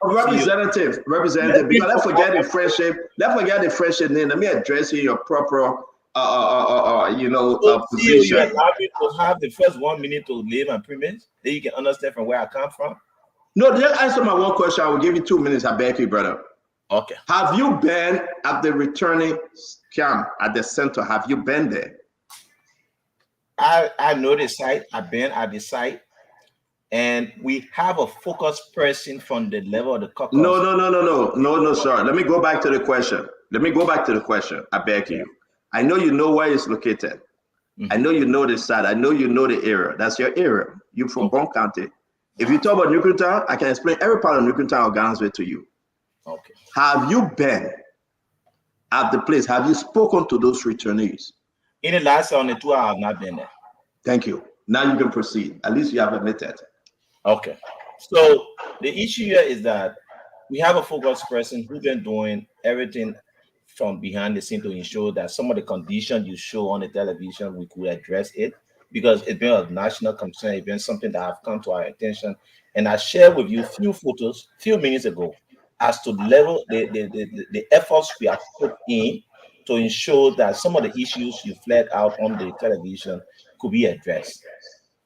Representative, because let's forget the friendship. Let's forget the friendship name. Let me address you in your proper position. You allow me to have the first 1 minute to lay my premise, then you can understand from where I come from. No, just answer my one question. I will give you 2 minutes. I beg you, brother. Okay. Have you been at the returning camp at the center? Have you been there? I know the site. I've been at the site, and we have a focused person from the level of the caucus. No, sir. Let me go back to the question. I beg you. I know you know where it's located. I know you know the site. I know you know the area. That's your area. You're from Bon County. If you talk about Nuclear Town, I can explain every part of Nuclear Town or Gainesville to you. Okay. Have you been at the place? Have you spoken to those returnees? In the last 72 hours, I have not been there. Thank you. Now you can proceed. At least you have admitted. Okay. So the issue here is that we have a focused person who's been doing everything from behind the scene to ensure that some of the conditions you show on the television, we could address it, because it's been a national concern. It's been something that have come to our attention. And I shared with you a few photos a few minutes ago as to the level, the efforts we have put in to ensure that some of the issues you flagged out on the television could be addressed.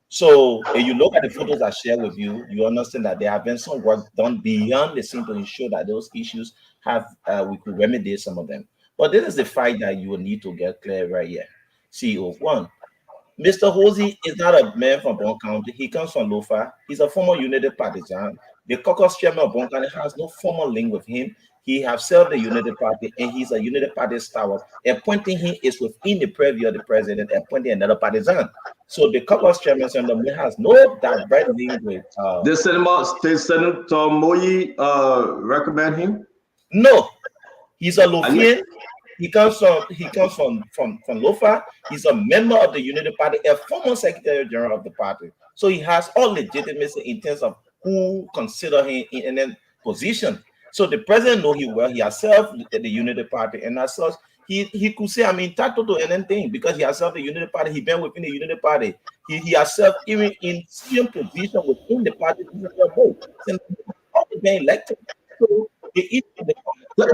So if you look at the photos I shared with you, you understand that there have been some work done beyond the scene to ensure that those issues have we could remedy some of them. But this is the fight that you will need to get clear right here. CEO one, Mr. Hosey is not a man from Bon County. He comes from Lofa. He's a former United Partisan. The caucus chairman of Bon County has no formal link with him. He has served the United Party, and he's a United Party stalwart. Appointing him is within the purview of the president, appointing another partisan. So the caucus chairman has no direct link with. Did Senator Moyi recommend him? No, he's a Lofian. He comes from Lofa. He's a member of the United Party, a former Secretary General of the party. So he has all legitimacy in terms of who consider him in a position. So the president knows him well. He has served the United Party, and as such, he could say, I'm entitled to anything because he has served the United Party. He's been within the United Party. He has served even in senior position within the party. Since being elected. So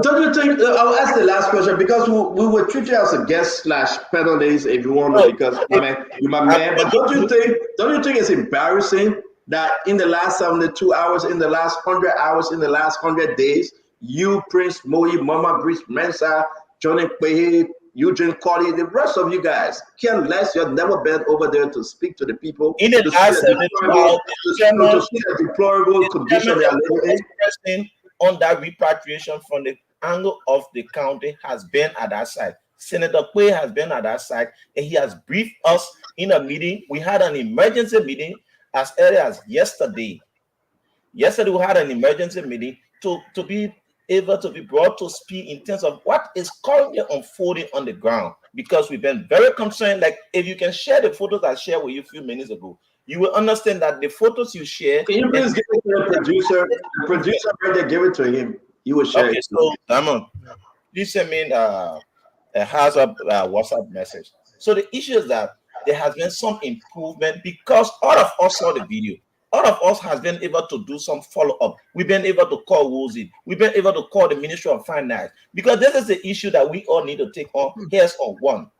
don't you think? I'll ask the last question because we will treat you as a guest / penalties if you want to, because you're my man. But don't you think it's embarrassing that in the last 72 hours, in the last 100 hours, in the last 100 days, you, Prince Moyi, Mama Breach Mensa, Johnny Kwehe, Eugene Cody, the rest of you guys, care less, you've never been over there to speak to the people. In the last 72 hours, to see the deplorable condition they are living in. On that repatriation from the angle of the county has been at that side. Senator Kwe has been at that side, and he has briefed us in a meeting. We had an emergency meeting as early as yesterday. Yesterday, we had an emergency meeting to be able to be brought to speed in terms of what is currently unfolding on the ground, because we've been very concerned. Like, if you can share the photos I shared with you a few minutes ago, you will understand that the photos you share. Can you please give it to the producer? The producer right there, give it to him. He will share it. So, Damon, please send me a WhatsApp message. So the issue is that there has been some improvement because all of us saw the video. All of us has been able to do some follow-up. We've been able to call Woolsey. We've been able to call the Ministry of Finance, because this is the issue that we all need to take on. Here's on one.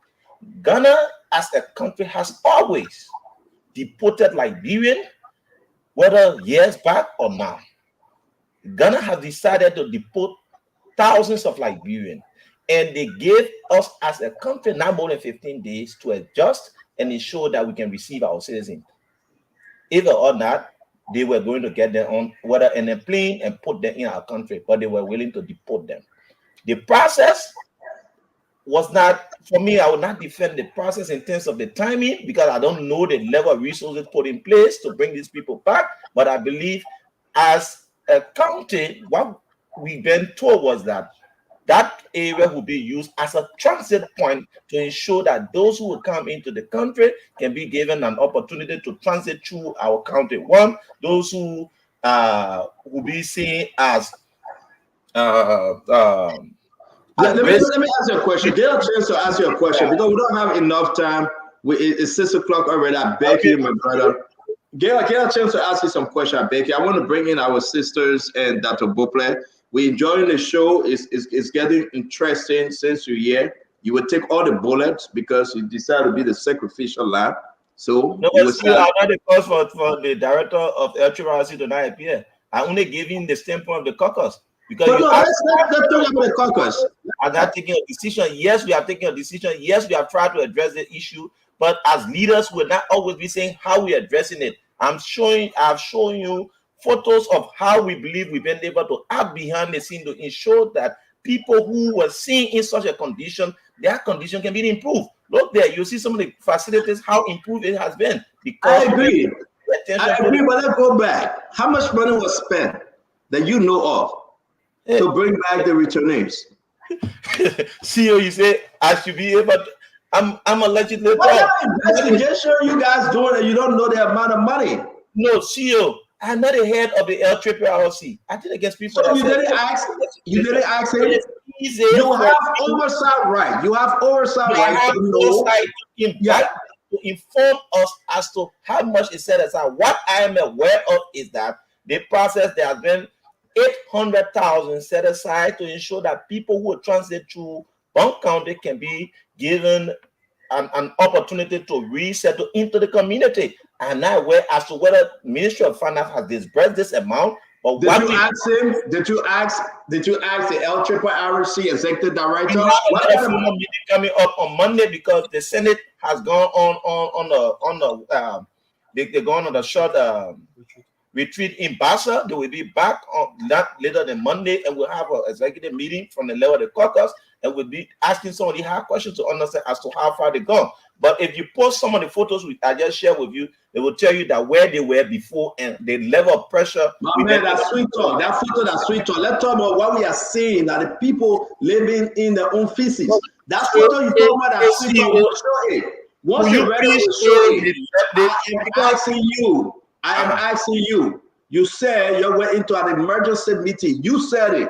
Ghana as a country has always deported Liberian, whether years back or now. Ghana has decided to deport thousands of Liberians, and they gave us as a country now more than 15 days to adjust and ensure that we can receive our citizens. Either or not, they were going to get them on whether in a plane and put them in our country, but they were willing to deport them. The process was not, for me, I would not defend the process in terms of the timing because I don't know the level of resources put in place to bring these people back. But I believe as a county, what we've been told was that that area will be used as a transit point to ensure that those who will come into the country can be given an opportunity to transit through our county. One, those who will be seen as let me ask you a question. Get a chance to ask you a question because we don't have enough time. It's 6 o'clock already. I beg you, my brother. Get a chance to ask you some questions. I beg you. I want to bring in our sisters and Dr. Bople. We're enjoying the show. It's getting interesting since you're here. You will take all the bullets because you decided to be the sacrificial lamb. So no, you will still, I'm not the cause for the director of LRRRC to not appear. I only gave him the standpoint of the caucus. Because but no, let's talk about the caucus. I'm not taking a decision. Yes, we are taking a decision. Yes, we have tried to address the issue. But as leaders, we'll not always be saying how we're addressing it. I've shown you photos of how we believe we've been able to act behind the scene to ensure that people who were seen in such a condition, their condition can be improved. Look there, you see some of the facilities, how improved it has been. Because I agree. But let's go back. How much money was spent that you know of to bring back the returnees? CEO, you say I should be able to. I'm a legislator. What investigation you guys doing and you don't know the amount of money? No, CEO, I'm not the head of the LRRRC. I did against people. So you didn't ask. You didn't ask him. You have oversight right. You have oversight right to know. To inform us as to how much is set aside. What I am aware of is that the process there has been 800,000 set aside to ensure that people who will transit through Bunk County can be given an opportunity to resettle into the community. I'm not aware as to whether Ministry of Finance has disbursed this amount. But did you ask him? Did you ask the LRRRC executive director? We have a formal meeting coming up on Monday because the Senate has gone they're going on a short retreat in Bassa. They will be back on not later than Monday, and we'll have an executive meeting from the level of the caucus, and we'll be asking some of the hard questions to understand as to how far they gone. But if you post some of the photos I just shared with you, they will tell you that where they were before and the level of pressure. My man, that's sweet talk. That photo, that's sweet talk. Let's talk about what we are seeing, that the people living in their own feces. That photo you talk about, that sweet talk, we'll show it. Once you're ready, we'll show it. I am asking you. You said you went into an emergency meeting. You said it.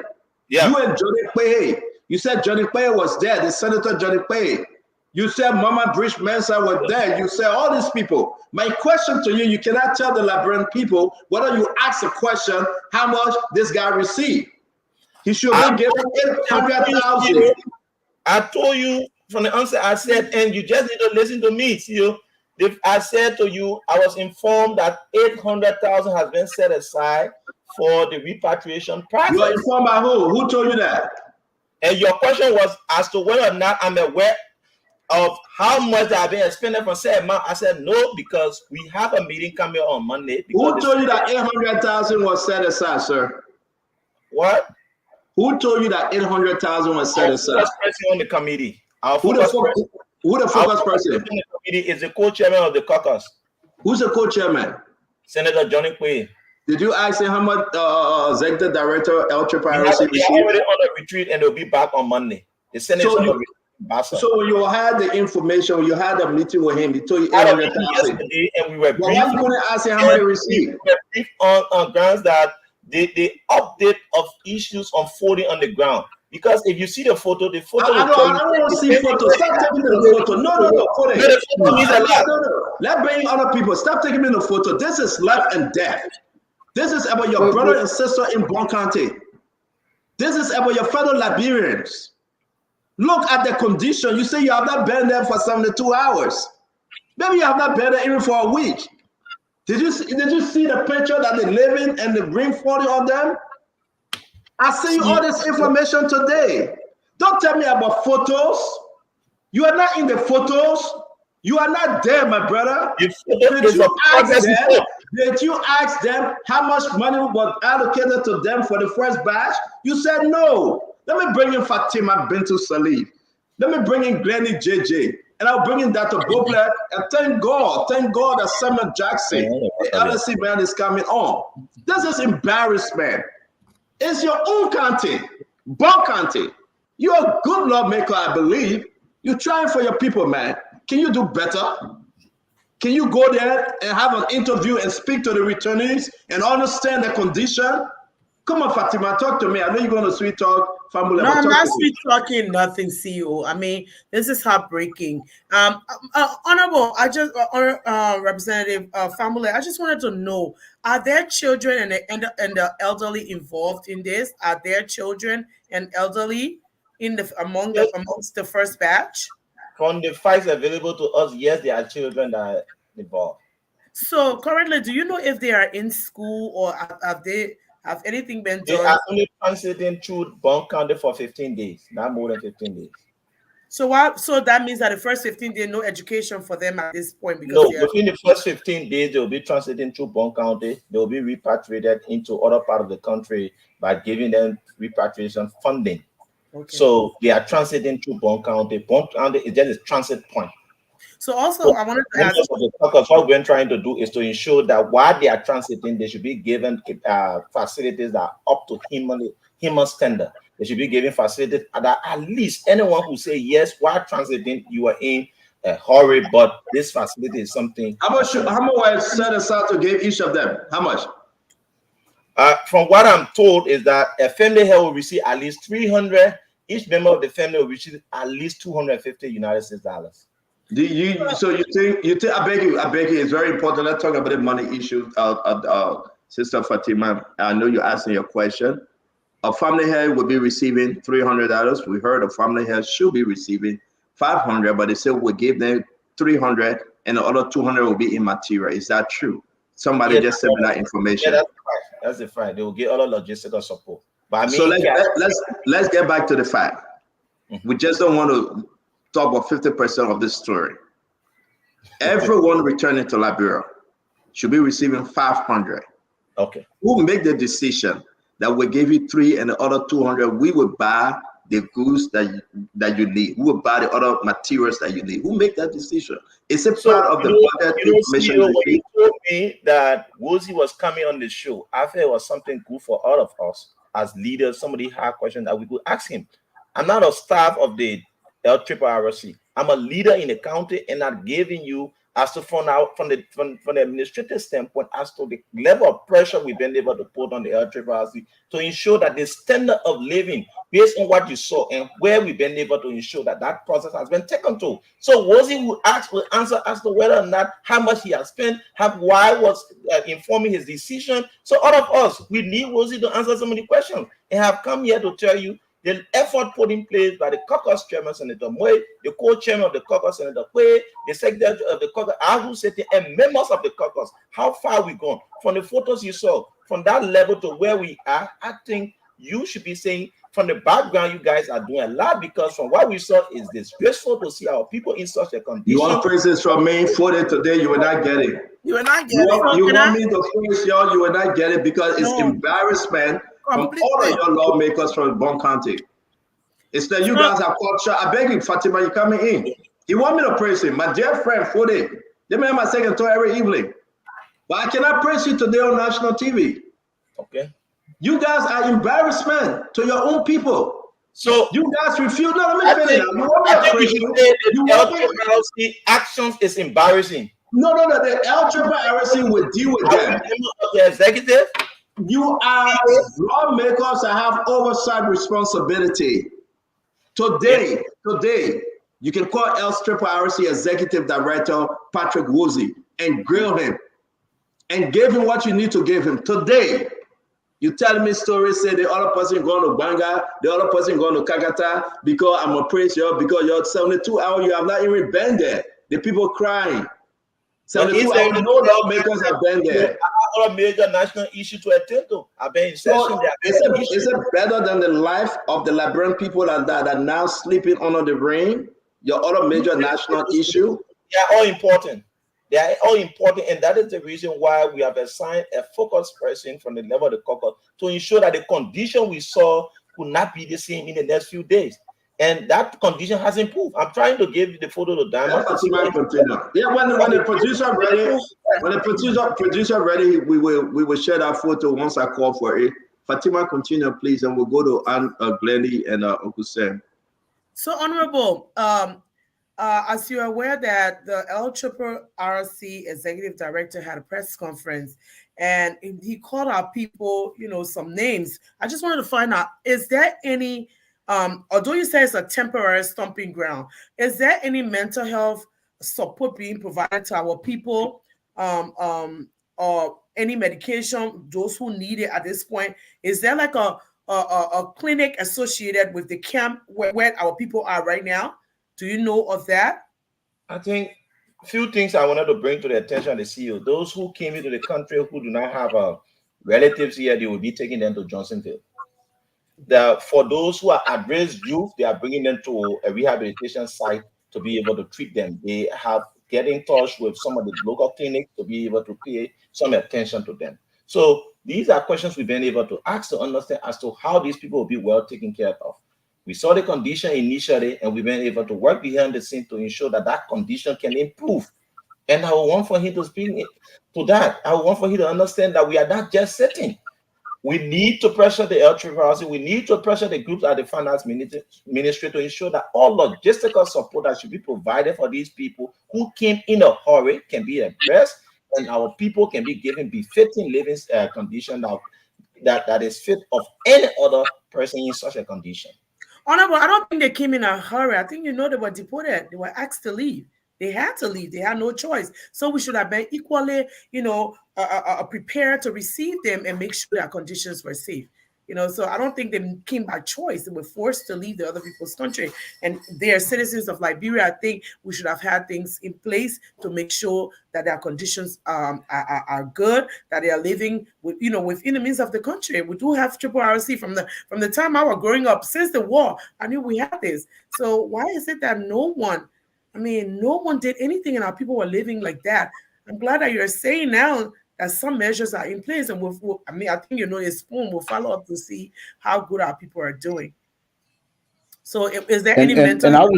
Yeah. You and Johnny Quay. You said Johnny Quay was there, the Senator Johnny Quay. You said Mama Bridge Mensa was there. You said all these people. My question to you, you cannot tell the Liberian people whether you ask a question, how much this guy received. He should be given 800,000. I told you from the answer I said, and you just need to listen to me. See, if I said to you, I was informed that 800,000 has been set aside for the repatriation process. You are informed by who? Who told you that? And your question was as to whether or not I'm aware of how much I've been expended for said amount. I said no, because we have a meeting coming on Monday. Who told you that 800,000 was set aside, sir? What? Who told you that 800,000 was set aside? First person on the committee. Who the focus person? On the committee is the co-chairman of the caucus. Who's the co-chairman? Senator Johnny Quay. Did you ask him how much executive director LRRRC received? They're already on a retreat and they'll be back on Monday. The Senate is on a retreat. So when you had the information, when you had a meeting with him, he told you 800,000. Yesterday, and we were briefed. Why you going to ask him how many received? We were briefed on grounds that the update of issues unfolding on the ground. Because if you see the photo, I don't want to see photos. Stop taking me the photo. No. Let's bring other people. Stop taking me the photo. This is life and death. This is about your brother and sister in Bon County. This is about your fellow Liberians. Look at the condition. You say you have not been there for 72 hours. Maybe you have not been there even for a week. Did you see the picture that they live in and the green falling on them? I sent you all this information today. Don't tell me about photos. You are not in the photos. You are not there, my brother. Did you ask them how much money was allocated to them for the first batch? You said no. Let me bring in Fatima Bintu Salif. Let me bring in Glennie JJ. And I'll bring in Dr. Boblet. And thank God that Samuel Jackson, the LSC man, is coming on. This is embarrassment. It's your own country, Bon country. You're a good lawmaker, I believe. You're trying for your people, man. Can you do better? Can you go there and have an interview and speak to the returnees and understand their condition? Come on, Fatima, talk to me. I know you're going to sweet talk family. No, I'm not sweet talking nothing, CEO. I mean, this is heartbreaking. Honorable, Representative Family, I just wanted to know: are there children and the elderly involved in this? Are there children and elderly amongst the first batch? From the facts available to us, yes, there are children that are involved. So currently, do you know if they are in school or have anything been done? They are only transiting through Bon County for 15 days, not more than 15 days. So that means that the first 15 days, no education for them at this point? Because no, within the first 15 days, they will be transiting through Bon County. They will be repatriated into other part of the country by giving them repatriation funding. Okay. So they are transiting through Bon County. Bon County is just a transit point. So also, I wanted to ask, what we're trying to do is to ensure that while they are transiting, they should be given facilities that are up to human standard. They should be given facilities that at least anyone who say yes while transiting, you are in a hurry, but this facility is something. How much was set aside to give each of them? How much? From what I'm told is that a family here will receive at least 300. Each member of the family will receive at least 250 United States dollars. So you think I beg you, it's very important. Let's talk about the money issue. Sister Fatima, I know you're asking your question. A family head will be receiving $300. We heard a family head should be receiving $500, but they said we'll give them $300 and the other $200 will be immaterial. Is that true? Somebody just sent me that information. Yeah, that's the fact. They will get all the logistical support. But I mean, so let's get back to the fact. We just don't want to talk about 50% of this story. Everyone returning to Liberia should be receiving $500. Okay. Who make the decision that we give you $300 and the other $200? We will buy the goods that you need. We will buy the other materials that you need. Who make that decision? It's a part of the budget information. When you told me that Wozie was coming on the show, I felt it was something good for all of us as leaders. Somebody had a question that we could ask him. I'm not a staff of the LRRRC. I'm a leader in the county, and I'm giving you as to from the administrative standpoint as to the level of pressure we've been able to put on the LRRRC to ensure that the standard of living based on what you saw and where we've been able to ensure that that process has been taken to. So Wozie will answer as to whether or not how much he has spent, why was informing his decision. So all of us, we need Wozie to answer so many questions and have come here to tell you the effort put in place by the caucus chairman, Senator Moy, the co-chairman of the caucus, Senator Quay, the secretary of the caucus, Ahu Seti, and members of the caucus, how far we gone. From the photos you saw, from that level to where we are, I think you should be saying, from the background, you guys are doing a lot, because from what we saw, it's disgraceful to see our people in such a condition. You want praises from me for it today, you will not get it. You will not get it. You want me to praise y'all, you will not get it, because it's embarrassment from all of your lawmakers from Bon County. It's that you guys are culture. I beg you, Fatima, you're coming in. You want me to praise him. My dear friend, Fode, let me have my second tour every evening. But I cannot praise you today on national TV. Okay. You guys are embarrassment to your own people. So you guys refuse. No, let me finish. You want me to praise you? Actions is embarrassing. No. The LRRRC will deal with them. The executive. You are lawmakers that have oversight responsibility. Today, you can call LRRRC Executive Director Patrick Wozie and grill him and give him what you need to give him. Today, you tell me stories, say the other person going to Banga, the other person going to Kagata, because I'm a praise you, because you're 72 hours, you have not even been there. The people crying. 72 hours, no lawmakers have been there. A major national issue to attend to. I've been in session there. Is it better than the life of the Liberian people that are now sleeping under the rain? Your other major national issue? They are all important. They are all important, and that is the reason why we have assigned a focus person from the level of the caucus to ensure that the condition we saw could not be the same in the next few days. And that condition has improved. I'm trying to give you the photo to Diamond. Yeah, when the producer ready, when the producer ready, we will share that photo once I call for it. Fatima, continue, please, and we'll go to Glennie and Uncle Sam. So, Honorable, as you're aware that the LRRRC executive director had a press conference and he called our people, some names. I just wanted to find out, is there any, although you say it's a temporary stomping ground, is there any mental health support being provided to our people, or any medication, those who need it at this point? Is there like a clinic associated with the camp where our people are right now? Do you know of that? I think a few things I wanted to bring to the attention of the CEO. Those who came into the country who do not have relatives here, they will be taking them to Johnsonville. For those who are at-risk youth, they are bringing them to a rehabilitation site to be able to treat them. They have get in touch with some of the local clinics to be able to pay some attention to them. So these are questions we've been able to ask to understand as to how these people will be well taken care of. We saw the condition initially, and we've been able to work behind the scenes to ensure that that condition can improve. And I want for him to speak to that. I want for him to understand that we are not just sitting. We need to pressure the LRRRC. We need to pressure the groups at the finance ministry to ensure that all logistical support that should be provided for these people who came in a hurry can be addressed, and our people can be given befitting living condition that is fit of any other person in such a condition. Honorable, I don't think they came in a hurry. I think they were deported. They were asked to leave. They had to leave. They had no choice. So we should have been equally, prepared to receive them and make sure their conditions were safe. So I don't think they came by choice. They were forced to leave the other people's country, and they are citizens of Liberia. I think we should have had things in place to make sure that their conditions are good, that they are living within the means of the country. We do have RRRC from the time I was growing up. Since the war, I knew we had this. So why is it that no one did anything and our people were living like that? I'm glad that you're saying now that some measures are in place, and I think the spoon will follow up to see how good our people are doing. So is there any mental health?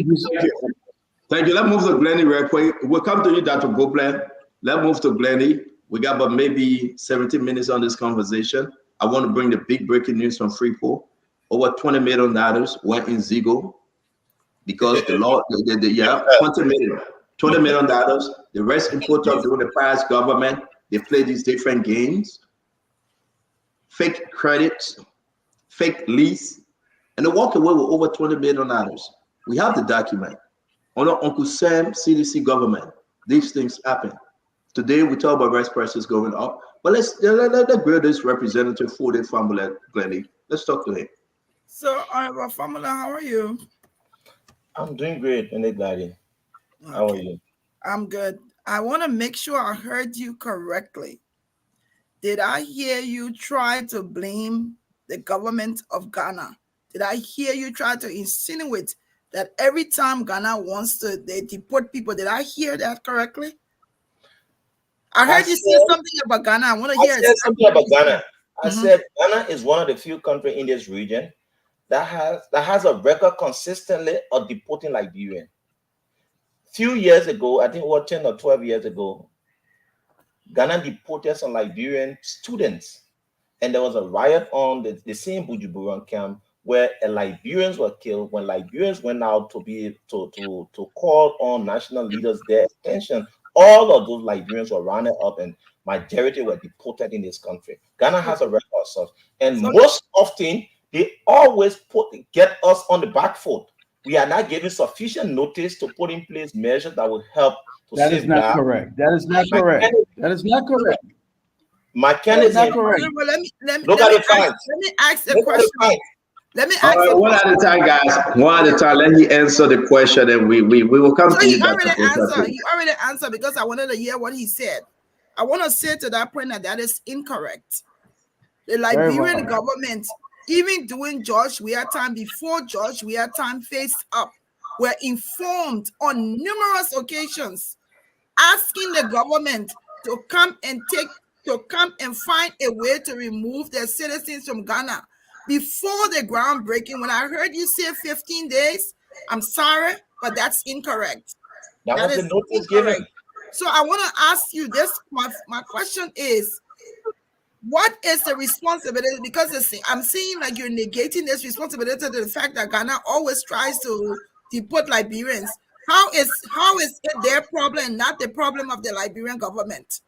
Thank you. Let's move to Glennie real quick. We'll come to you, Dr. Goplan. Let's move to Glennie. We got about maybe 17 minutes on this conversation. I want to bring the big breaking news from Freeport. Over $20 million went in Zigo because the law, $20 million. The rest imported during the past government. They play these different games, fake credits, fake lease, and they walk away with over $20 million. We have the document. Under Uncle Sam, CDC government, these things happen. Today, we talk about rice prices going up, but let's grill this representative for the family, Glennie. Let's talk to him. So, Famula, how are you? I'm doing great, Gladys. How are you? I'm good. I want to make sure I heard you correctly. Did I hear you try to blame the government of Ghana? Did I hear you try to insinuate that every time Ghana wants to, they deport people? Did I hear that correctly? I heard you say something about Ghana. I want to hear said something about Ghana. I said Ghana is one of the few countries in this region that has a record consistently of deporting Liberians. Few years ago, I think 10 or 12 years ago, Ghana deported some Liberian students, and there was a riot on the same Bujumbura camp where Liberians were killed. When Liberians went out to call on national leaders their attention, all of those Liberians were rounded up, and majority were deported in this country. Ghana has a record of such, and most often they always get us on the back foot. We are not giving sufficient notice to put in place measures that will help to That is not correct. That is not correct. That is not correct. Mechanism. Let me ask a question. Let me ask you one at a time, guys. One at a time. Let me answer the question, and we will come to you. You already answered because I wanted to hear what he said. I want to say to that point that is incorrect. The Liberian government, even during George Weah time, before George Weah time faced up, were informed on numerous occasions asking the government to come and find a way to remove their citizens from Ghana before the groundbreaking. When I heard you say 15 days, I'm sorry, but that's incorrect. That was the notice given. So I want to ask you this. My question is, what is the responsibility? Because I'm seeing like you're negating this responsibility to the fact that Ghana always tries to deport Liberians. How is it their problem and not the problem of the Liberian government?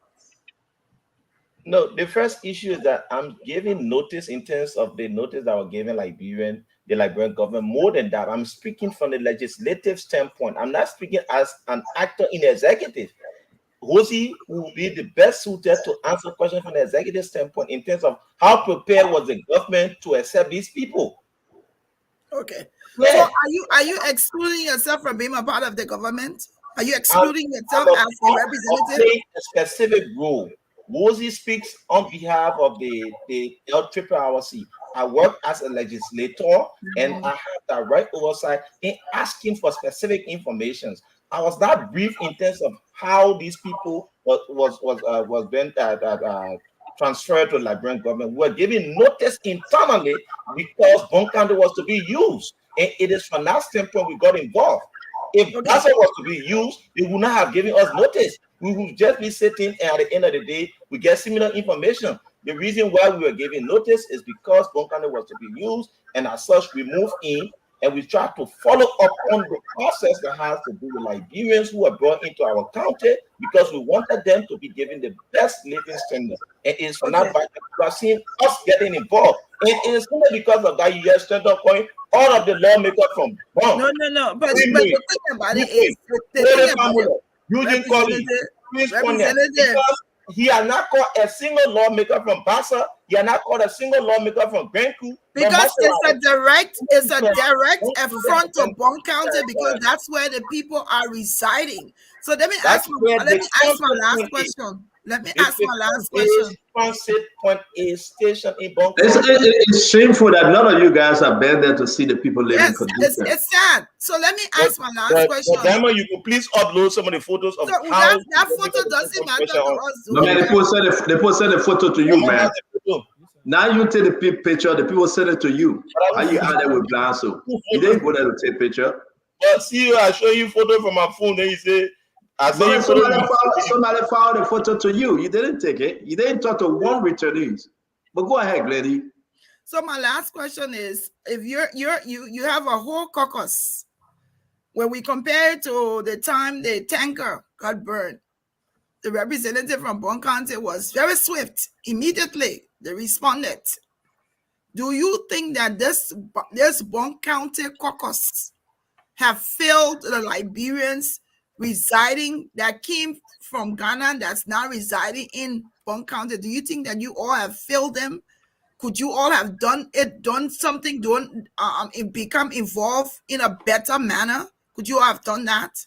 No, the first issue is that I'm giving notice in terms of the notice that was given the Liberian government. More than that, I'm speaking from the legislative standpoint. I'm not speaking as an actor in the executive. Josie will be the best suited to answer questions from the executive standpoint in terms of how prepared was the government to accept these people. Okay. So are you excluding yourself from being a part of the government? Are you excluding yourself as a representative? A specific role. Josie speaks on behalf of the LRRRC. I work as a legislator and I have direct oversight in asking for specific information. I was not briefed in terms of how these people was being transferred to the Liberian government. We were giving notice internally because Bonkande was to be used. And it is from that standpoint we got involved. If Bassa was to be used, they would not have given us notice. We would just be sitting, and at the end of the day, we get similar information. The reason why we were giving notice is because Bonkande was to be used, and as such, we moved in and we try to follow up on the process that has to do with Liberians who are brought into our county because we wanted them to be given the best living standard. And it's for now by you are seeing us getting involved. And it is only because of that you just stand up point all of the lawmakers from Bronx. No. But the thing about it is because he has not called a single lawmaker from Bassa. He has not called a single lawmaker from Grenku. Because it's a direct affront to Bon County because that's where the people are residing. So let me ask my last question. Point A station in Bon it's shameful that none of you guys have been there to see the people living in condition. It's sad. So let me ask my last question. Diamond, you could please upload some of the photos of how that photo doesn't matter to us. No, man, they send a photo to you, man. Now you take the picture, the people send it to you. Are you out there with Blanso? You didn't go there to take a picture. But see, I show you photo from my phone, then you say, somebody found a photo to you. You didn't take it. You didn't talk to one returnees. But go ahead, Glenny. So my last question is: if you have a whole caucus, when we compare it to the time the tanker got burned, the representative from Bon County was very swift. Immediately, they responded. Do you think that this Bon County caucus have failed the Liberians residing that came from Ghana that's now residing in Bon County? Do you think that you all have failed them? Could you all have become involved in a better manner? Could you have done that?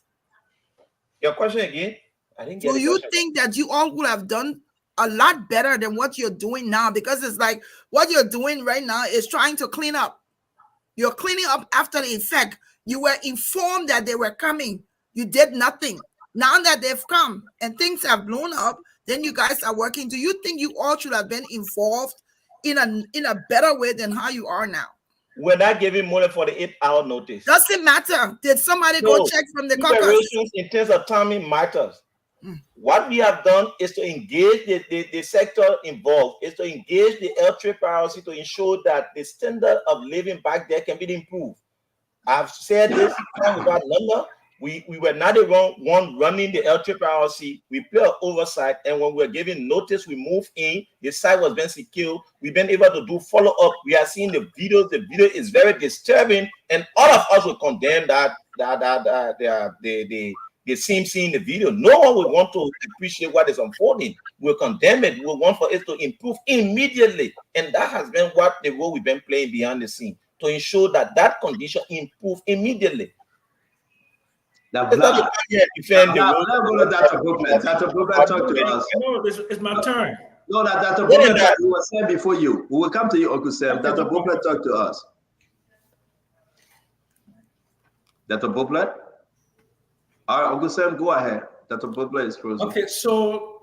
Your question again? I didn't get Do you think that you all would have done a lot better than what you're doing now? Because it's like what you're doing right now is trying to clean up. You're cleaning up after the effect. You were informed that they were coming. You did nothing. Now that they've come and things have blown up, then you guys are working. Do you think you all should have been involved in a better way than how you are now? We're not giving money for the 8-hour notice. Doesn't matter. Did somebody go check from the caucus? In terms of timing matters. What we have done is to engage the sector involved, is to engage the LRRRC to ensure that the standard of living back there can be improved. I've said this time without number. We were not the one running the LRRRC. We play an oversight, and when we were given notice, we moved in. The site was being secured. We've been able to do follow-up. We are seeing the videos. The video is very disturbing, and all of us will condemn the same seeing the video. No one will want to appreciate what is unfolding. We'll condemn it. We'll want for it to improve immediately, and that has been what the role we've been playing behind the scene to ensure that that condition improve immediately. Dr. Brooklyn, talk to us. No, it's my turn. No, Dr. Brooklyn, we were saying before you. We will come to you, Uncle Sam. Dr. Brooklyn, talk to us. Dr. Brooklyn? All right, Uncle Sam, go ahead. Dr. Butler is frozen. Okay, so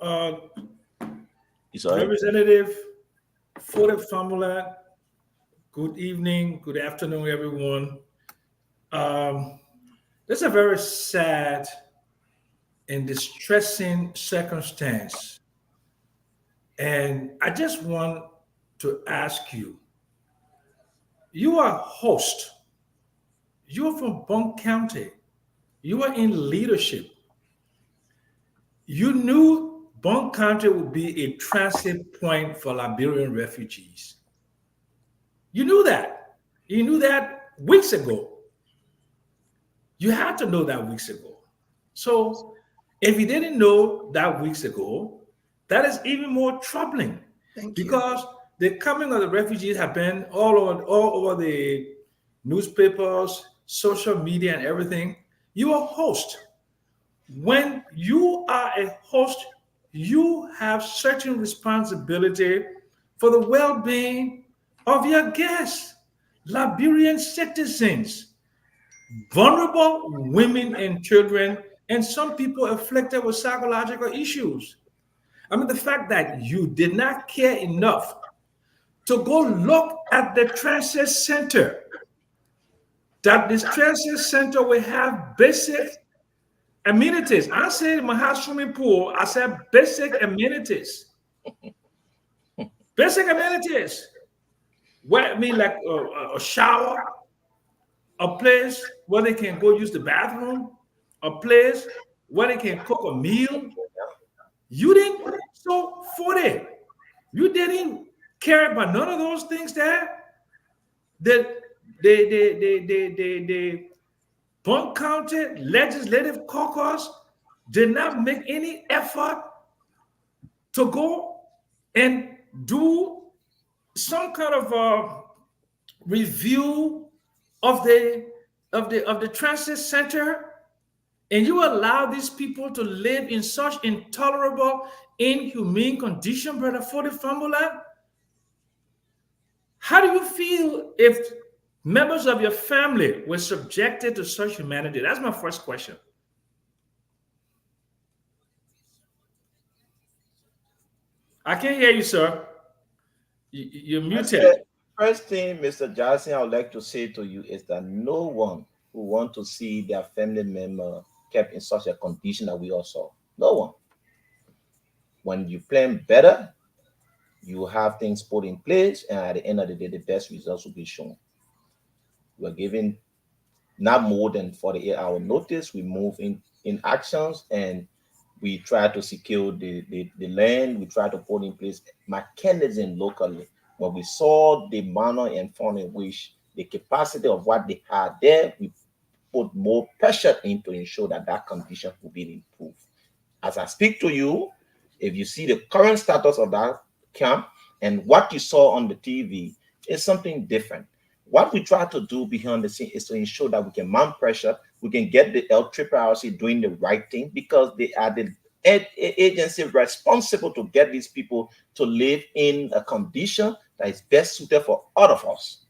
It's all right. Representative for the Famula, good evening, good afternoon, everyone. This is a very sad and distressing circumstance. And I just want to ask you, you are a host. You are from Bunk County. You are in leadership. You knew Bunk County would be a transit point for Liberian refugees. You knew that. You knew that weeks ago. You had to know that weeks ago. So if you didn't know that weeks ago, that is even more troubling. Because the coming of the refugees have been all over the newspapers, social media, and everything. You are a host. When you are a host, you have certain responsibility for the well-being of your guests, Liberian citizens, vulnerable women and children, and some people afflicted with psychological issues. I mean, the fact that you did not care enough to go look at the transit center, that this transit center will have basic amenities. I said in my house swimming pool, I said basic amenities. Basic amenities. Where I mean, like a shower, a place where they can go use the bathroom, a place where they can cook a meal. You didn't, so 40, you didn't care about none of those things there. The Bunk County Legislative Caucus did not make any effort to go and do some kind of review of the transit center, and you allow these people to live in such intolerable, inhumane condition, Brother Fode Famula. How do you feel if members of your family were subjected to such humanity? That's my first question. I can't hear you, sir. You're muted. First thing, Mr. Johnson, I would like to say to you is that no one who want to see their family member kept in such a condition that we all saw. No one. When you plan better, you have things put in place, and at the end of the day, the best results will be shown. We're given not more than 48-hour notice. We move in actions, and we try to secure the land. We try to put in place mechanism locally. When we saw the manner and form in which the capacity of what they had there, we put more pressure in to ensure that that condition will be improved. As I speak to you, if you see the current status of that camp and what you saw on the TV, it's something different. What we try to do behind the scene is to ensure that we can mount pressure, we can get the LRRRC doing the right thing, because they are the agency responsible to get these people to live in a condition that is best suited for all of us.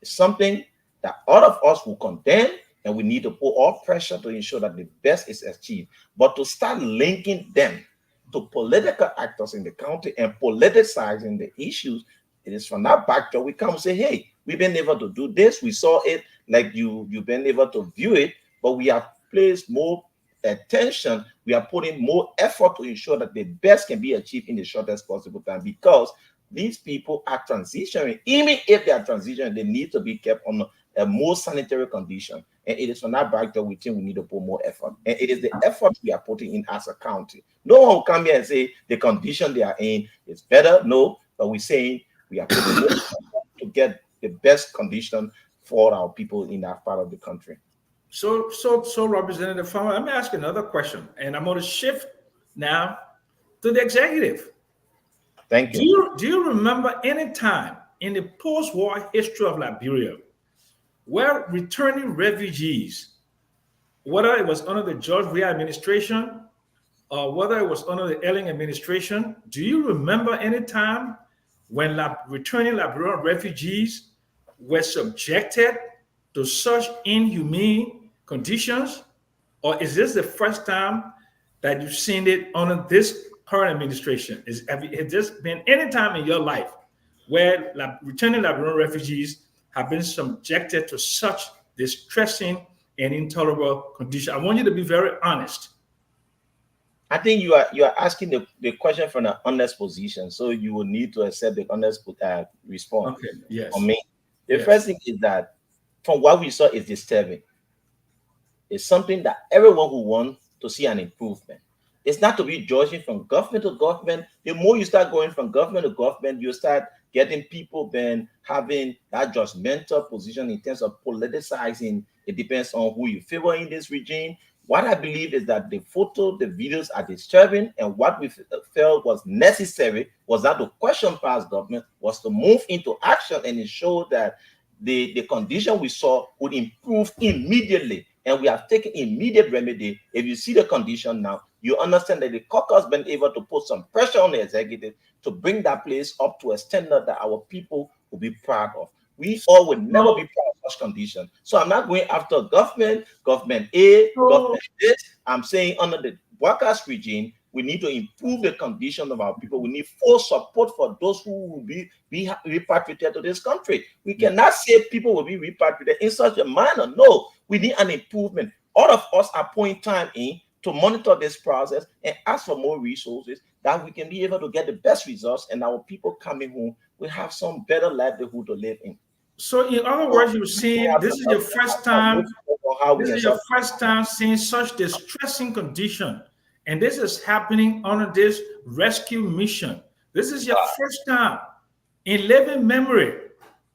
It's something that all of us will condemn, and we need to put all pressure to ensure that the best is achieved. But to start linking them to political actors in the county and politicizing the issues, it is from that backdrop we come and say, hey, we've been able to do this. We saw it like you've been able to view it, but we have placed more attention. We are putting more effort to ensure that the best can be achieved in the shortest possible time, because these people are transitioning. Even if they are transitioning, they need to be kept on a more sanitary condition. And it is from that backdrop we think we need to put more effort. And it is the effort we are putting in as a county. No one will come here and say the condition they are in is better. No, but we're saying we are putting more effort to get the best condition for our people in that part of the country. So Representative Farmer, let me ask you another question, and I'm going to shift now to the executive. Thank you. Do you remember any time in the post-war history of Liberia where returning refugees, whether it was under the George Weah administration or whether it was under the Elling administration, do you remember any time when returning Liberian refugees were subjected to such inhumane conditions? Or is this the first time that you've seen it under this current administration? Has this been any time in your life where returning Liberian refugees have been subjected to such distressing and intolerable conditions? I want you to be very honest. I think you are asking the question from an honest position, so you will need to accept the honest response. Okay. Yes. For me, the first thing is that from what we saw is disturbing. It's something that everyone who wants to see an improvement. It's not to be judging from government to government. The more you start going from government to government, you start getting people then having that judgmental position in terms of politicizing. It depends on who you favor in this regime. What I believe is that the photo, the videos are disturbing, and what we felt was necessary was that the question past government was to move into action and ensure that the condition we saw would improve immediately. And we have taken immediate remedy. If you see the condition now, you understand that the caucus been able to put some pressure on the executive to bring that place up to a standard that our people will be proud of. We all would never be proud of such conditions. So I'm not going after government A, government this. I'm saying under the workers regime, we need to improve the condition of our people. We need full support for those who will be repatriated to this country. We cannot say people will be repatriated in such a manner. No, we need an improvement. All of us are putting time in to monitor this process and ask for more resources that we can be able to get the best results, and our people coming home will have some better livelihood to live in. So in other words, you're saying this is your first time. This is your first time seeing such distressing condition, and this is happening under this rescue mission. This is your first time in living memory,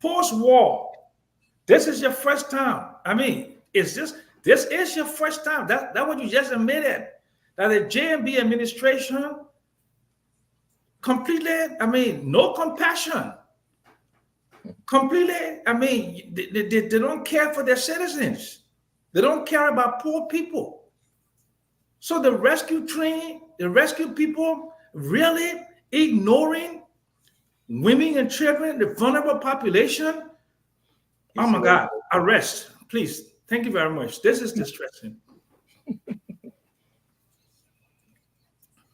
post-war. This is your first time. I mean, this is your first time. That's what you just admitted. That the JMB administration completely, I mean, no compassion. Completely, I mean, they don't care for their citizens. They don't care about poor people. So the rescue train, the rescue people really ignoring women and children, the vulnerable population. Oh my God, arrest, please. Thank you very much. This is distressing.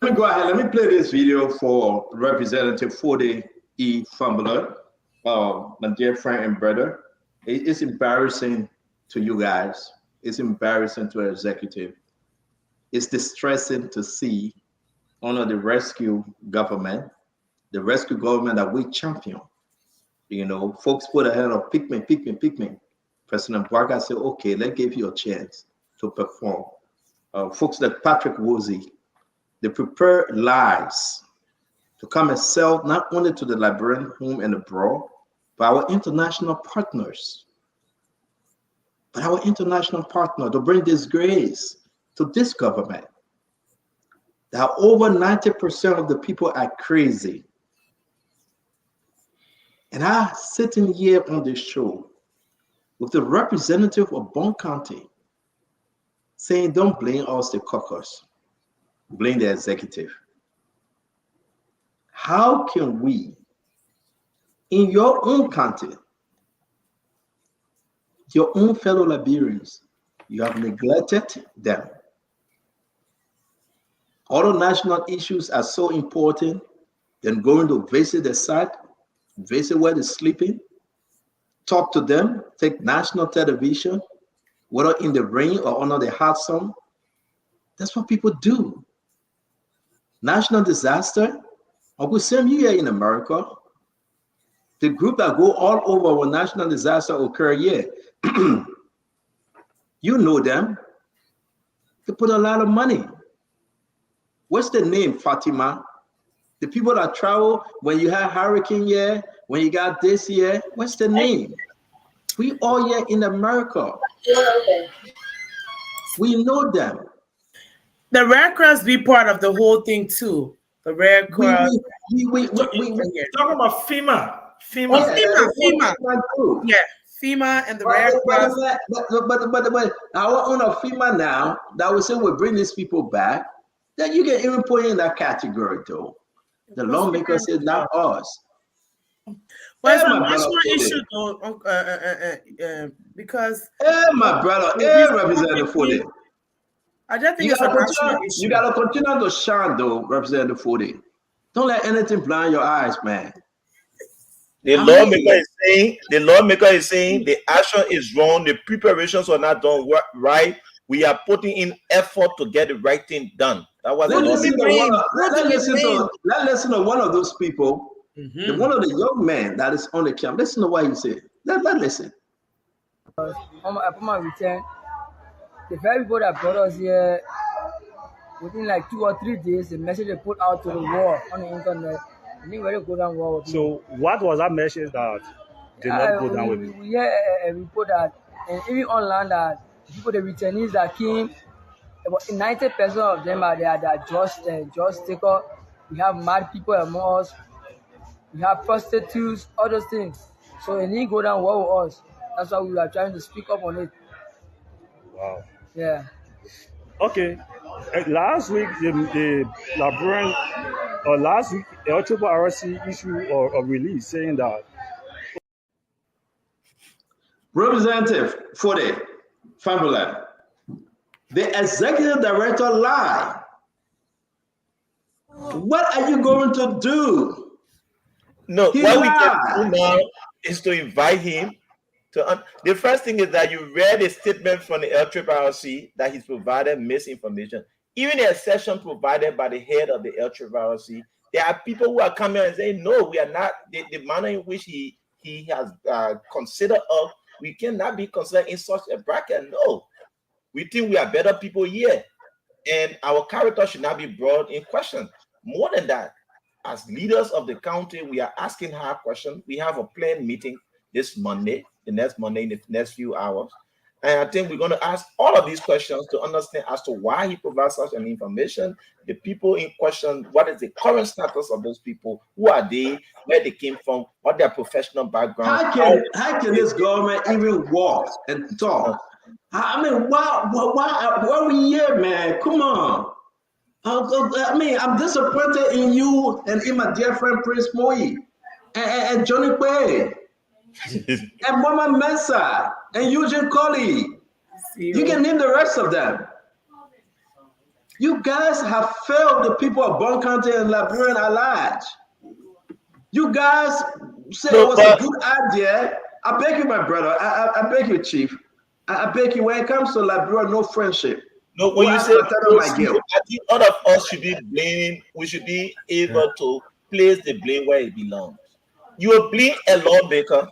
Let me go ahead. Let me play this video for Representative Fode E. Fumbler, my dear friend and brother. It's embarrassing to you guys. It's embarrassing to our executive. It's distressing to see under the rescue government that we champion. You know, folks put a hand on pick me. President Barker said, okay, let's give you a chance to perform. Folks like Patrick Woolsey, they prepare lies to come and sell not only to the Liberian home and abroad, but our international partners. But our international partner to bring disgrace to this government. That over 90% of the people are crazy. And I sitting here on this show with the representative of Bon County saying, don't blame us, the caucus, blame the executive. How can we, in your own county, your own fellow Liberians, you have neglected them? Other national issues are so important than going to visit the site, visit where they're sleeping, talk to them, take national television, whether in the rain or under the hot sun. That's what people do. National disaster, Uncle Sam, you here in America, the group that go all over when national disaster occur here, you know them. They put a lot of money. What's the name, Fatima? The people that travel when you have hurricane here, when you got this here, what's the name? We all here in America. We know them. The Red Cross be part of the whole thing too. The Red Cross. We talking about FEMA. Yeah, FEMA and the Red Cross. But our own FEMA now that we say we bring these people back, then you can even put in that category though. The lawmaker said not us. Well, it's a national issue though, because my brother, Representative Fode. I just think You it's a gotta national continue. issue. You gotta continue to shine, though, Representative 40. Don't let anything blind your eyes, man. The lawmaker is saying the action is wrong, the preparations are not done right. We are putting in effort to get the right thing done. That was Let's the listen lawmaker. let's listen to one of those people, one of the young men that is on the camp. Listen to what he said. Let's listen. Upon my return, the very people that brought us here, within like 2 or 3 days, the message they put out to the world on the internet, I think very good and well. So what was that message that did not go down with you? We hear a report that, and even online, that people, the returnees that came, about 90% of them are there that just taker. We have mad people among us. We have prostitutes, all those things. So it need go down well with us. That's why we are trying to speak up on it. Wow. Yeah. Okay. Last week, the Liberian, last week, LRRRC issued a release saying that Representative 40, Fambula, the executive director lied. What are you going to do? No, He what we lied. can do now is to invite him to. The first thing is that you read a statement from the LRRRC that he's provided misinformation. Even a session provided by the head of the LRRRC, there are people who are coming and saying, no, we are not. The manner in which he has considered us, we cannot be considered in such a bracket. No, we think we are better people here, and our character should not be brought in question. More than that, as leaders of the county, we are asking hard questions. We have a planned meeting this Monday, in the next few hours. And I think we're going to ask all of these questions to understand as to why he provides such an information, the people in question, what is the current status of those people, who are they, where they came from, what their professional background. How can this government even walk and talk? I mean, why are we here, man? Come on. I mean, I'm disappointed in you and in my dear friend Prince Moi and Johnny Quay and Mama Mensah and Eugene Colley. You can name the rest of them. You guys have failed the people of Bon County and Liberian at large. You guys said it was a good idea. I beg you, my brother. I beg you, Chief. I beg you, when it comes to Liberia, no friendship. No, when you say I think all of us should be blaming, we should be able to place the blame where it belongs. You will blame a lawmaker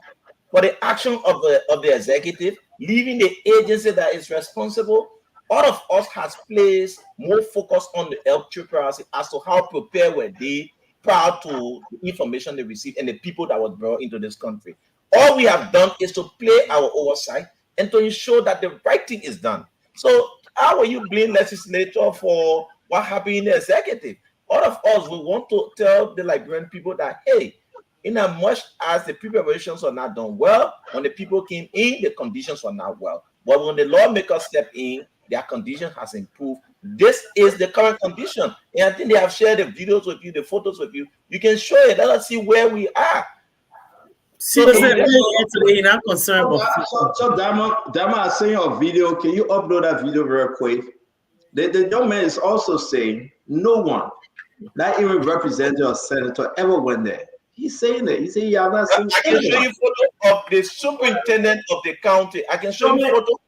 for the action of the executive, leaving the agency that is responsible. All of us has placed more focus on the LRRRC as to how prepared were they prior to the information they received and the people that was brought into this country. All we have done is to play our oversight and to ensure that the right thing is done. So how will you blame legislature for what happened in the executive? All of us, we want to tell the Liberian people that, hey, in as much as the preparations are not done well, when the people came in, the conditions were not well. But when the lawmakers step in, their condition has improved. This is the current condition. And I think they have shared the videos with you, the photos with you. You can show it. Let us see where we are. So I'm concerned about. So Dama, I sent you a video. Can you upload that video very quick? The young man is also saying no one, not even representative or senator, ever went there. He's saying it. He's saying you have not seen. I can show you photo of the superintendent of the county. I can show you photo.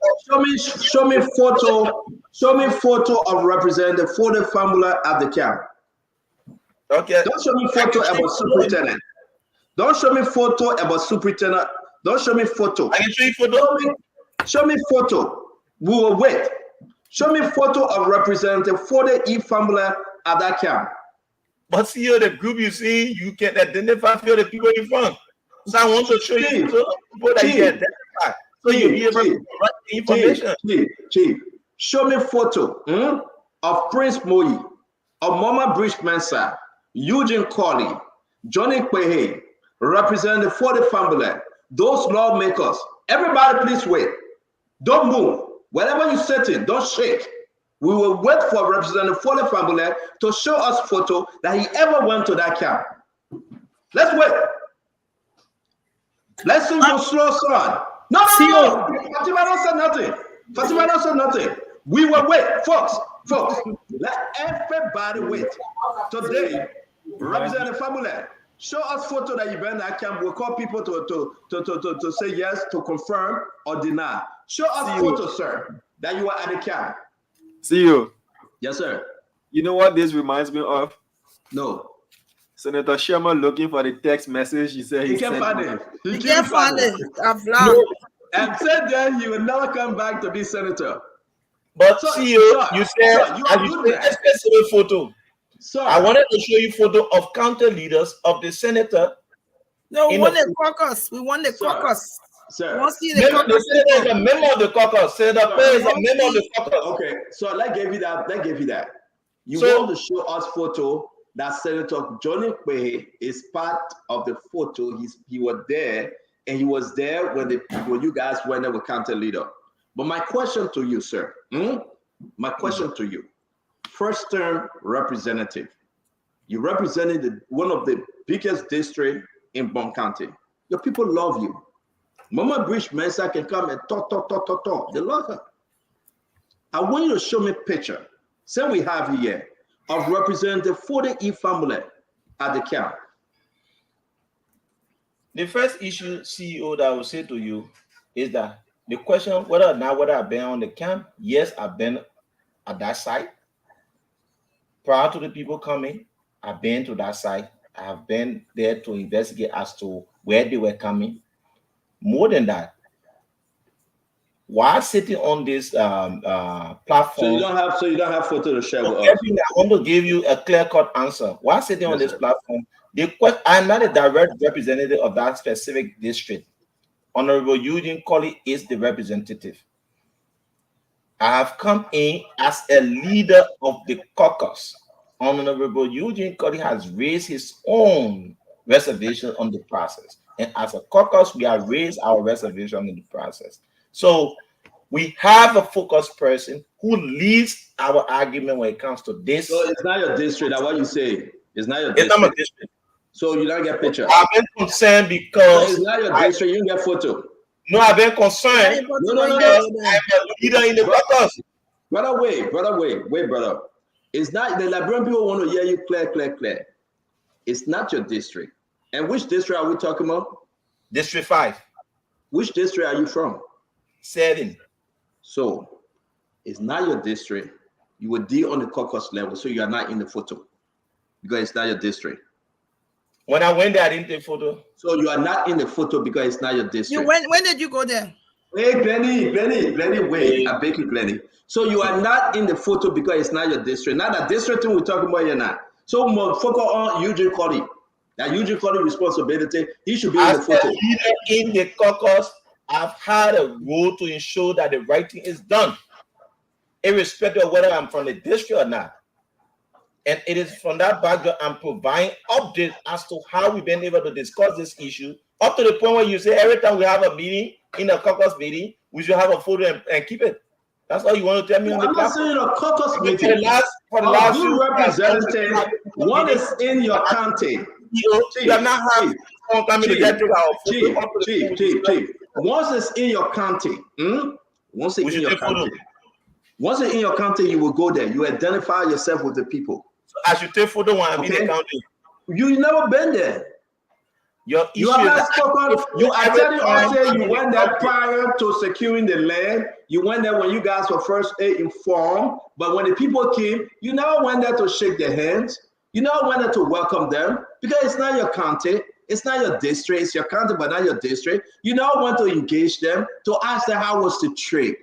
Show me photo of representative for the family at the camp. Okay. Don't show me photo about superintendent. Don't show me photo about superintendent. Don't show me photo. I can show you photo. Show me photo. We will wait. Show me photo of representative for the family at that camp. But see the group you see, you can identify the people in front. So I want to show you people that you can identify. So you'll be able to write the information. Chief, show me photo of Prince Moi, of Mama Bridge Mensah, Eugene Colley, Johnny Quay, representative for the family, those lawmakers. Everybody, please wait. Don't move. Wherever you sit in, don't shake. We will wait for Representative for the family to show us photo that he ever went to that camp. Let's wait. Let's see your slow son. No. Fatima don't say nothing. Fatima don't say nothing. We will wait, folks. Let everybody wait. Today, Representative Famule, show us photo that you been at camp. We'll call people to say yes, to confirm or deny. Show us photo, sir, that you are at the camp. See you. Yes, sir. You know what this reminds me of? No. Senator Sherman looking for the text message. He said he can't find it. He can't find it. And said that he will never come back to be senator. But you said a specific photo. Sir, I wanted to show you photo of county leaders of the senator. No, we want the caucus. We want the caucus. Sir, we want to see the caucus. The senator is a member of the caucus. Senator Perry is a member of the caucus. Okay, so let's give you that. You want to show us photo that Senator Johnny Quay is part of the photo. He was there, and he was there when you guys went there with county leader. But my question to you, sir, my question to you, first term representative, you represented one of the biggest districts in Bon County. Your people love you. Mama Bridge Mensa can come and talk. They love her. I want you to show me a picture. Say we have here of Representative Fode E. Famule at the camp. The first issue, CEO, that I will say to you is that the question whether I've been on the camp, yes, I've been at that site. Prior to the people coming, I've been to that site. I have been there to investigate as to where they were coming. More than that, while sitting on this platform, so you don't have photo to share with us. I want to give you a clear-cut answer. While sitting on this platform, I'm not a direct representative of that specific district. Honorable Eugene Colley is the representative. I have come in as a leader of the caucus. Honorable Eugene Colley has raised his own reservation on the process. And as a caucus, we have raised our reservation on the process. So we have a focused person who leads our argument when it comes to this. So it's not your district. That's what you say. It's not your district. It's not my district. So you don't get picture. I've been concerned because it's not your district. You don't get photo. No, I've been concerned. No. I'm a leader in the caucus. Brother, wait, brother. It's not the Liberian people want to hear you clear. It's not your district. And which district are we talking about? District 5. Which district are you from? 7. So it's not your district. You would deal on the caucus level, so you are not in the photo because it's not your district. When I went there, I didn't take photo. So you are not in the photo because it's not your district. When did you go there? Hey, Glenny, wait. I beg you, Glenny. So you are not in the photo because it's not your district. Not the district thing we're talking about, you're not. So focus on Eugene Colley. That Eugene Colley responsibility, he should be in the photo. As a leader in the caucus, I've had a role to ensure that the right thing is done, irrespective of whether I'm from the district or not. And it is from that background I'm providing updates as to how we've been able to discuss this issue, up to the point where you say every time we have a meeting, in a caucus meeting, we should have a photo and keep it. That's all you want to tell me on the platform? I'm not saying a caucus meeting. For the last few representatives, one is in your county. You have not had someone coming to get Chief. Once it's in your county, once it's in your county, you will go there. You identify yourself with the people. So I should take photo when I'm in the county. You never been there. You have not spoken. You went there prior to securing the land. You went there when you guys were first informed. But when the people came, you never went there to shake their hands. You never went there to welcome them because it's not your county. It's not your district. It's your county, but not your district. You never want to engage them to ask them how was the trade.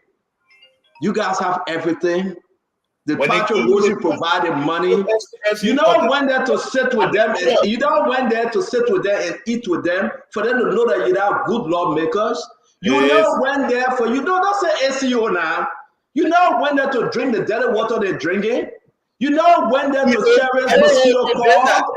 You guys have everything. The patriotism provided money. You don't went there to sit with them. You don't went there to sit with them and eat with them for them to know that you have good lawmakers. You know went there for don't say ACO now. You know went there to drink the dirty water they're drinking. You know went there to share mosquito coil.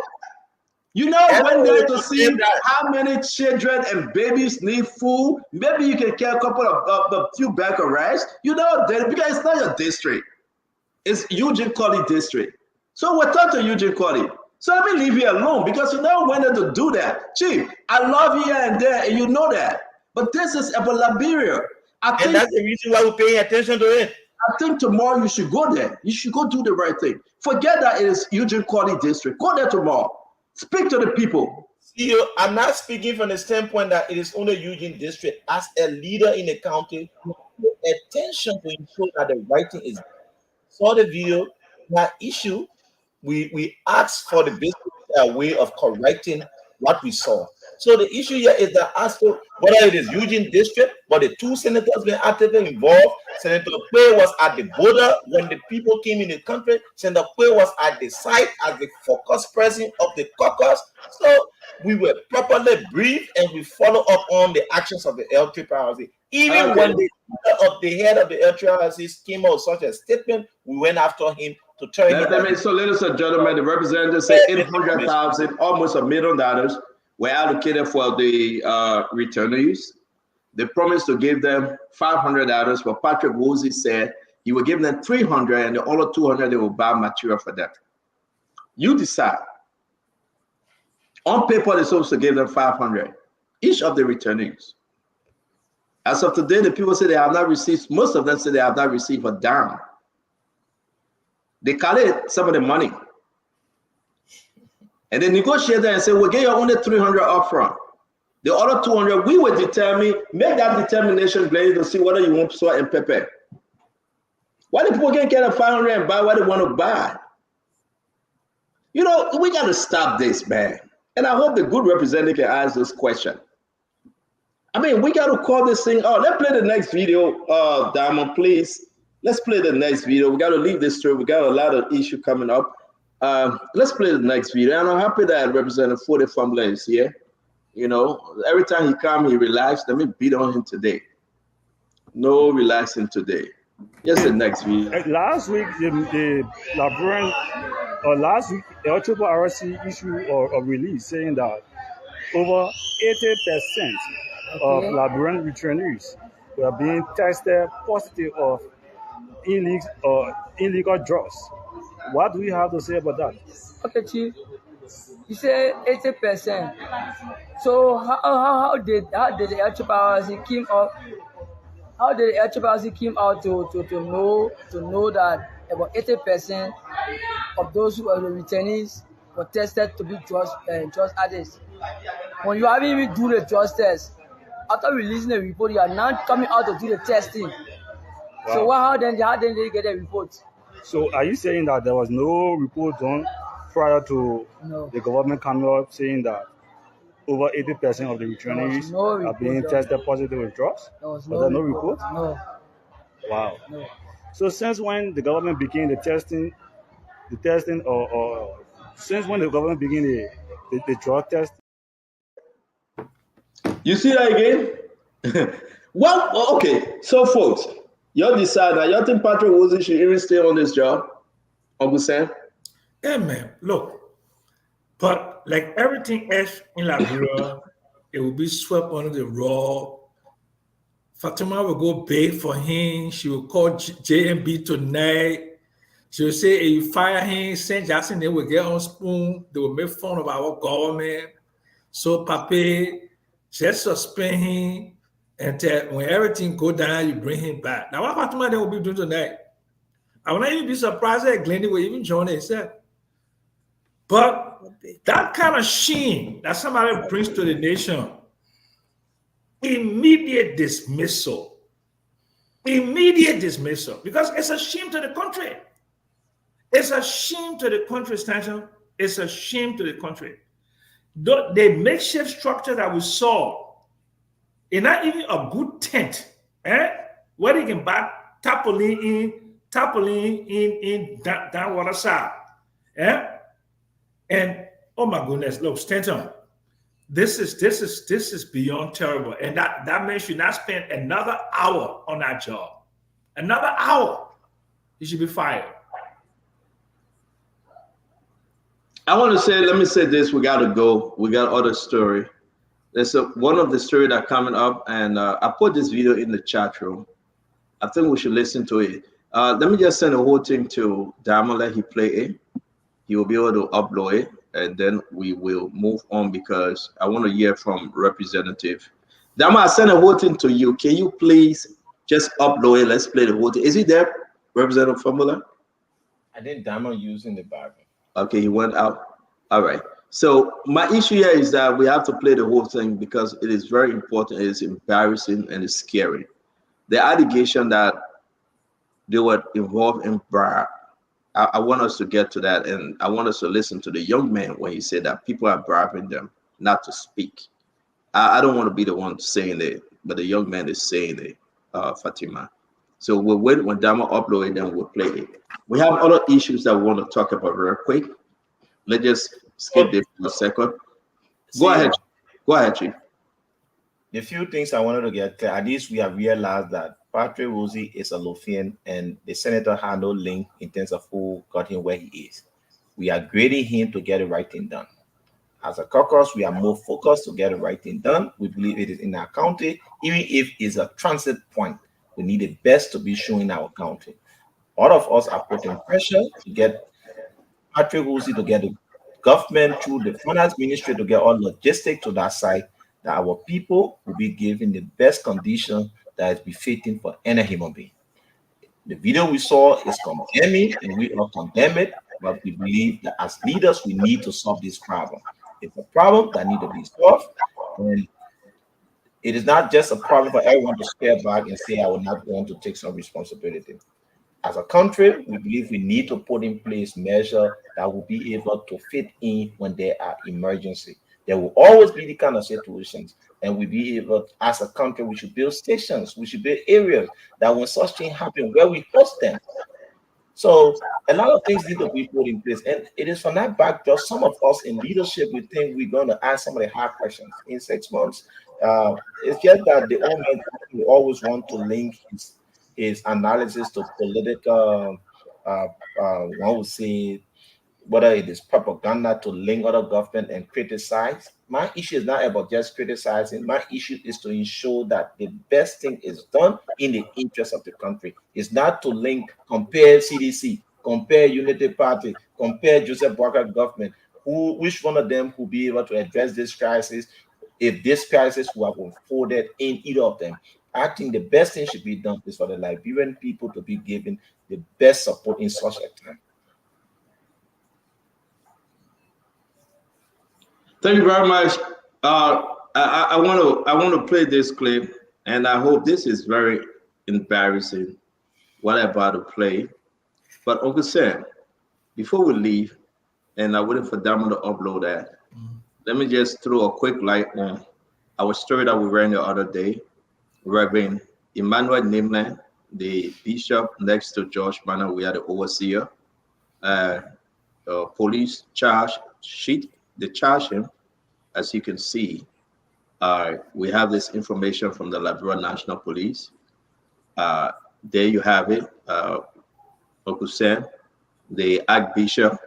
You know went there to see how many children and babies need food. Maybe you can get a couple of a few bags of rice. You know that because it's not your district. It's Eugene Colley district. So we're talking to Eugene Colley. So let me leave you alone because you know when to do that. Chief, I love you here and there, and you know that. But this is about Liberia. And that's the reason why we're paying attention to it. I think tomorrow you should go there. You should go do the right thing. Forget that it is Eugene Colley District. Go there tomorrow. Speak to the people. See, I'm not speaking from the standpoint that it is only Eugene District. As a leader in the county, pay attention to ensure that the right thing is done. Saw the video, that issue. We asked for the basic way of correcting what we saw. So the issue here is that as to whether it is Eugene District, but the two senators were actively involved. Senator Quay was at the border when the people came in the country. Senator Quay was at the site as the focus person of the caucus. So we were properly briefed and we follow up on the actions of the LRRRC. Even when the head of the LRRRC came out with such a statement, we went after him to tell him. So, ladies and gentlemen, the representative said 800,000, almost $1 million, were allocated for the returnees. They promised to give them $500, but Patrick Woolsey said he would give them $300, and the other $200 they will buy material for them. You decide. On paper, they're supposed to give them $500 each of the returnees. As of today, the people say they have not received. Most of them say they have not received a dime. They collect some of the money, and they negotiate that and say, "We'll get you only $300 upfront. The other $200, we will determine. Make that determination, Glenn, to see whether you want salt and pepper. Why the people can't get a $500 and buy what they want to buy? You know, we got to stop this, man. And I hope the good representative can ask this question. I mean, we got to call this thing out. Let's play the next video, Diamond, please. Let's play the next video. We got to leave this story. We got a lot of issue coming up. Let's play the next video. And I'm happy that Representative Fode Famble is here. You know, every time he comes, he relaxes. Let me beat on him today. No relaxing today. Here's the next video. Last week, the LRRRC, the LRRRC issued a release saying that over 80% of LRRRR returnees were being tested positive of illegal drugs. What do you have to say about that? Okay, Chief. You say 80%. So how did the LRRRC came up? How did the LRRRC came out to know that about 80% of those who are the returnees were tested to be drug addicts? When you haven't even do the drug test, after releasing the report, you are now coming out to do the testing. Wow. So how then did they get the report? So are you saying that there was no report done prior to the government coming up saying that over 80% of the returnees are being tested positive with drugs? Was there no report? No. Wow. No. So since when the government began the testing, or since when the government began the drug test? You see that again? Well, okay. So folks, you decide that you think Patrick Woolsey should even stay on this job, Uncle Sam? Yeah, man. Look, but like everything else in Liberia, it will be swept under the rug. Fatima will go beg for him. She will call JMB tonight. She will say, if you fire him, St. Jackson, they will get on spoon. They will make fun of our government. So, Papi, just suspend him and when everything go down, you bring him back. Now, what Fatima they will be doing tonight? I will not even be surprised that Glendy will even join himself. But that kind of shame that somebody brings to the nation, immediate dismissal, because it's a shame to the country. It's a shame to the country, Stanton. It's a shame to the country. The makeshift structure that we saw, it's not even a good tent, where they can buy tarpaulin in down water side, and oh my goodness, look, Stanton, this is beyond terrible, and that man should not spend another hour on that job. Another hour, he should be fired. I want to say, let me say this, we got to go. We got other story. There's one of the story that coming up, and I put this video in the chat room. I think we should listen to it. Let me just send the whole thing to Diamond, let he play it. He will be able to upload it, and then we will move on because I want to hear from Representative. Diamond, I send the whole thing to you. Can you please just upload it? Let's play the whole thing. Is he there? Representative Formula? I think Diamond using the Bible. Okay, he went out. All right. So my issue here is that we have to play the whole thing because it is very important. It is embarrassing and it's scary. The allegation that they were involved in bribe. I want us to get to that, and I want us to listen to the young man when he said that people are bribing them not to speak. I don't want to be the one saying it, but the young man is saying it, Fatima. So we'll wait when Dama upload it, then we'll play it. We have other issues that we want to talk about real quick. Let's just skip this for a second. Go ahead. Go ahead, Chief. The few things I wanted to get clear, at least we have realized that Patrick Woolsey is a Lothian and the senator had no link in terms of who got him where he is. We are grading him to get the right thing done. As a caucus, we are more focused to get the right thing done. We believe it is in our county. Even if it's a transit point, we need the best to be shown in our county. All of us are putting pressure to get Patrick Woolsey to get the government through the finance ministry to get all logistics to that side, that our people will be given the best condition that is befitting for any human being. The video we saw is condemning, and we all condemn it, but we believe that as leaders, we need to solve this problem. It's a problem that needs to be solved, and it is not just a problem for everyone to stare back and say, I will not want to take some responsibility. As a country, we believe we need to put in place measures that will be able to fit in when there are emergencies. There will always be the kind of situations, and we be able, as a country, we should build stations, we should build areas that when such things happen, where we host them. So a lot of things need to be put in place, and it is from that backdrop, some of us in leadership, we think we're going to ask some of the hard questions in 6 months. It's just that the old man always want to link his analysis to political, one would say, whether it is propaganda to link other government and criticize. My issue is not about just criticizing. My issue is to ensure that the best thing is done in the interest of the country. It's not to link, compare CDC, compare Unity Party, compare Joseph Walker government. Which one of them will be able to address this crisis if this crisis will have unfolded in either of them? I think the best thing should be done is for the Liberian people to be given the best support in such a time. Thank you very much. I want to play this clip, and I hope this is very embarrassing what I'm about to play. But Uncle Sam, before we leave, and I'm waiting for Diamond to upload that, let me just throw a quick light on our story that we ran the other day. Reverend Emmanuel Nimland, the bishop next to George Manor, we are the overseer. Police charge sheet, they charge him. As you can see, we have this information from the Liberia National Police. There you have it, Uncle Sam, the Archbishop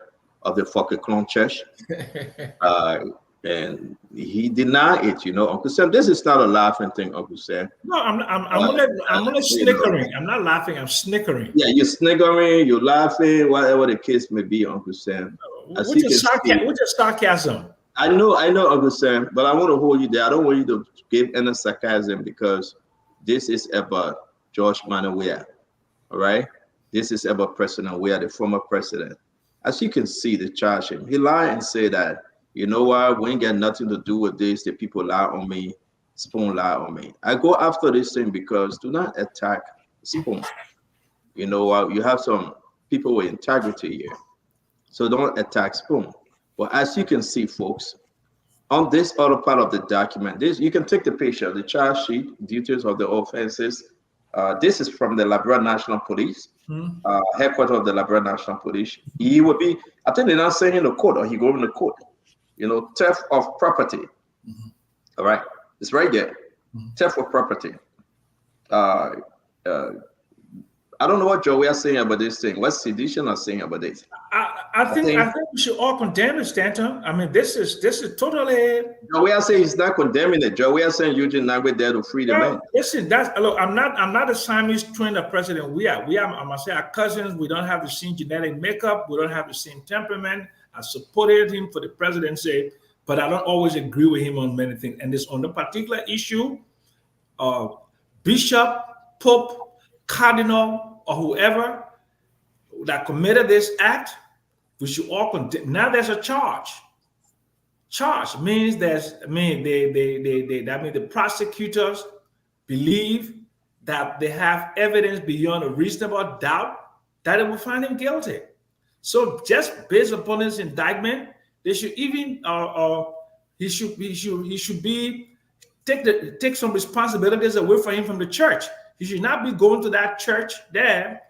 of the Fokekron Church. And he denied it, you know, Uncle Sam. This is not a laughing thing, Uncle Sam. No, I'm only snickering. I'm not laughing. I'm snickering. Yeah, you're snickering, you're laughing, whatever the case may be, Uncle Sam. Which is sarcasm. I know, Uncle Sam, but I want to hold you there. I don't want you to give any sarcasm because this is about George Manawea, all right? This is about President Weah, the former president. As you can see, they charge him. He lied and said that, you know what, we ain't got nothing to do with this. The people lie on me, Spoon lie on me. I go after this thing because do not attack Spoon. You know, you have some people with integrity here. So don't attack Spoon. But as you can see, folks, on this other part of the document, this you can take the picture, the charge sheet, details of the offenses. This is from the Liberia National Police, headquarters of the Liberia National Police. He will be, I think they're not saying in the court or he go in the court. You know, theft of property. All right, it's right there. Theft of property. I don't know what Joey is saying about this thing. What's Sedition are saying about this? I think we should all condemn it, Stanton. I mean, this is totally. Joey is saying he's not condemning it. Joey is saying Eugene Nagbe there to free the man. Listen, look. I'm not a Siamese twin of President Weah. I must say, our cousins. We don't have the same genetic makeup. We don't have the same temperament. I supported him for the presidency, but I don't always agree with him on many things. And this on the particular issue, bishop, pope, cardinal, or whoever, that committed this act, we should all condemn. Now there's a charge. Charge means that means the prosecutors believe that they have evidence beyond a reasonable doubt that they will find him guilty. So just based upon this indictment, they should even he should be take some responsibilities away from him from the church. He should not be going to that church there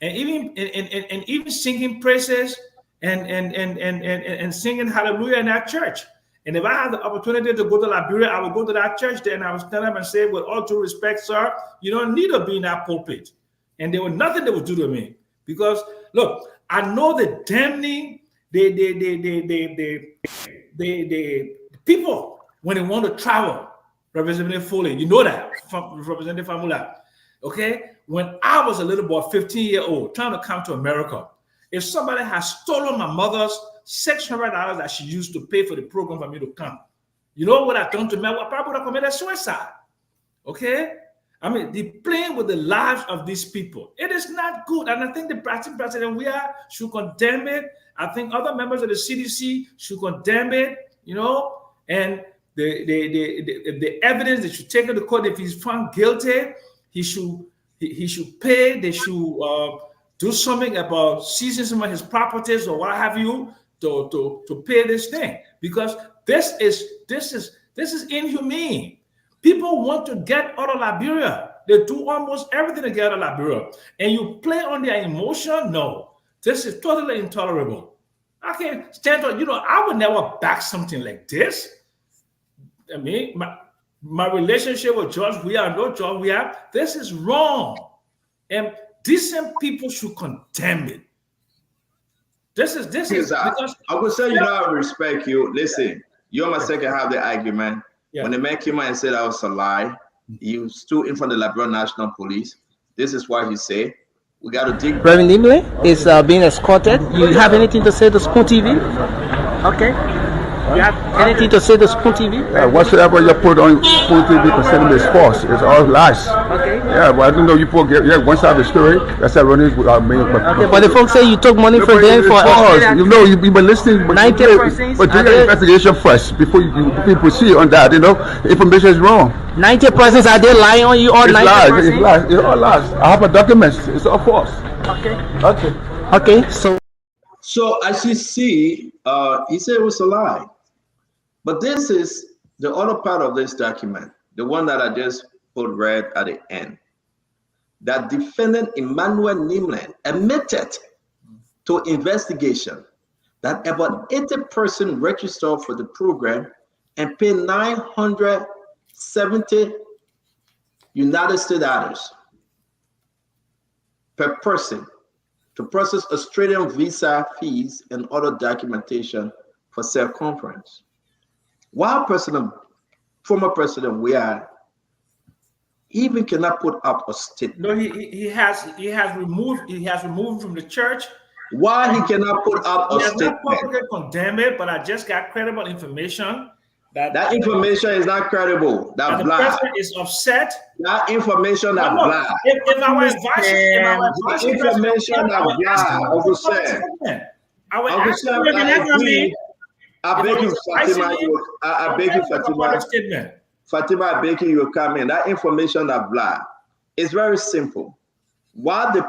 and even singing praises and singing hallelujah in that church. And if I had the opportunity to go to Liberia, I would go to that church there and I would stand up and say, with all due respect, sir, you don't need to be in that pulpit. And there was nothing they would do to me. Because look, I know the damning, the people when they want to travel, Representative Foley, you know that, Representative Famula. Okay? When I was a little boy, 15-year-old, trying to come to America, if somebody has stolen my mother's $600 that she used to pay for the program for me to come, you know what I've done to me? I probably would have committed suicide. Okay? I mean, they're playing with the lives of these people. It is not good. And I think the president should condemn it. I think other members of the CDC should condemn it, you know, and the evidence that should take it to court. If he's found guilty, he should pay. They should do something about seizing some of his properties or what have you to pay this thing, because this is inhumane. People want to get out of Liberia. They do almost everything to get out of Liberia, and you play on their emotion. No, this is totally intolerable. I can't stand on. You know, I would never back something like this. I mean, my relationship with George Weah, this is wrong, and decent people should condemn it. This is because I would say, you know, I respect you. Listen, you're my second half of the argument. Yeah. When the man came out and said that was a lie, he stood in front of the Liberian National Police. This is what he said. We got to dig. Reverend Nimley is being escorted. You have anything to say to Spoon TV? Okay. You have anything to say to Spoon TV? Whatsoever you put on Spoon TV concerning is false. It's all lies. Okay. Yeah, but I don't know you put one side of the story. That's how running with our main. Okay, but the folks say you took money from them for you know, you've been listening. But 90%. But do your investigation first before you proceed on that. You know, the information is wrong. 90% are they lying on you? Or 90%? Lies. It's lies. It's all lies. I have a document. It's all false. Okay. Okay. Okay. So as you see, he said it was a lie. But this is the other part of this document, the one that I just put read at the end. That defendant Emmanuel Nimlin admitted to investigation that about 80% registered for the program and paid 970 United States dollars per person to process Australian visa fees and other documentation for self-conference. While former President Weah even cannot put up a statement. No, he has removed from the church. Why he cannot put up a statement? Not publicly condemn it, but I just got credible information that information is not credible. That the president is upset. That information that blah. If I was vice information that blah, I beg you, Fatima. I beg you, Fatima. Fatima, I beg you, you come in. That information that blah is very simple. Why the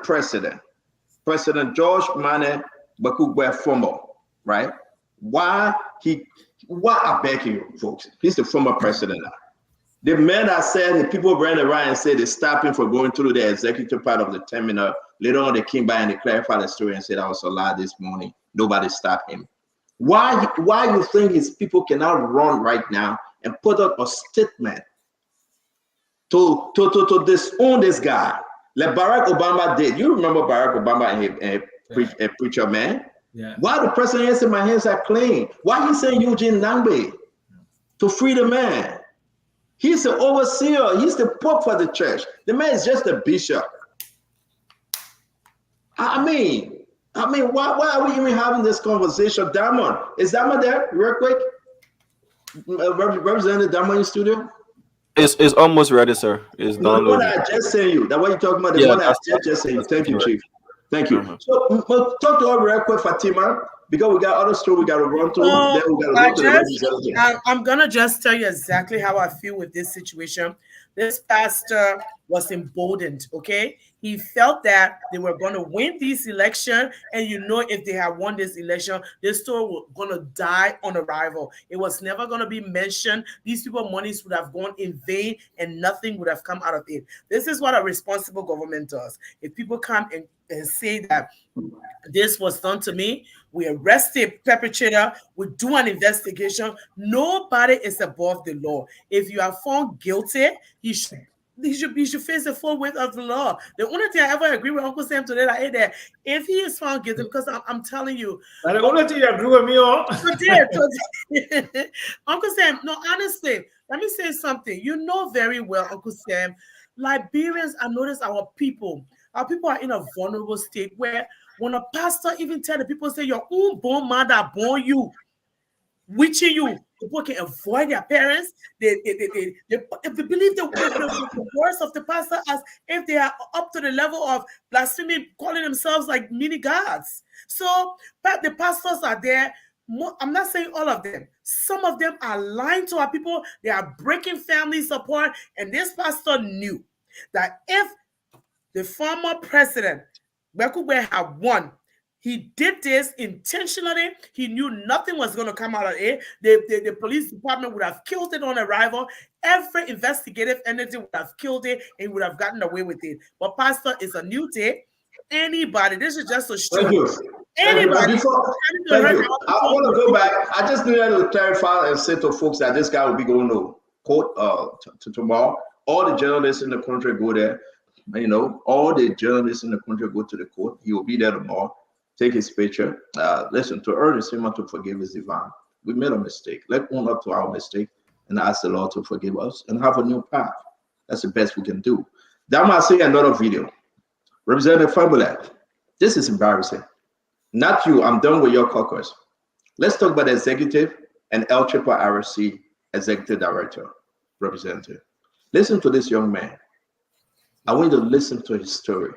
President George Mane Bakugbe former, right? Why I beg you, folks? He's the former president now. The man that said the people ran around and said they stopped him from going through the executive part of the terminal. Later on, they came by and they clarified the story and said I was a lie this morning. Nobody stopped him. Why you think his people cannot run right now and put out a statement to disown this guy like Barack Obama did? You remember Barack Obama and a preacher man? Yeah. Why the president said my hands are clean? Why he saying Eugene Nangbe to free the man? He's the overseer. He's the pope for the church. The man is just a bishop. I mean, why are we even having this conversation? Damon, is Damon there? Real quick, Representative Damon in studio. It's almost ready, sir. It's done. What I just sent you. That what you talking about? The one I just sent you. Thank you, Chief. Thank you. So we'll talk to her real quick, Fatima, because we got other story we got to run through. Then we got to go to the representative. I'm gonna just tell you exactly how I feel with this situation. This pastor was emboldened. Okay, he felt that they were going to win this election, and if they had won this election, this store was going to die on arrival. It was never going to be mentioned. These people monies would have gone in vain, and nothing would have come out of it. This is what a responsible government does. If people come and say that this was done to me, we arrest the perpetrator, we do an investigation. Nobody is above the law. If you are found guilty, you should face the full weight of the law. The only thing I ever agree with Uncle Sam today that if he is found guilty, because I'm telling you, the only thing you agree with me on. Uncle Sam, no, honestly, let me say something. You know very well, Uncle Sam, Liberians, I notice our people are in a vulnerable state where when a pastor even tell the people, say your own born mother born you, witching you, people can avoid their parents. They believe the words of the pastor as if they are up to the level of blasphemy, calling themselves like mini gods. So the pastors are there. I'm not saying all of them. Some of them are lying to our people. They are breaking family support. And this pastor knew that if the former president, Bekugbe, had won, he did this intentionally. He knew nothing was going to come out of it. The police department would have killed it on arrival. Every investigative entity would have killed it, and he would have gotten away with it. But pastor is a new day. Anybody, this is just a show. Thank you. Anybody. Thank you. I want to go back. I just needed to clarify and say to folks that this guy will be going to court to tomorrow. All the journalists in the country go there. All the journalists in the country go to the court. He will be there tomorrow. Take his picture. Listen, to earn his to forgive is divine. We made a mistake. Let's own up to our mistake and ask the Lord to forgive us and have a new path. That's the best we can do. That might see another video. Representative Fabulak, this is embarrassing. Not you. I'm done with your caucus. Let's talk about the executive and LRRRC executive director, representative. Listen to this young man. I want you to listen to his story.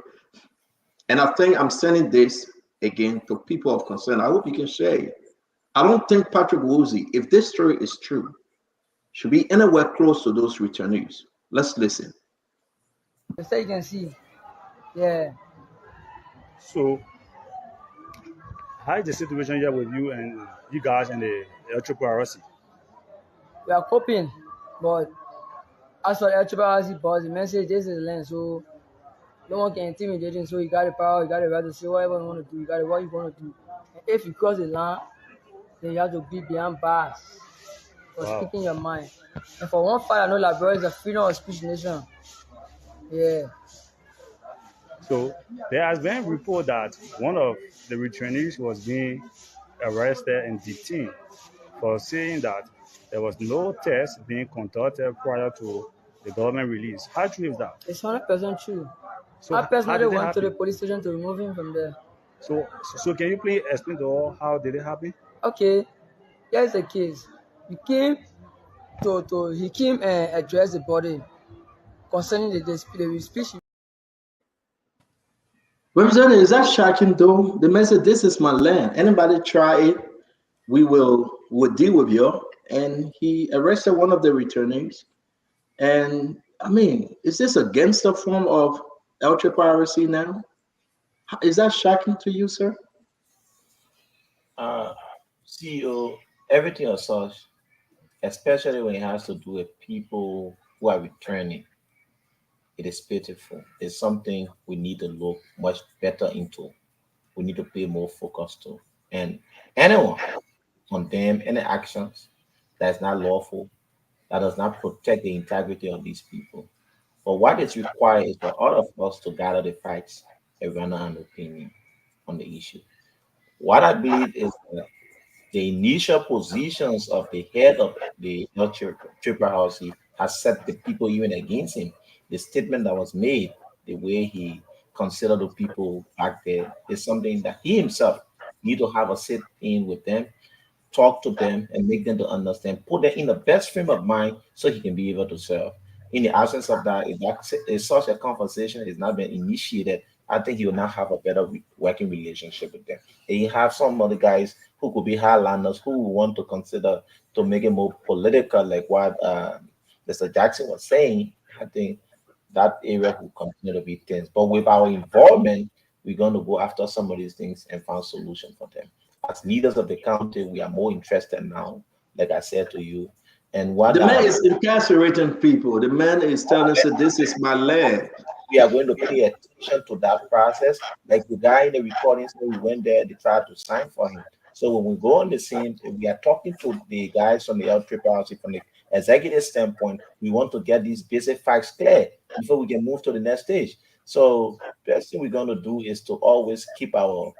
And I think I'm sending this again to people of concern. I hope you can share it. I don't think Patrick Woolsey, if this story is true, should be anywhere close to those returnees. Let's listen. So you can see. Yeah. So, how is the situation here with you and you guys and the LRRRC? We are coping, but as for the LRRRC boss, the message this is land, so no one can intimidate him. So you got the power, you got the right to say whatever you want to do, you got what you want to do. And if you cross the line, then you have to be behind bars for speaking your mind. And for one part, I know Liberia is a freedom of speech nation. Yeah. So there has been a report that one of the returnees was being arrested and detained for saying that there was no test being conducted prior to the government release. How true is that? It's 100% true. So I personally went to the police station to remove him from there. So can you please explain to all how did it happen? Okay, here's the case. He came and addressed the body concerning the speech. Representative, is that shocking though? The message, this is my land. Anybody try it, we will deal with you. And he arrested one of the returnees. And I mean, is this against the form of LRRRC now? Is that shocking to you, sir? CEO, everything as such, especially when it has to do with people who are returning, it is pitiful. It's something we need to look much better into. We need to pay more focus to. And anyone condemn any actions that is not lawful, that does not protect the integrity of these people. But what is required is for all of us to gather the facts and run an opinion on the issue. What I believe is that the initial positions of the head of the LRRRC has set the people even against him. The statement that was made, the way he considered the people back there, is something that he himself need to have a sit in with them, talk to them, and make them to understand, put them in the best frame of mind so he can be able to serve. In the absence of that, if such a conversation is not been initiated I think he will now have a better working relationship with them. And you have some other guys who could be highlanders who want to consider to make it more political, like what Mr. Jackson was saying. I think that area will continue to be tense. But with our involvement, we're going to go after some of these things and find solution for them. As leaders of the county, we are more interested now, like I said to you. And what the man is incarcerating people. The man is telling us that this is my land. We are going to pay attention to that process. Like the guy in the recording said, we went there, they tried to sign for him. So when we go on the scene, we are talking to the guys from the LRRRC from the executive standpoint. We want to get these basic facts clear before we can move to the next stage. So the best thing we're going to do is to always keep our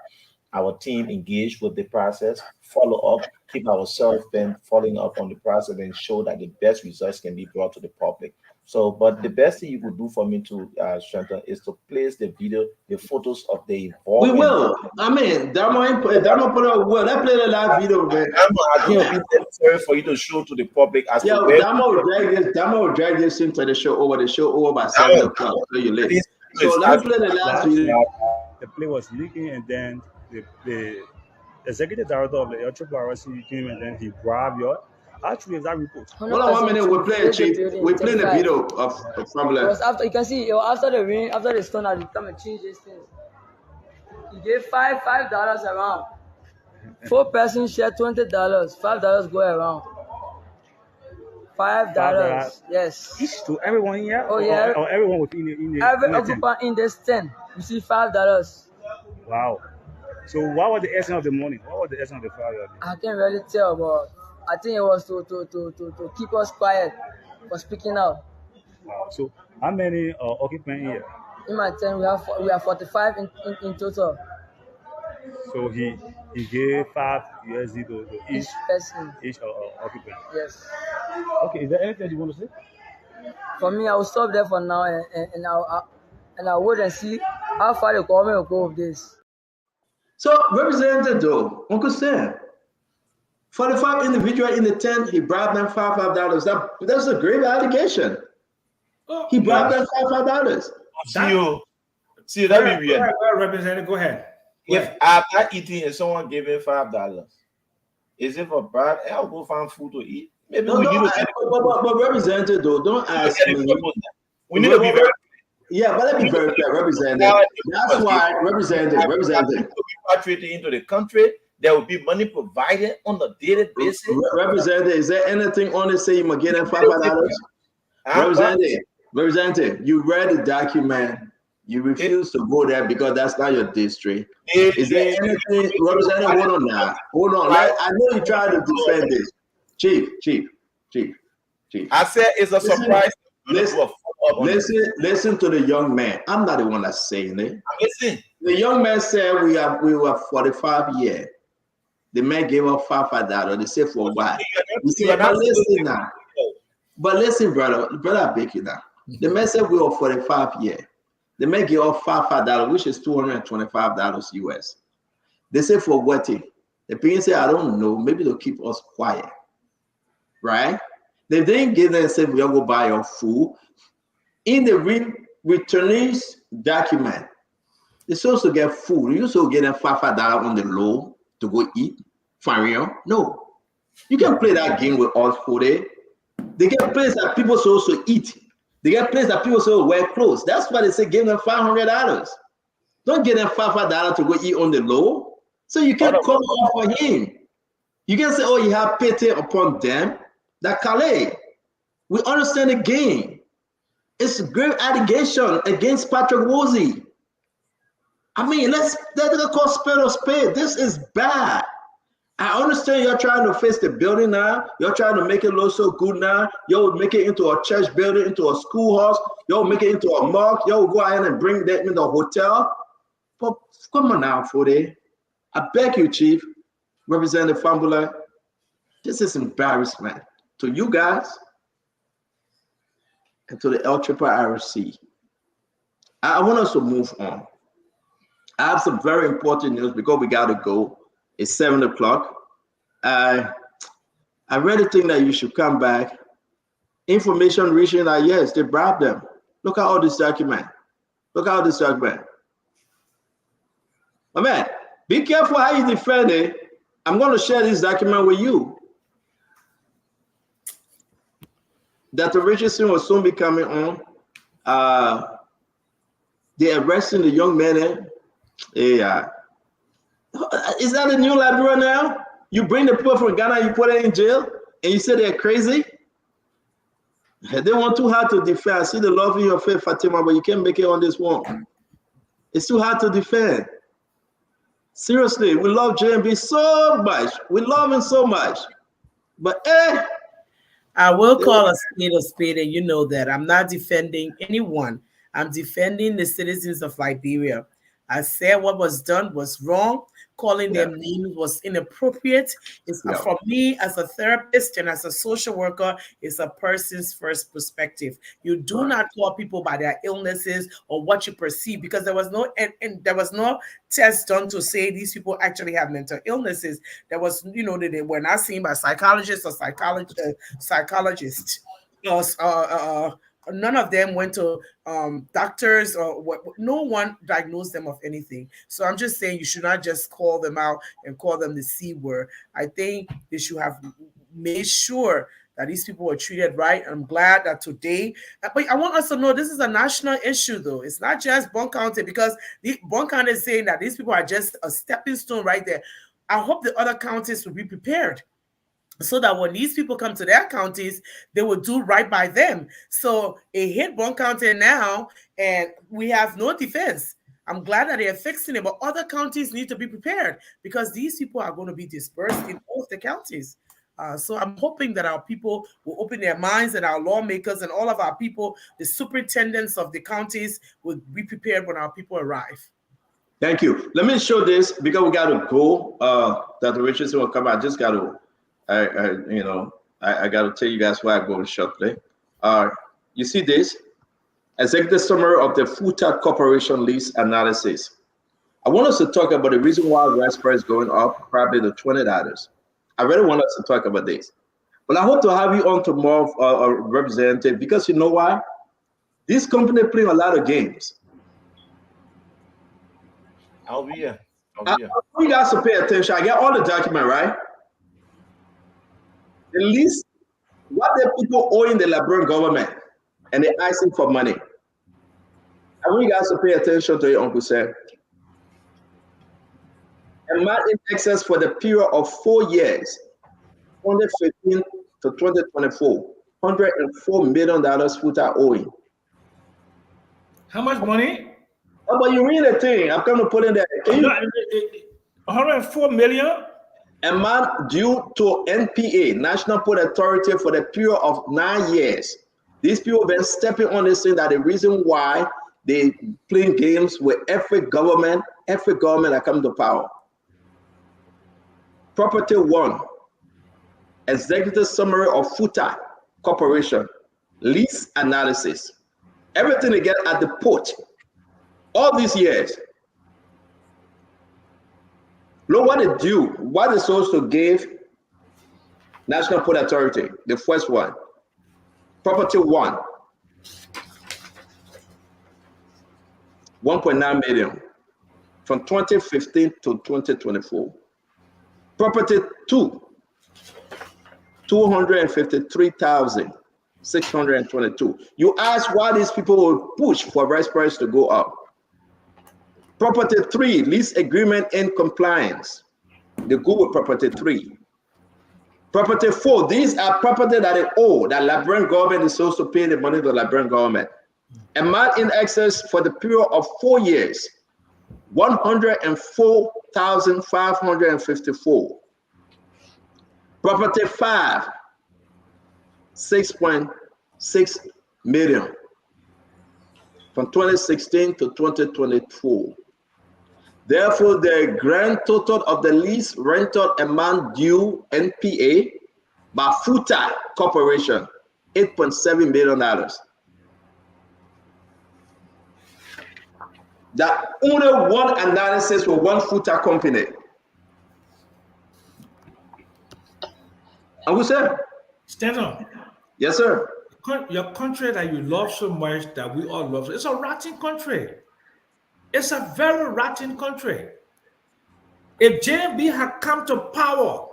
team engaged with the process, follow up, keep ourselves then following up on the process and show that the best results can be brought to the public. So, but the best thing you could do for me to strengthen is to place the video, the photos of the involvement. We will. I mean, Damo put out well. Let's play the live video, man. I think it'll be necessary for you to show to the public as to where Damo will drag this into the show over by 7 o'clock. So you late. So let me play the last video. The play was leaking, and then the executive director of the LRRRC came, and then he grabbed your. Actually, is that report? Hold on 1 minute. We're playing, Chief. We're playing the video of family. It was after, you can see, after the rain, after the storm, had come and change these things. He gave $5 around. 4 persons share $20. $5 go around. $5. Yes. Each to everyone here? Oh, yeah. Or everyone within the every occupant in this tent, you see $5. Wow. So what was the essence of the money? What was the essence of the $5? I can't really tell, but I think it was to keep us quiet for speaking out. Wow. So how many occupants here? In my tent, we have 45 in total. So he gave $5 to each person, each occupant. Yes. Okay. Is there anything you want to say? For me, I will stop there for now, and I'll wait and see how far the government will go with this. So, Representative though, Uncle Sam, 45 individuals in the tent, he bribed them $5. That's a grave allegation. He bribed them $5. See, that be weird. Representative, go ahead. If I'm not eating and someone gave me $5, is it for bribe? I'll go find food to eat. Maybe we need to. But Representative though, don't ask me. We need to be very. Yeah, but let me be very clear, Representative. That's why, Representative. Repatriating into the country, there will be money provided on a daily basis. Representative, is there anything on it say you must get them $5? Representative, you read the document. You refuse to go there because that's not your district. Is there anything, Representative? Hold on now. Hold on. I know you try to defend this. Chief. I said it's a surprise. Listen to the young man. I'm not the one that's saying it. Listen. The young man said we were 45 years. The man gave up $5. They said for what? You see, but listen now. But listen, brother, I beg you now. The man said we were 45 years. The man gave up $5, which is $225 US. They say for what? The people say, I don't know. Maybe they'll keep us quiet. Right? They didn't give them and say, we'll go buy your food. In the returnees document, they're supposed to get food. You're supposed to get them $5 on the low to go eat. Fine, no. You can play that game with us for day. They get places that people supposed to eat. They get places that people supposed to wear clothes. That's why they say give them $500. Don't get them $5 to go eat on the low. So you can come off for him. You can say, oh, you have pity upon them. That Calais. We understand the game. It's a great allegation against Patrick Woolsey. I mean, let's call spade a spade. This is bad. I understand you're trying to fix the building now. You're trying to make it look so good now. You'll make it into a church building, into a schoolhouse. You'll make it into a mosque. You'll go ahead and bring them in the hotel. But come on now, Fode. I beg you, Chief, Representative Fambula, this is embarrassment to you guys and to the LRRRC. I want us to move on. I have some very important news because we got to go. It's 7 o'clock. I really think that you should come back. Information reaching that, yes, they bribed them. Look at all this document. Look at all this document. My man, be careful how you defend it. I'm going to share this document with you. Dr. Richardson will soon be coming on. They're arresting the young man. Yeah. Is that a new Liberia now? You bring the people from Ghana, you put it in jail, and you say they're crazy? They want too hard to defend. I see the love in your face, Fatima, but you can't make it on this one. It's too hard to defend. Seriously, we love JMB so much. We love him so much. But I will call a spade, and you know that. I'm not defending anyone. I'm defending the citizens of Liberia. I said what was done was wrong. Calling them names was inappropriate. It's for me as a therapist and as a social worker, it's a person's first perspective. You do not call people by their illnesses or what you perceive, because there was no and there was no test done to say these people actually have mental illnesses. There was, you know, they were not seen by psychologists or psychologists. None of them went to doctors or what. No one diagnosed them of anything. So I'm just saying you should not just call them out and call them the C word. I think they should have made sure that these people were treated right. I'm glad that today, but I want us to know this is a national issue, though. It's not just Bon County, because Bon County is saying that these people are just a stepping stone right there. I hope the other counties will be prepared, so that when these people come to their counties, they will do right by them. So it hit Bon County now, and we have no defense. I'm glad that they're fixing it, but other counties need to be prepared, because these people are going to be dispersed in all of the counties. So I'm hoping that our people will open their minds, and our lawmakers and all of our people, the superintendents of the counties, will be prepared when our people arrive. Thank you. Let me show this, because we got to go. Dr. Richardson will come. I just got to, I got to tell you guys where I go shortly. You see this? Executive summary of the FUTA Corporation lease analysis. I want us to talk about the reason why rice price is going up, probably the $20. I really want us to talk about this. But I hope to have you on tomorrow, representative, because you know why? This company playing a lot of games. I'll be here. You guys to pay attention. I got all the document, right? At least what the people owing the Liberian government, and they're asking for money. I want you guys to pay attention to your Uncle Sam. Amount in excess for the period of 4 years, 2015 to 2024, $104 million FUTA owing. How much money? Oh, but you read the thing. I'm going to put in there. 104 million? Amount due to NPA, National Port Authority, for the period of 9 years. These people have been stepping on this thing, that the reason why they playing games with every government that comes to power. Property 1, executive summary of FUTA Corporation, lease analysis. Everything they get at the port, all these years. Look what they do, what they're supposed to give National Port Authority, the first one. Property 1, 1.9 million from 2015 to 2024. Property 2, 253,622. You ask why these people will push for rice price to go up. Property 3, lease agreement in compliance. They go with property 3. Property 4, these are property that they owe, that Liberian government is supposed to pay the money to the Liberian government. Amount in excess for the period of 4 years, 104,554. Property 5, 6.6 million from 2016 to 2024. Therefore, the grand total of the lease rental amount due NPA by FUTA Corporation, $8.7 million. That only one analysis for one FUTA company. And we said, Stand up. Yes, sir. Your country that you love so much, that we all love, it's a rotten country. It's a very rotten country. if JMB had come to power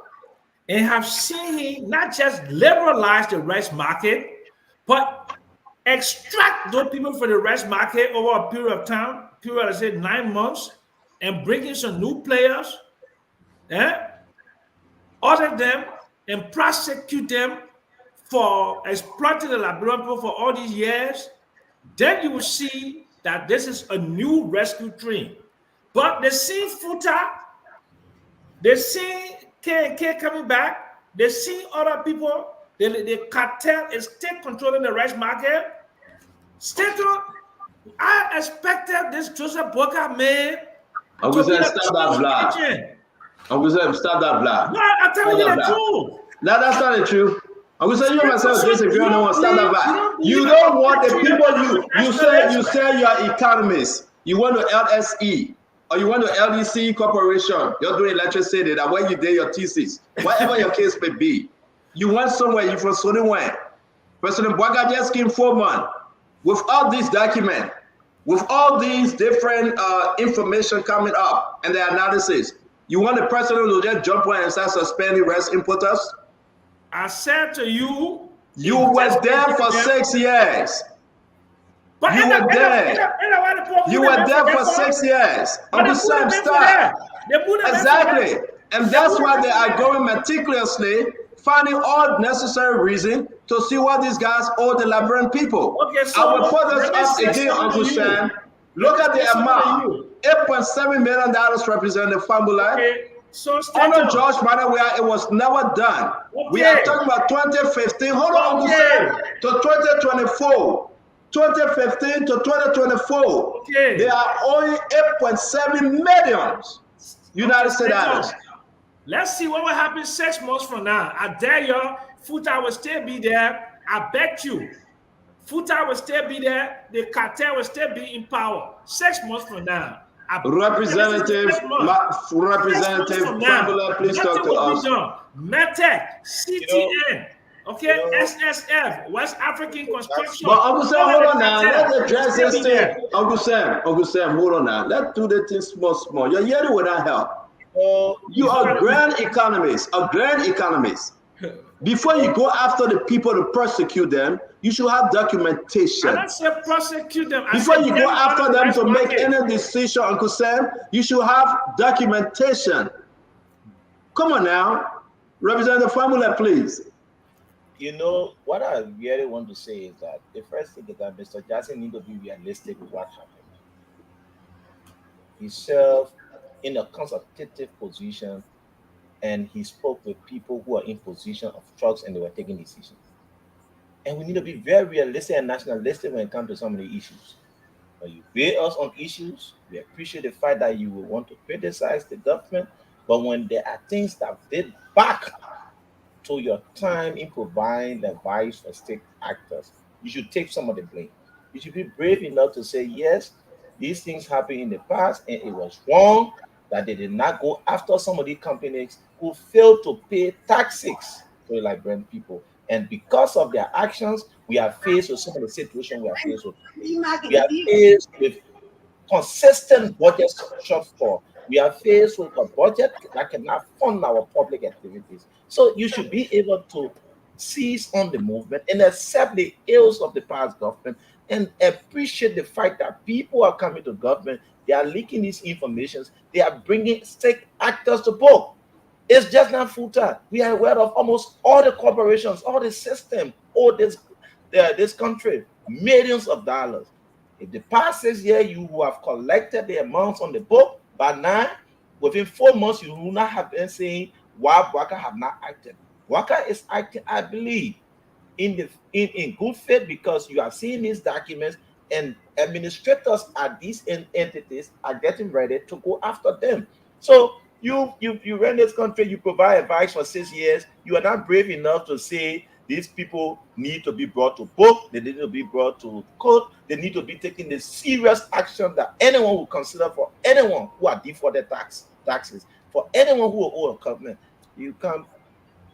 and have seen him not just liberalize the rice market, but extract those people from the rice market over a period of time, let's say 9 months, and bring in some new players, order them and prosecute them for exploiting the Liberian people for all these years, then you will see that this is a new rescue train. But they see Futa, they see K coming back, they see other people, the cartel is still controlling the rice market. I expected this Joseph Boca man Uncle to be Sam, a stop that blah. agent. Uncle Sam, stop that blah. No, I'm telling you the truth. No, that's not the truth. Uncle Sam, you myself disagree on that. Stop that blah. You don't want the people you say you are economists. You want to LSE or you want to LEC Corporation. You're doing electricity. That when you did your thesis, whatever your case may be, you went somewhere. You from somewhere. President Boaga just came 4 months with all these documents, with all these different information coming up and the analysis. You want the president to just jump on and start suspending rice importers? I said to you, you were there for 6 years. But you were there. You were there for 6 years. Uncle Sam, stop. Exactly. And that's why they are going meticulously, finding all necessary reason to see what these guys owe the Liberian people. Okay, so I will put this up again, Uncle Sam. Look at the amount. $8.7 million represent the formula. Okay. So under George Manuel, it was never done. Okay. We are talking about 2015. Hold on, Uncle Sam, to 2024. 2015 to 2024. Okay. They are owing 8.7 million United States dollars. Let's see what will happen 6 months from now. I dare you, Futa will still be there. I bet you. Futa will still be there. The cartel will still be in power 6 months from now. Representative Fabula, please talk to us. METEC, CTN, SSF, West African Construction. But Uncle Sam, hold on now. Let's address this thing. Uncle Sam, hold on now. Let's do the thing small. You're hearing without help. You are a grand economist, Before you go after the people to prosecute them, you should have documentation. I don't say prosecute them. Before you go after them to make any decision, Uncle Sam, you should have documentation. Come on now. Representative Famula, please. You know, what I really want to say is that the first thing is that Mr. Jackson needs to be realistic with what happened. He served in a consultative position and he spoke with people who are in position of trust and they were taking decisions. And we need to be very realistic and nationalistic when it comes to some of the issues. When you weigh us on issues, we appreciate the fact that you will want to criticize the government, but when there are things that date back to your time in providing advice for state actors, you should take some of the blame. You should be brave enough to say, yes, these things happened in the past and it was wrong that they did not go after some of these companies who failed to pay taxes to the Liberian people. And because of their actions, we are faced with some of the situations we are faced with. We are faced with consistent budget shortfall. We are faced with a budget that cannot fund our public activities. So you should be able to seize on the movement and accept the ills of the past government and appreciate the fact that people are coming to government, they are leaking these informations, they are bringing state actors to book. It's just not full time. We are aware of almost all the corporations, all the system, all this country, millions of dollars. If the past 6 years you have collected the amounts on the book, by now, within 4 months, you will not have been saying why Waka have not acted. Waka is acting, I believe, in good faith because you are seeing these documents and administrators at these entities are getting ready to go after them. So you run this country, you provide advice for 6 years, you are not brave enough to say these people need to be brought to book, they need to be brought to court, they need to be taking the serious action that anyone would consider for anyone who are defaulted taxes, for anyone who owe a government. You can.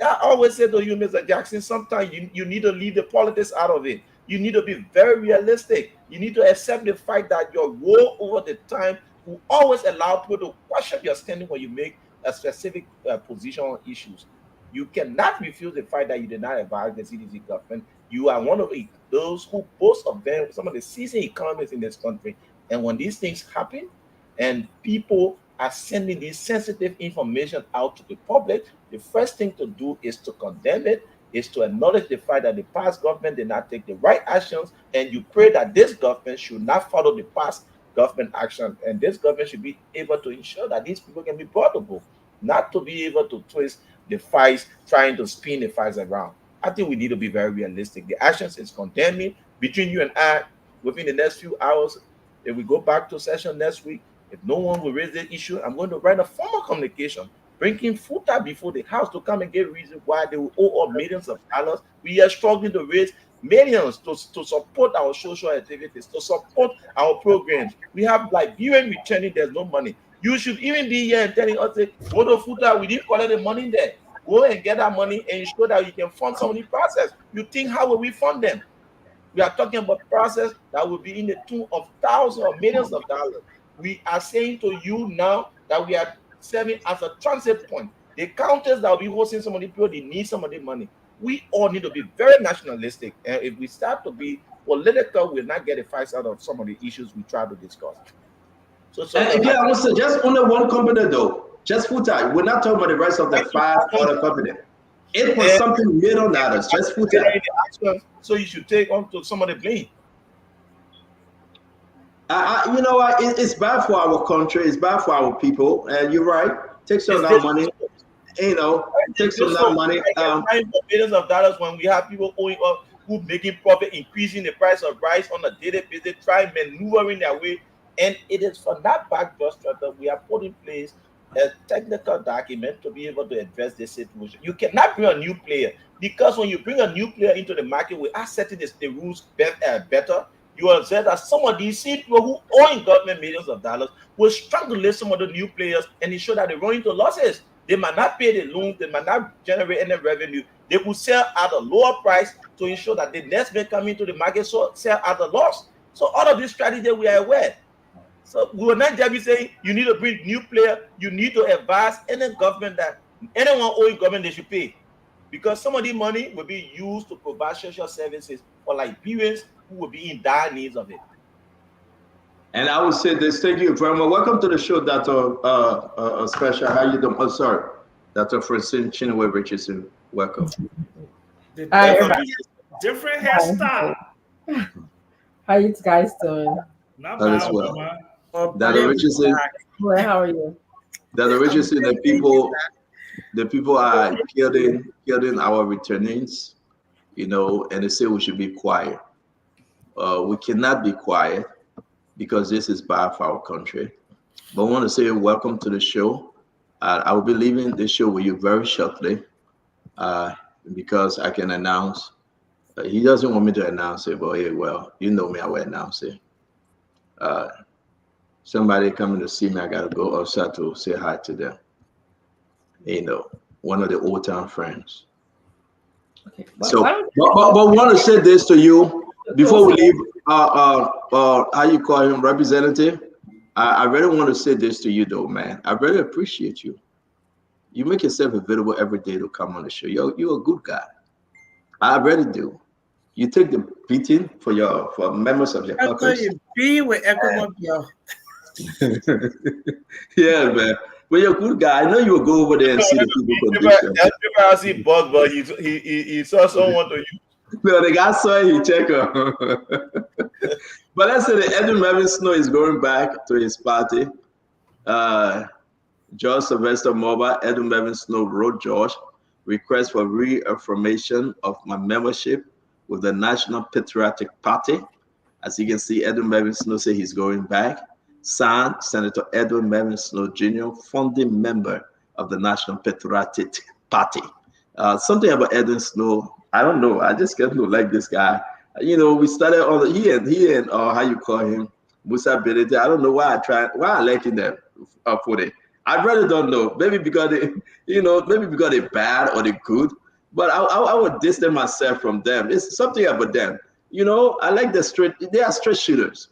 I always say to you, Mr. Jackson, sometimes you need to leave the politics out of it. You need to be very realistic. You need to accept the fact that your role over the time will always allow people to question your standing when you make a specific position on issues. You cannot refuse the fact that you did not advise the CDC government. You are one of those who, both of them, some of the seasoned economists in this country. And when these things happen, and people are sending this sensitive information out to the public, the first thing to do is to condemn it, is to acknowledge the fact that the past government did not take the right actions, and you pray that this government should not follow the past government action, and this government should be able to ensure that these people can be brought to book, not to be able to twist the facts, trying to spin the facts around. I think we need to be very realistic. The actions is condemning between you and I within the next few hours. If we go back to session next week, if no one will raise the issue, I'm going to write a formal communication bringing FUTA before the House to come and get reason why they will owe us millions of dollars. We are struggling to raise millions to support our social activities, to support our programs. We have Liberian returning, there's no money. You should even be here and telling us, go to FUTA, we didn't collect the money there. Go and get that money and ensure that you can fund some of the process. You think, how will we fund them? We are talking about process that will be in the tune of thousands or millions of dollars. We are saying to you now that we are serving as a transit point. The counters that will be hosting some of the people, they need some of the money. We all need to be very nationalistic. And if we start to be political, we'll not get a fight out of some of the issues we try to discuss. And again, I would suggest only one company though, just FUTA. We're not talking about the rest of the 5 other companies. $8 million, just FUTA. So you should take on to some of the blame. You know what? It's bad for our country. It's bad for our people. And you're right. Take some of that money. You know, take some of that money. Billions of dollars when we have people owing up, who making profit, increasing the price of rice on a daily basis, trying maneuvering their way. And it is for that backdrop that we have put in place a technical document to be able to address this situation. You cannot bring a new player, because when you bring a new player into the market, we are setting the rules better. You will say that some of these people who own government millions of dollars will strangulate some of the new players and ensure that they run into losses. They might not pay the loans, they might not generate any revenue. They will sell at a lower price to ensure that the next man coming into the market sell at a loss. So all of this strategy we are aware. So we will not just be saying you need to bring new player, you need to advise any government that anyone owing government they should pay. Because some of the money will be used to provide social services for Liberians who will be in dire needs of it. And I would say this, thank you very much. Welcome to the show, Dr. Special. How you doing? Oh, sorry. Dr. Francine Chinwe Richardson. Welcome. Different hairstyle. How you guys doing? Not bad, Dr. Richardson. Well, how are you? Dr. Richardson, the people are killing our returnees, you know, and they say we should be quiet. We cannot be quiet because this is bad for our country. But I want to say welcome to the show. I will be leaving the show with you very shortly because I can announce. He doesn't want me to announce it, but hey, well, you know me, I will announce it. Somebody coming to see me, I gotta go outside to say hi to them. You know, one of the old time friends. Okay. So, but want to say this to you before we leave. How you call him, representative? I really want to say this to you, though, man. I really appreciate you. You make yourself available every day to come on the show. You're a good guy. I really do. You take the beating for members of your caucus. You be with Ecuador. Yeah, man. But you're a good guy. I know you will go over there and see the people condition. I see Bug, but he saw someone to you. No, the guy saw it, he checked him. But let's say that Edwin Mervyn Snow is going back to his party. George Sylvester Mobile, Edwin Mervyn Snow wrote George, request for reaffirmation of my membership with the National Patriotic Party. As you can see, Edwin Mervyn Snow said he's going back. Signed, Senator Edwin Mervyn Snow Jr., founding member of the National Patriotic Party. Something about Edwin Snow, I don't know. I just get to like this guy. You know, we started on he and how you call him, Musa Benete. I don't know why I like them for it. I really don't know. Maybe because they're bad or they're good. But I would distance myself from them. It's something about them. You know, I like they are straight shooters.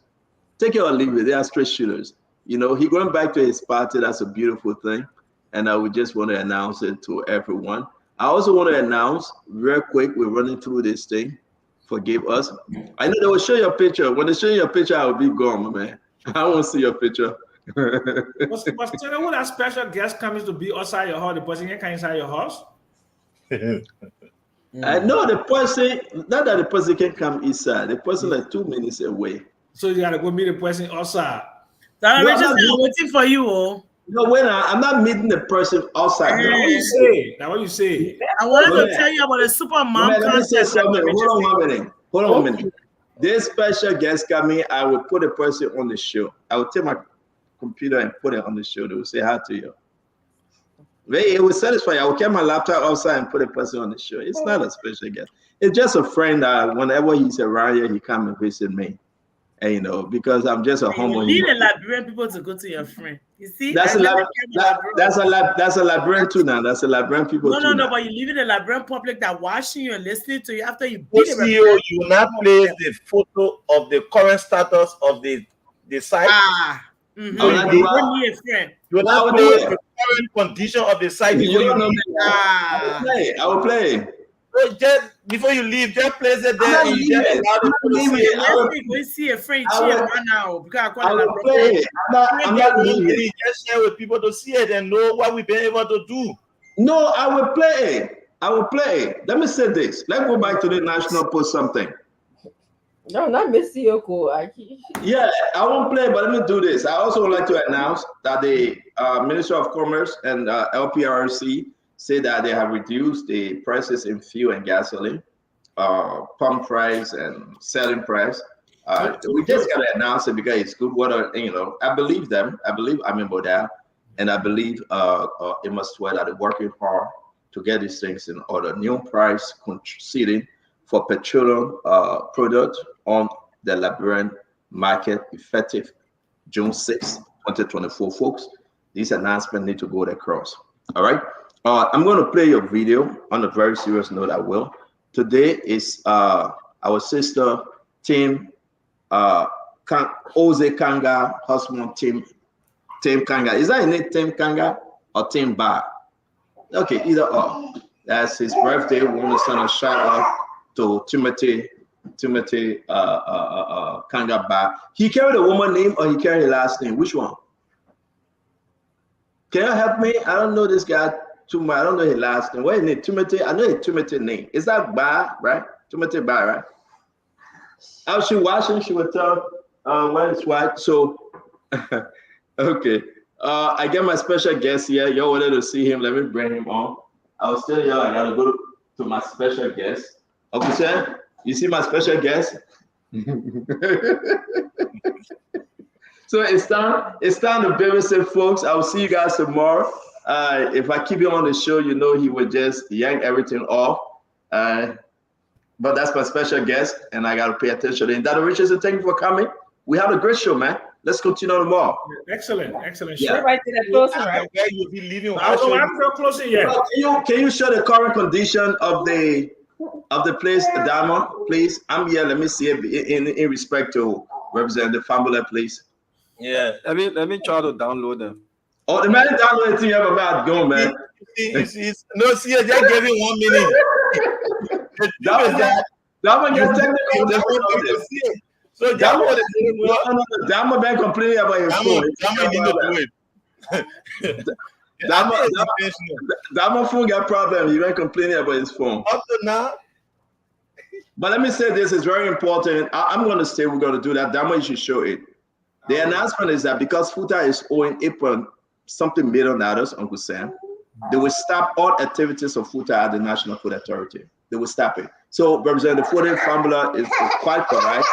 Take it or leave it. They are straight shooters. You know, he going back to his party. That's a beautiful thing. and we just want to announce it to everyone. I also want to announce real quick, we're running through this thing. Forgive us. I know they will show your picture. When they show your picture, I will be gone, man. I won't see your picture. But tell me, that special guest comes to be outside your house, the person can come inside your house? I know the person, not that the person can come inside, the person like 2 minutes away. So you gotta go meet the person outside. I'm waiting for you. Oh. No, when I'm not meeting the person outside. That's what you say. That's what you say. I wanted to tell you about the super mom Let me say contest. something. Hold on 1 minute. This special guest coming, I will put a person on the show. I will take my computer and put it on the show. They will say hi to you. It will satisfy you. I will keep my laptop outside and put a person on the show. It's not a special guest. It's just a friend that whenever he's around here, he come and visit me. And, you know, because I'm just a humble. You need the Liberian people to go to your friend. You see, that's a Liberian too now. That's a Liberian people. No, but you leave it the Liberian public that watching you and listening to you after you beat it. You will not place the photo of the current status of the site. Mm-hmm. So you don't need a friend. You will not place the current condition of the site before you leave. I will play. So just before you leave, just place it there. And you just allow them to see a friend. I will play. I'm not leaving. Just share with people to see it and know what we've been able to do. No, I will play. I will play. Let me say this. Let's go back to the National Post something. No, not Miss Yoko. Yeah, I won't play, but let me do this. I also would like to announce that the Ministry of Commerce and LRRRC say that they have reduced the prices in fuel and gasoline, pump price and selling price. We just got to announce it because it's good water. You know, I believe them. I believe Amin Boda, and I believe Emma Sweat are working hard to get these things in order. New price conceding for petroleum products on the Liberian market effective June 6, 2024, folks. These announcements need to go across. All right. I'm going to play your video on a very serious note. I will. Today is our sister Tim Oze Kanga husband Tim Kanga. Is that a name, Tim Kanga or Tim Ba? Okay, either or. That's his birthday. We want to send a shout out to Timothy Kanga Ba. He carried a woman name or he carried a last name? Which one? Can you help me? I don't know this guy too much. I don't know his last name. What is it? Timothy? I know his Timothy name. Is that Ba, right? Timothy Ba, right? I was watching, she would tell when it's white. So, okay. I get my special guest here. Y'all wanted to see him. Let me bring him on. I was telling y'all I gotta go to my special guest. Uncle Sam, you see my special guest? So it's time to babysit, folks. I will see you guys tomorrow. If I keep you on the show, you know he would just yank everything off. But that's my special guest, and I got to pay attention. And Dr. Richardson, thank you for coming. We have a great show, man. Let's continue tomorrow. Excellent. Yeah. Right to that closing, right? Where you'll be leaving. I don't have to closing yet. Can you show the current condition of the place, Diamond, please? I'm here. Let me see it in respect to Representative Famula, please. Yeah, let me try to download them. Oh, the man downloaded thing ever about going, man. No, see, I just gave you 1 minute. That one gets technical. So Dama been complaining about his phone. Dama need to do it. Dama phone got problem. He been complaining about his phone. Up to now. But let me say this is very important. I'm going to say we're going to do that. Dama, you should show it. The announcement is that because FUTA is owing $8-something million, Uncle Sam, they will stop all activities of FUTA at the National Food Authority. They will stop it. So Representative Foden Famula is quite correct.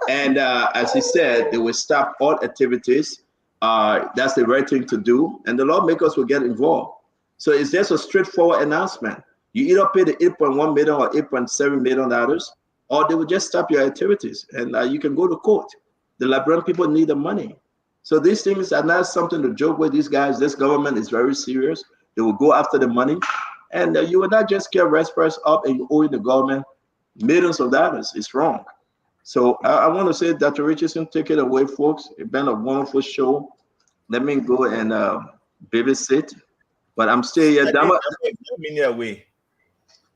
And as he said, they will stop all activities. That's the right thing to do. And the lawmakers will get involved. So it's just a straightforward announcement. You either pay the $8.1 million or $8.7 million, or they will just stop your activities. And you can go to court. The Liberian people need the money. So these things are not something to joke with. These guys, this government is very serious. They will go after the money. And you will not just get rest price up and you owe the government millions of dollars. It's wrong. So I want to say, Dr. Richardson, take it away, folks. It's been a wonderful show. Let me go and babysit. But I'm still here. Dama,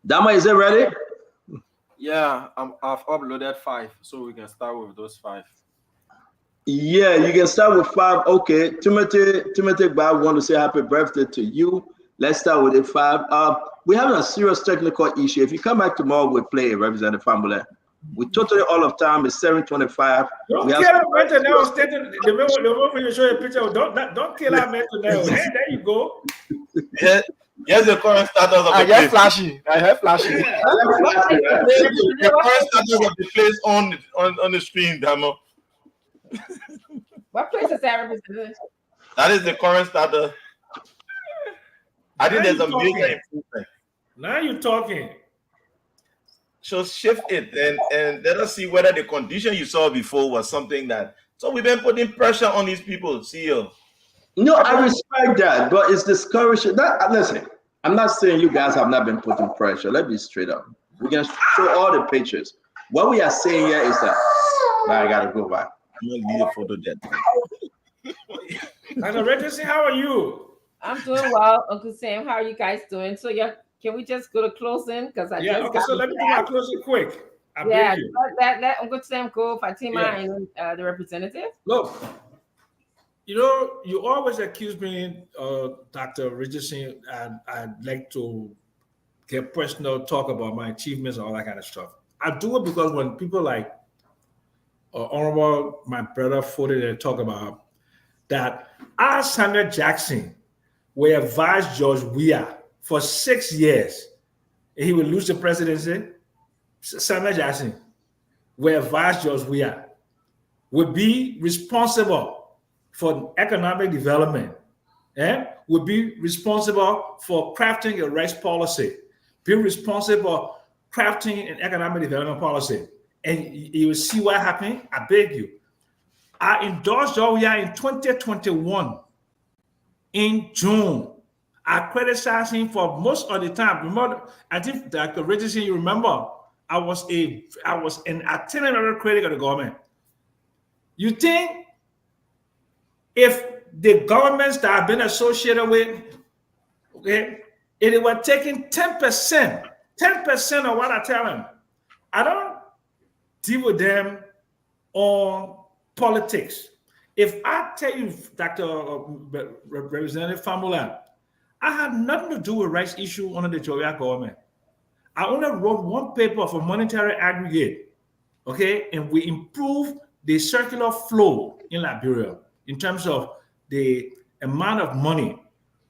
Dama, is it ready? Yeah, I've uploaded 5, so we can start with those 5. Yeah, you can start with 5. Okay, Timothy, Bob want to say happy birthday to you. Let's start with the 5. We're having a serious technical issue. If you come back tomorrow, we'll play Representative Family. We totally all of time. It's 7:25. Don't kill our mental now. The moment when you show a picture, don't kill our mental now. There you go. Yeah. Yes, the current status of the place. I have flashing. The current status of the place on the screen, Damo. What place is that represented? That is the current status. I think there's a major improvement. Now you're talking. So shift it and let us see whether the condition you saw before was something that. So we've been putting pressure on these people, CEO. No, I respect that, but it's discouraging. Listen, I'm not saying you guys have not been putting pressure. Let's be straight up. We can show all the pictures. What we are saying here is that I gotta go back. I'm gonna need a photo that. Dr. Regency, how are you? I'm doing well, Uncle Sam. How are you guys doing? So can we just go to closing? Because I just okay. So let me do my closing quick. Let Uncle Sam go, Fatima, and the representative. Look, you always accuse me, Dr. Richardson, and I'd like to get personal, talk about my achievements and all that kind of stuff. I do it because when people like Honorable, my brother, Fody, they talk about that Samuel Jackson will advise George Weah for 6 years and he will lose the presidency. Samuel Jackson will advise George Weah will be responsible for economic development, will be responsible for crafting a rights policy, be responsible for crafting an economic development policy. And you will see what happened. I beg you. I endorsed George Weah in 2021 in June. I criticized him for most of the time. Remember, I think Dr. Richardson, you remember, I was an itinerary critic of the government. You think if the governments that I've been associated with, if they were taking 10% of what I tell them, I don't deal with them on politics. If I tell you, Dr. Representative Famula, I had nothing to do with rights issue under the Georgia government. I only wrote one paper for monetary aggregate, okay? And we improved the circular flow in Liberia in terms of the amount of money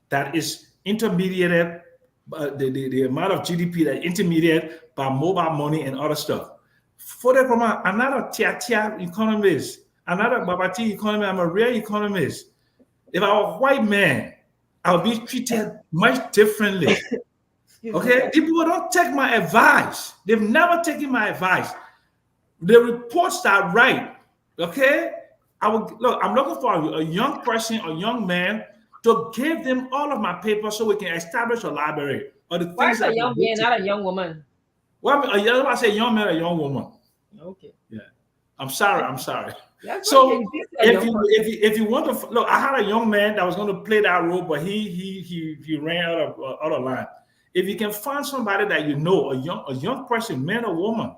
that is intermediated, the amount of GDP that is intermediated by mobile money and other stuff. For the government, I'm not a tia economist. I'm not a Babati economist. I'm a real economist. If I were a white man, I would be treated much differently. Okay? People don't take my advice. They've never taken my advice. The reports are right. Okay? I'm looking for a young person, a young man, to give them all of my papers so we can establish a library. Why is a young man, not a young woman? Well, I say young man, a young woman. Okay. Yeah. I'm sorry. That's So okay. if you want to look, I had a young man that was going to play that role, but he ran out of line. If you can find somebody that you know, a young person, man or woman,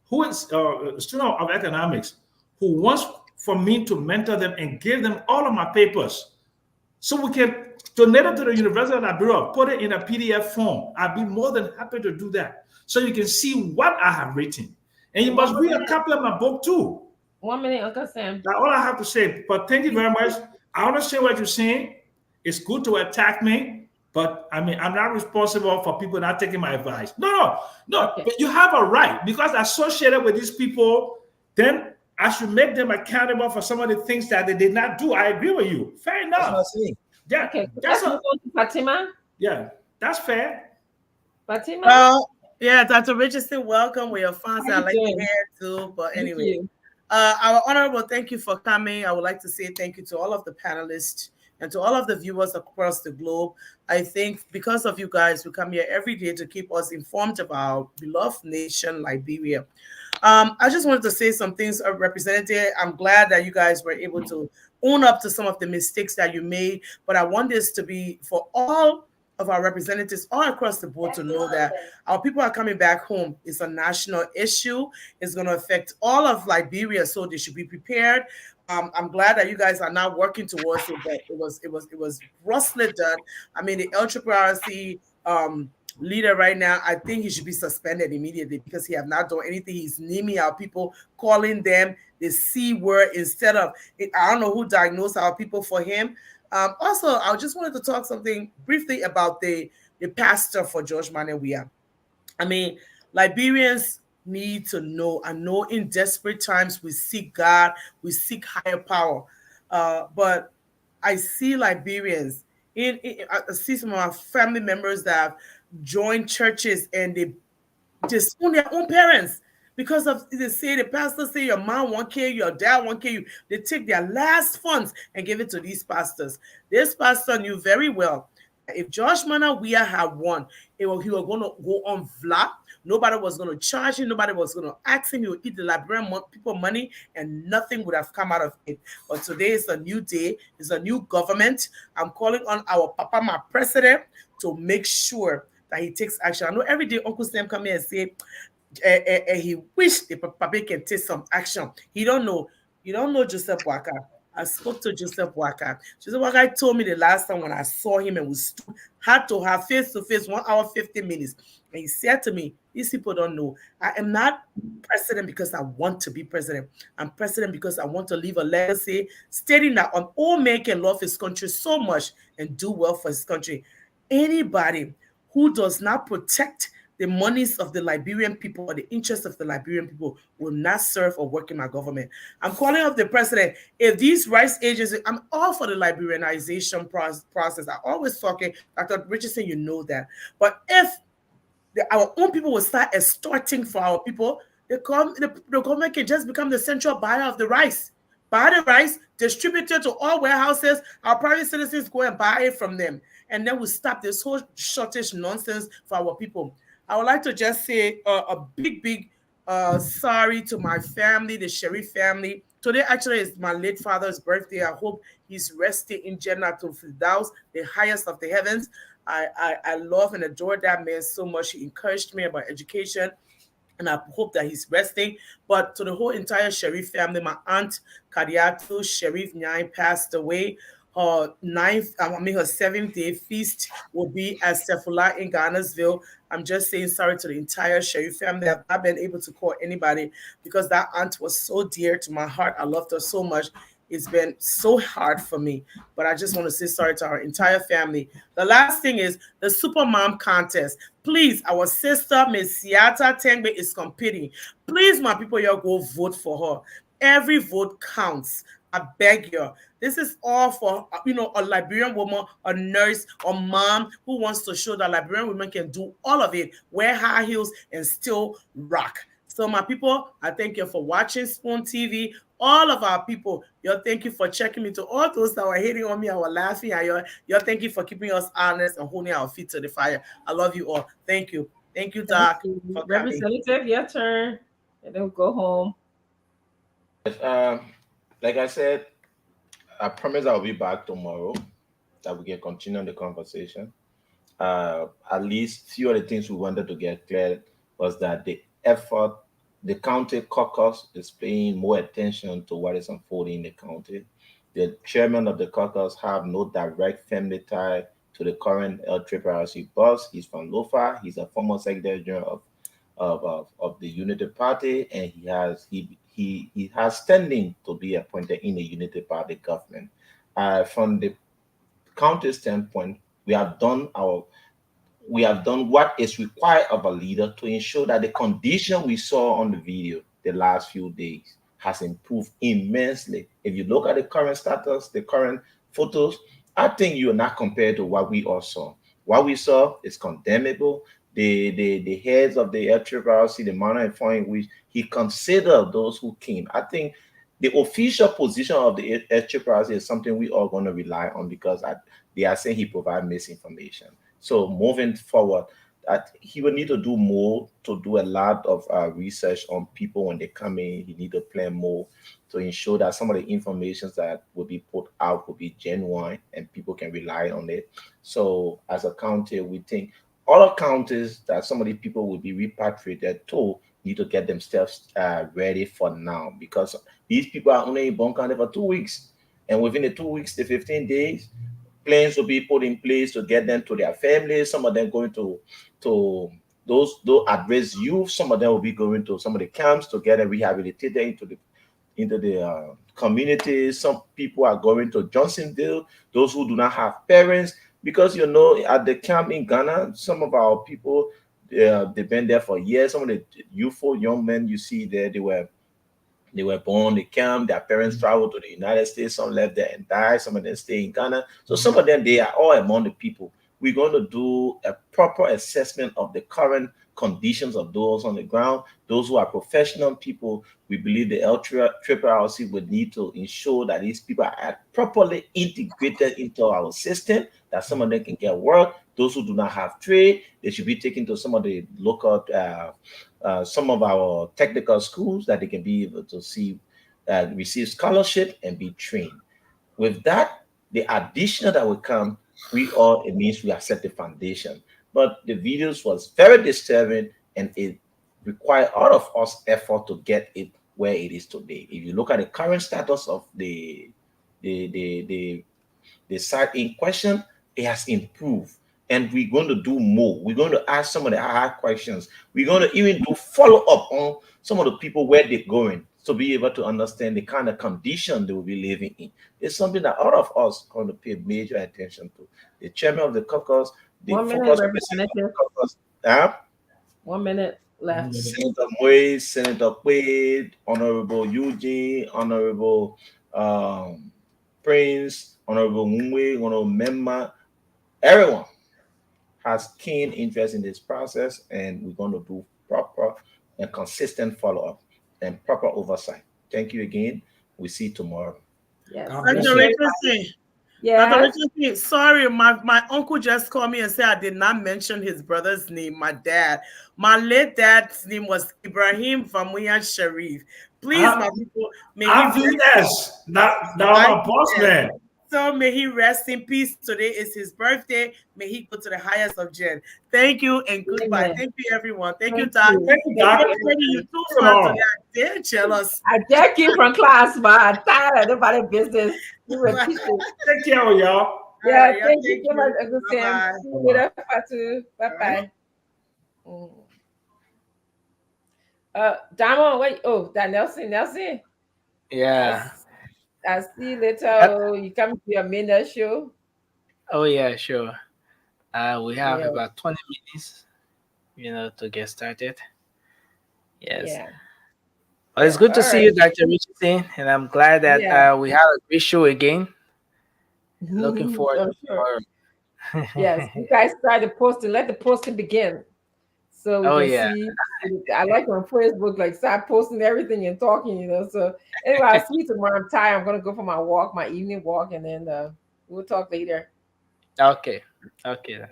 who is a student of economics, who wants for me to mentor them and give them all of my papers, so we can donate it to the University of Liberia, put it in a PDF form. I'd be more than happy to do that, so you can see what I have written. And you must read a copy of my book too. 1 minute, Uncle Sam. That's all I have to say. But thank you very much. I understand what you're saying. It's good to attack me, but I mean, I'm not responsible for people not taking my advice. No. Okay. But you have a right, because associated with these people, then I should make them accountable for some of the things that they did not do. I agree with you. Fair enough. That's what I'm saying. Yeah. Okay. Let's move on to Fatima. Yeah, that's fair. Fatima. Well, yeah, Dr. Richardson, welcome. We are fans. I like your hair too. But anyway, our honorable, thank you for coming. I would like to say thank you to all of the panelists and to all of the viewers across the globe. I think because of you guys, we come here every day to keep us informed of our beloved nation, Liberia. I just wanted to say some things, Representative. I'm glad that you guys were able to own up to some of the mistakes that you made. But I want this to be for all of our representatives all across the board to know that our people are coming back home. It's a national issue. It's going to affect all of Liberia, so they should be prepared. I'm glad that you guys are now working towards it, but it was grossly done. I mean, the LRRRC leader right now, I think he should be suspended immediately because he have not done anything. He's naming our people, calling them the C word instead of, I don't know who diagnosed our people for him. Also, I just wanted to talk something briefly about the pastor for George Manewia. I mean, Liberians need to know. I know in desperate times we seek God, we seek higher power. But I see Liberians, I see some of our family members that have joined churches and they disown their own parents because of they say the pastor say your mom won't care you, your dad won't care you. They take their last funds and give it to these pastors. This pastor knew very well if Josh Manawia had won, he was going to go on Vlad. Nobody was going to charge him. Nobody was going to ask him. He would eat the Liberian people money and nothing would have come out of it. But today is a new day. It's a new government. I'm calling on our Papa, my president, to make sure that he takes action. I know every day Uncle Sam come here and say, he wish the Papa can take some action. He don't know. You don't know Joseph Waka. I spoke to Joseph Waka. Joseph Waka told me the last time when I saw him and we had to have face-to-face 1 hour, 50 minutes. And he said to me, these people don't know. I am not president because I want to be president. I'm president because I want to leave a legacy stating that an old man can love his country so much and do well for his country. Anybody who does not protect the monies of the Liberian people or the interests of the Liberian people will not serve or work in my government. I'm calling up the president. If these rights agencies, I'm all for the Liberianization process. I always talk it, Dr. Richardson, you know that. But if our own people will start extorting for our people, the government can just become the central buyer of the rice. Buy the rice, distribute it to all warehouses, our private citizens go and buy it from them. And then we stop this whole shortage nonsense for our people. I would like to just say a big sorry to my family, the Sherry family. Today actually is my late father's birthday. I hope he's resting in Jannah to Firdaus, the highest of the heavens. I love and adore that man so much. He encouraged me about education, and I hope that he's resting. But to the whole entire Sherif family, my aunt Kadiatu Sherif Nyai passed away. Her 7th day feast will be at Sefula in Ghanarsville. I'm just saying sorry to the entire Sherif family. I've not been able to call anybody because that aunt was so dear to my heart. I loved her so much. It's been so hard for me, but I just want to say sorry to our entire family. The last thing is the Super Mom contest. Please, our sister, Miss Siata Tengbe, is competing. Please, my people, y'all go vote for her. Every vote counts. I beg you. This is all for, a Liberian woman, a nurse, a mom who wants to show that Liberian women can do all of it, wear high heels, and still rock. So my people, I thank you for watching Spoon TV. All of our people, y'all thank you for checking me. To all those that were hating on me, I was laughing at y'all thank you for keeping us honest and holding our feet to the fire. I love you all. Thank you. Thank you, Doc. Representative, your turn. And then we'll go home. Like I said, I promise I'll be back tomorrow that we can continue the conversation. At least few of the things we wanted to get clear was that the county caucus is paying more attention to what is unfolding in the county. The chairman of the caucus have no direct family tie to the current LRRRC boss. He's from Lofa. He's a former secretary general of the Unity Party, and he has standing to be appointed in the Unity Party government. From the county standpoint, we have done what is required of a leader to ensure that the condition we saw on the video the last few days has improved immensely. If you look at the current status, the current photos, I think you are not compared to what we all saw. What we saw is condemnable. The heads of the LRRRC, the manner in which he considered those who came. I think the official position of the LRRRC is something we are going to rely on because they are saying he provided misinformation. So moving forward, he will need to do more, to do a lot of research on people when they come in. He need to plan more to ensure that some of the information that will be put out will be genuine and people can rely on it. So as a county, we think other counties that some of the people will be repatriated to need to get themselves ready for now, because these people are only in Bon County for 2 weeks, and within the 2 weeks, the 15 days, plans will be put in place to get them to their families. Some of them going to those at-risk youth. Some of them will be going to some of the camps to get them rehabilitated into the communities. Some people are going to Johnsonville. Those who do not have parents, because at the camp in Ghana, some of our people they've been there for years. Some of the youthful young men you see there, they were born, they came, their parents traveled to the United States, some left there and died, some of them stay in Ghana. So some of them, they are all among the people. We're going to do a proper assessment of the current conditions of those on the ground, those who are professional people. We believe the LRRRC would need to ensure that these people are properly integrated into our system, that some of them can get work. Those who do not have trade, they should be taken to some of the local some of our technical schools that they can be able to receive scholarship and be trained. With that, the additional that will come, it means we have set the foundation. But the videos was very disturbing, and it required all of us effort to get it where it is today. If you look at the current status of the site in question, it has improved. And we're going to do more. We're going to ask some of the hard questions. We're going to even do follow up on some of the people where they're going to be able to understand the kind of condition they will be living in. It's something that all of us are going to pay major attention to. The chairman of the caucus, the 1 minute, focus Representative. caucus, 1 minute left. Senator Moise, Senator Quaid, Honorable Eugene, Honorable Prince, Honorable Mumwe, Honorable Memma, everyone has keen interest in this process, and we're going to do proper and consistent follow-up and proper oversight. Thank you again. We see you tomorrow. Yes. Dr. Richardson. Yes. Dr. Richardson, sorry, my uncle just called me and said I did not mention his brother's name, my dad. My late dad's name was Ibrahim Famuyan Sharif. Please, my people, may IVS, now my boss man. So may he rest in peace. Today is his birthday. May he go to the highest of Jen. Thank you and goodbye. Thank you, everyone. Thank you, Doc. Thank you, Doc. You too fun today. They're jealous. I just came from class, but I'm tired of everybody's business. You repeat it. Take care of y'all. Yeah, Right, thank you so much, Uncle Bye-bye. Sam. See you later, Fatu. Bye-bye. Diamond, wait. Oh, that Nelson. Yeah. I'll see you later. Oh, you come to your midnight show? Oh yeah, sure. We have Yeah. about 20 minutes, to get started. Yes. Yeah. Well, it's good to All see you, right. Dr. Richardson, and I'm glad that Yeah. we have a great show again. Looking forward I'm to sure. tomorrow. Yes, you guys started posting. Let the posting begin, so we Oh can yeah. see. I like on Facebook, like start posting everything and talking. So anyway, I'll see you tomorrow. I'm tired. I'm gonna go for my walk, my evening walk, and then we'll talk later. Okay. Okay.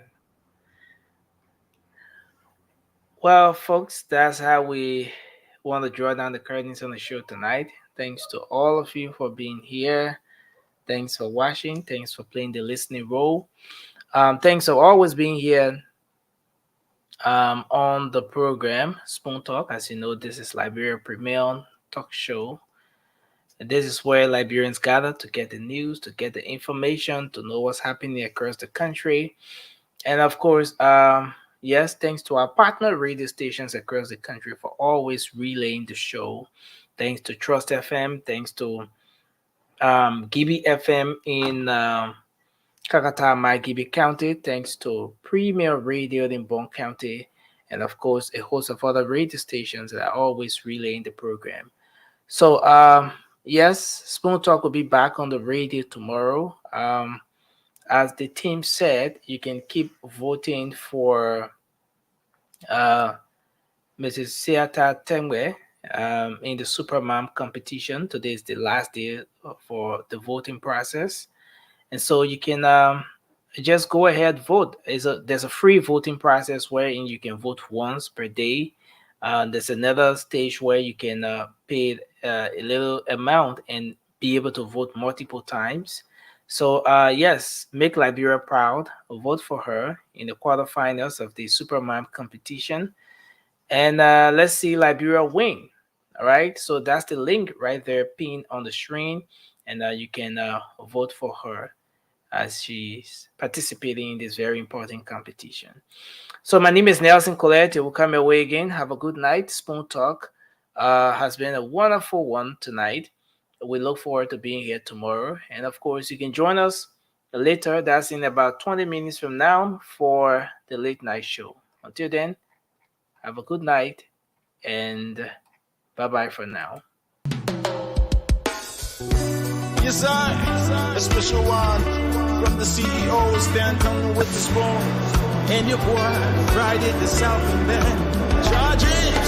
Well, folks, that's how we want to draw down the curtains on the show tonight. Thanks to all of you for being here. Thanks for watching. Thanks for playing the listening role. Thanks for always being here on the program, Spoon Talk. As you know, this is Liberia Premier Talk Show. And this is where Liberians gather to get the news, to get the information, to know what's happening across the country. And of course, yes, thanks to our partner radio stations across the country for always relaying the show. Thanks to Trust FM. Thanks to Gibi FM in Kakata, Gibi County. Thanks to Premier Radio in Bon County. And of course, a host of other radio stations that are always relaying the program. So, yes, Spoon Talk will be back on the radio tomorrow. As the team said, you can keep voting for Mrs. Siata Tengwe in the Supermom competition. Today is the last day for the voting process. And so you can just go ahead, vote. There's a free voting process wherein you can vote once per day. There's another stage where you can pay a little amount and be able to vote multiple times. So yes, make Liberia proud. Vote for her in the quarterfinals of the Superman competition, and let's see Liberia win. All right, so that's the link right there pinned on the screen, and you can vote for her as she's participating in this very important competition. So my name is Nelson Colette. We'll come your way again. Have a good night. Spoon Talk has been a wonderful one tonight. We look forward to being here tomorrow. And of course, you can join us later. That's in about 20 minutes from now for the late night show. Until then, have a good night and bye-bye for now. Yes, I, a special one from the CEO, stand with the spoon. And your boy, Friday the South and then charging.